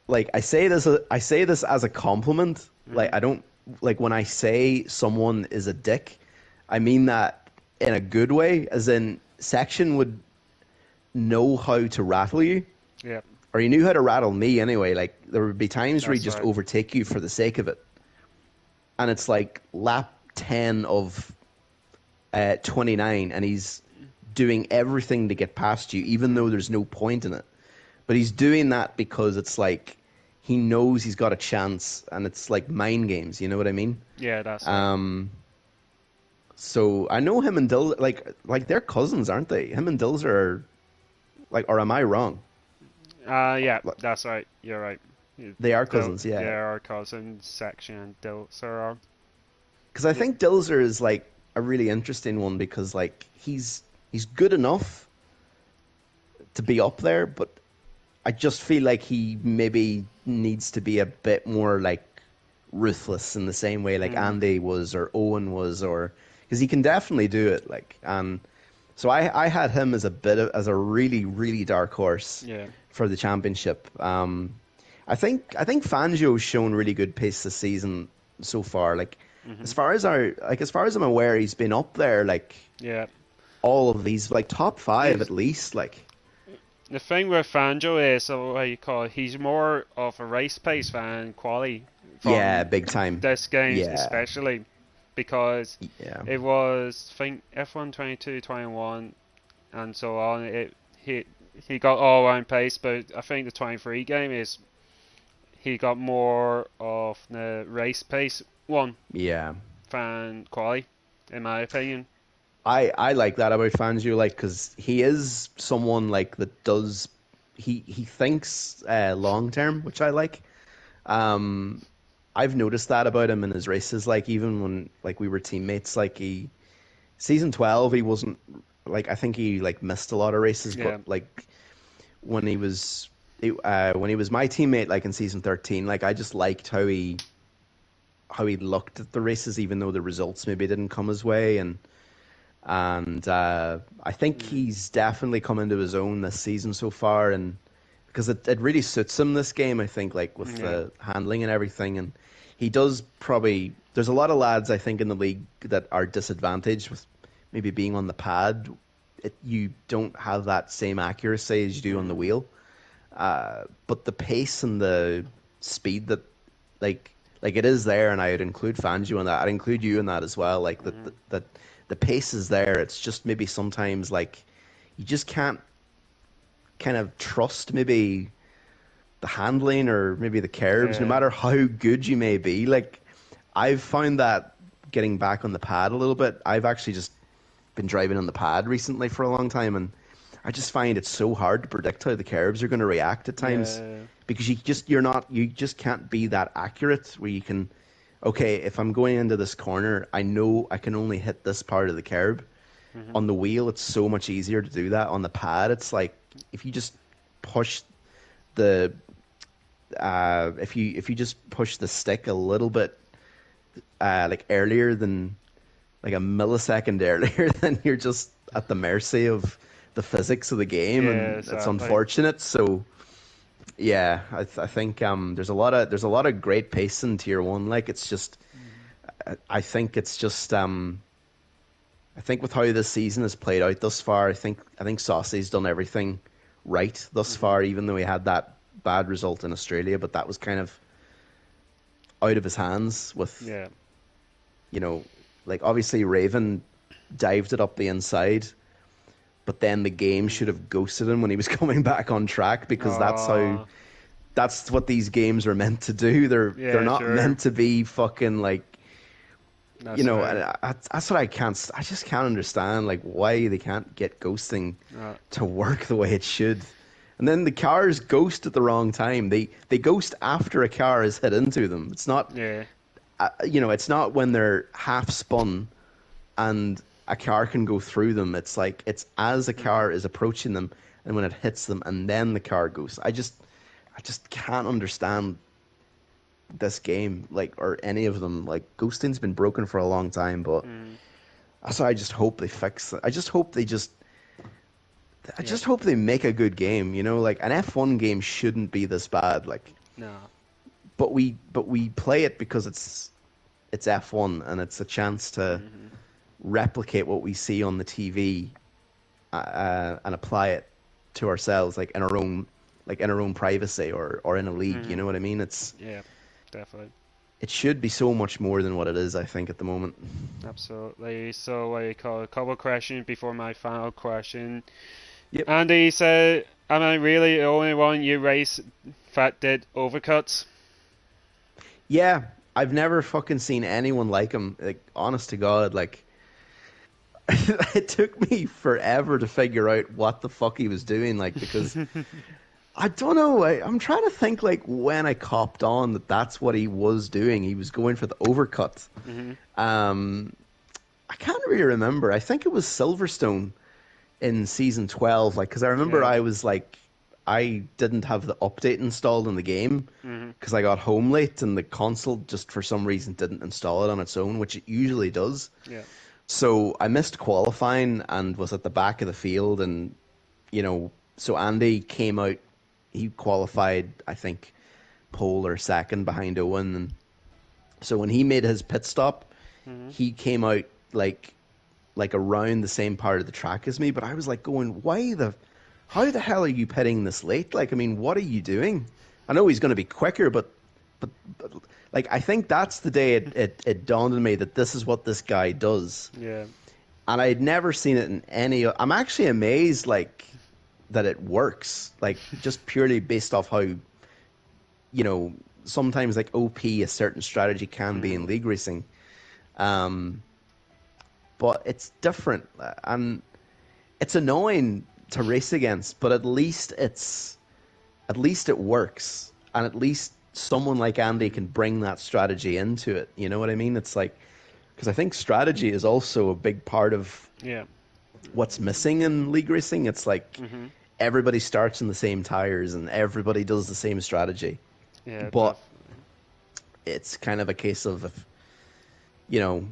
I say this as a compliment. Like I don't like when I say someone is a dick, I mean that in a good way, as in Section would know how to rattle you. Yeah. Or he knew how to rattle me anyway. Like there would be times where he'd just overtake you for the sake of it. And it's like lap 10 of 29 and he's doing everything to get past you, even though there's no point in it. But he's doing that because it's like he knows he's got a chance, and it's like mind games. You know what I mean? Yeah, that's right. So I know him and Dilzer, like they're cousins, aren't they? Him and Dilzer are Like, or am I wrong? Yeah, Like, that's right. You're right. they are cousins, They yeah. are cousins, Section and Dilser are. Because I Yeah, think Dilzer is like a really interesting one because like he's good enough to be up there, but I just feel like he maybe needs to be a bit more like ruthless in the same way like mm, Andy was or Owen was, or because he can definitely do it. Like, and so I had him as as a really really dark horse yeah, for the championship. I think Fangio's shown really good pace this season so far. Like hmm as far as I'm aware, he's been up there like yeah. all of these like top five He's at least. Like the thing with Fanjo is, so what you call it, he's more of a race pace fan quality yeah, from big time. this games Yeah, especially because yeah. it was I think F1 22, 21 and so on. He got all round pace, but I think the 23 game is he got more of the race pace one Yeah. fan quality, in my opinion. I like that about Fangio, like, because he is someone like that does he thinks long term, which I like. Um, I've noticed that about him in his races. Like even when like we were teammates, like he season 12, he wasn't like I think he like missed a lot of races, but Yeah, like when when he was my teammate, like in season 13, like I just liked how he looked at the races, even though the results maybe didn't come his way, and I think mm, he's definitely come into his own this season so far, and because it really suits him this game, I think, like with yeah, the handling and everything, and he does probably. There's a lot of lads I think in the league that are disadvantaged with maybe being on the pad. You don't have that same accuracy as you do on the mm, wheel, but the pace and the speed that like like it is there, and I'd include Fangio in that. I'd include you in that as well. Like mm, that the pace is there. It's just maybe sometimes like you just can't kind of trust maybe the handling or maybe the curbs, no yeah, matter how good you may be. Like I've found that getting back on the pad a little bit. I've actually just been driving on the pad recently for a long time, and I just find it so hard to predict how the curbs are going to react at times yeah, because you just can't be that accurate where you can okay, if I'm going into this corner, I know I can only hit this part of the curb. hmm On the wheel, it's so much easier to do that. On the pad, it's like if you just push the if you just push the stick a little bit like earlier than like a millisecond earlier, then you're just at the mercy of the physics of the game, yeah, and it's exactly. unfortunate. So yeah, I think there's a lot of great pace in tier one. Like it's just Mhm. I think it's just I think with how this season has played out thus far, I think Saucy's done everything right thus Mhm. far, even though he had that bad result in Australia, but that was kind of out of his hands with, Yeah. you know, like obviously Raven dived it up the inside, but then the game should Mhm. have ghosted him when he was coming back on track because Oh, that's what these games are meant to do. They're yeah, not sure. meant to be fucking like That's and right. that's what I just can't understand, like why they can't get ghosting Uh, to work the way it should. And then the cars ghost at the wrong time. They ghost after a car has hit into them. It's not, yeah. it's not when they're half spun and a car can go through them. It's like it's as a Mhm. car is approaching them and when it hits them and then the car goes. I just can't understand this game, like, or any of them. Like ghosting's been broken for a long time, but Mhm. so I just hope they fix it. I Yeah. just hope they make a good game. Like an F1 game shouldn't be this bad. Like, No. but we play it because it's F1 and it's a chance to Mhm. replicate what we see on the TV and apply it to ourselves, like in our own privacy or in a league. You Mhm. know what I mean? Yeah. Definitely. It should be so much more than what it is, I think, at the moment. Absolutely. So, what do you call it? A couple of questions before my final question. Yep. Andy said, "Am I really the only one you race that did overcuts?" Yeah, I've never fucking seen anyone like him. Like, honest to God, like it took me forever to figure out what the fuck he was doing, like, because I don't know. I'm trying to think like when I copped on that that's what he was doing. He was going for the overcut. Hmm. Um, I can't really remember. I think it was Silverstone in season 12. Like, because I remember Yeah. I was like, I didn't have the update installed in the game Hmm. because I got home late and the console just for some reason didn't install it on its own, which it usually does. Yeah. So I missed qualifying and was at the back of the field, and so Andy came out. He qualified, I think, pole or second behind Owen, and so when he made his pit stop, Hmm. he came out like around the same part of the track as me. But I was like going, how the hell are you pitting this late? Like, I mean, what are you doing? I know he's going to be quicker, but like I think that's the day it dawned on me that this is what this guy does. Yeah. And I had never seen it in any. I'm actually amazed, like, that it works, like just purely based off how sometimes like OP a certain strategy can be in Hmm. league racing, um, but it's different and it's annoying to race against. But at least it works, and at least someone like Andy can bring that strategy into it. You know what I mean? It's like because I think strategy is also a big part of Yeah. what's missing in league racing. It's like Hmm. everybody starts in the same tires and everybody does the same strategy. Yeah. But it's kind of a case of you know,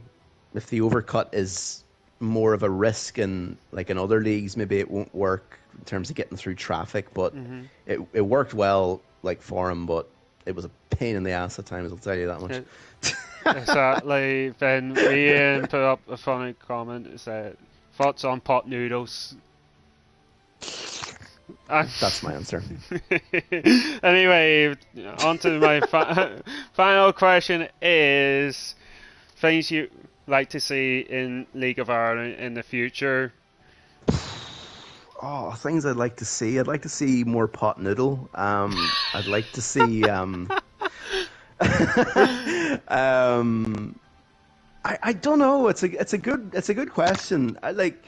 if the overcut is more of a risk in like in other leagues, maybe it won't work in terms of getting through traffic. But Hmm. it worked well like for him, but it was a pain in the ass at times. I'll tell you that much. Exactly. Then Ian put up a funny comment. It said, "Thoughts on pot noodles?" And That's my answer. anyway, on to my final question is things you like to see in League of Ireland in the future. Oh, things I'd like to see. I'd like to see more pot noodle. I'd like to see. um, I don't know. It's a good question. I like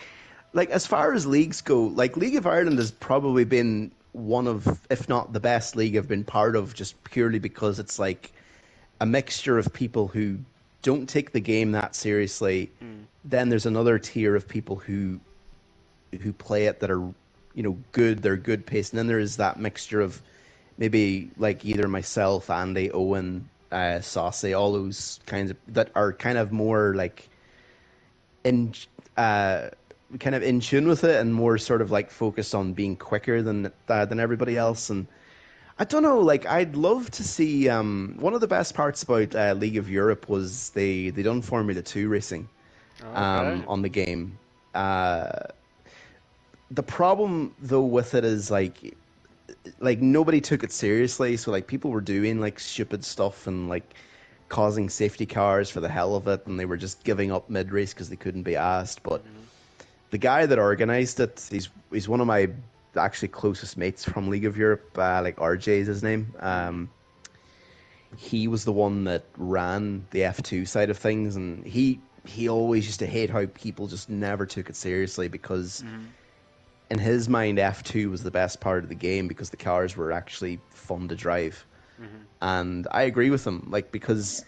as far as leagues go, like League of Ireland has probably been one of, if not the best league I've been part of, just purely because it's like a mixture of people who don't take the game that seriously. Mm, Then there's another tier of people who play it that are good. They're good pace, and then there is that mixture of maybe like either myself, Andy, Owen, Saucy, all those kinds of that are kind of more like in uh kind of in tune with it and more sort of like focused on being quicker than everybody mm. else. And I don't know, like I'd love to see one of the best parts about League of Europe was they done Formula 2 racing Okay. on the game. The problem though with it is like nobody took it seriously, so like people were doing like stupid stuff and like causing safety cars for the hell of it, and they were just giving up mid race because they couldn't be asked. But Hmm. the guy that organized it, he's one of my actually closest mates from League of Europe. Like RJ is his name. Hmm. He was the one that ran the F2 side of things, and he always used to hate how people just never took it seriously because Hmm. in his mind F2 was the best part of the game because the cars were actually fun to drive. Hmm. And I agree with him, like because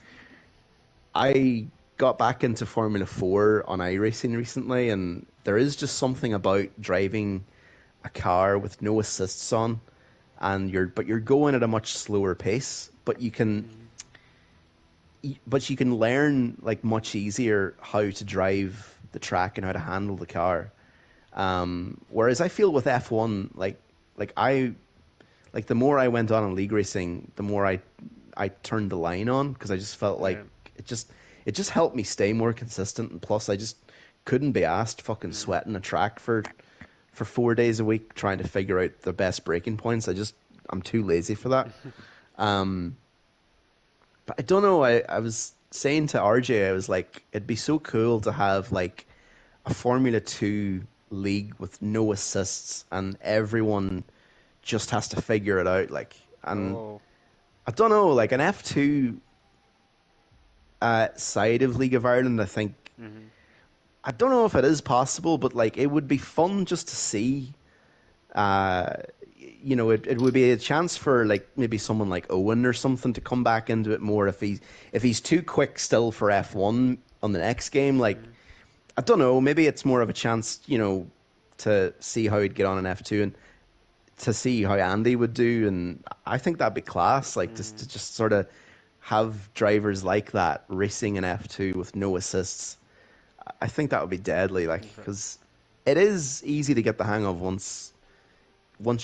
I got back into Formula 4 on iRacing recently, and there is just something about driving a car with no assists on, and you're going at a much slower pace, Hmm. but you can learn like much easier how to drive the track and how to handle the car. Whereas I feel with F1, like the more I went on in league racing, the more I turned the line on because I just felt like Yeah. it just helped me stay more consistent, and plus I just couldn't be asked fucking Hmm. sweating a track for 4 days a week trying to figure out the best braking points. I'm too lazy for that. Um, but I don't know. I was saying to RJ, I was like, it'd be so cool to have like a Formula 2 league with no assists and everyone just has to figure it out. Like, and Oh. I don't know, like an F2 side of League of Ireland, I think Hmm. I don't know if it is possible, but like it would be fun just to see. Uh, it would be a chance for like maybe someone like Owen or something to come back into it more if he's too quick still for F1 on the next game. Like Mm, I don't know, maybe it's more of a chance, to see how he'd get on in F2 and to see how Andy would do, and I think that'd be class. Like just mm, to just sort of have drivers like that racing in F2 with no assists. I think that would be deadly. Like okay. because it is easy to get the hang of once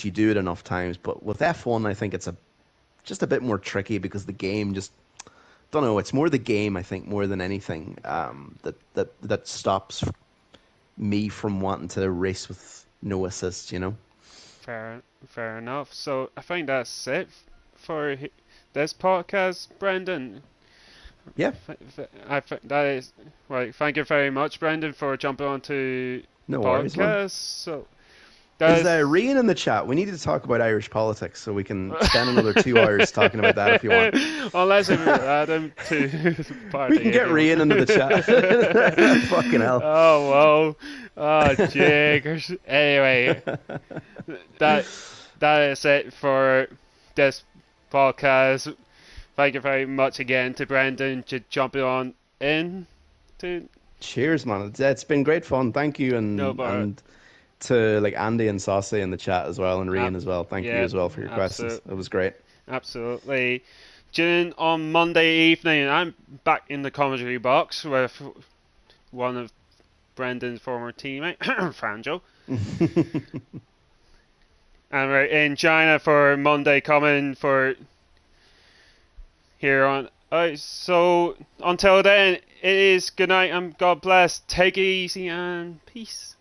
you do it enough times. But with F1, I think it's just a bit more tricky because the game just don't know. It's more the game, I think, more than anything that stops me from wanting to race with no assists. Fair enough. So I think that's it for this podcast, Brendan. Yeah, I think that is right. Thank you very much, Brendan, for jumping onto the no worries, man. podcast. So that Is is. Rian in the chat? We need to talk about Irish politics, so we can spend another 2 hours talking about that if you want. Unless we add him to the We party can get if you Rian into the chat. Fucking want. hell. Oh whoa. Oh jiggers. Anyway, that that is it for this podcast. Thank you very much again to Brendan to jumping on in to Cheers, man. It's been great fun. Thank you, no and bar. to like Andy and Saucy in the chat as well, and Ab- Rian as well. Thank you yeah, as well for your questions. absolutely. It was great. Absolutely. June on Monday evening, I'm back in the commentary box with one of Brendan's former teammate, Franjo. And we're in China for Monday coming for here on. So until then, it is good night and God bless. Take it easy and peace.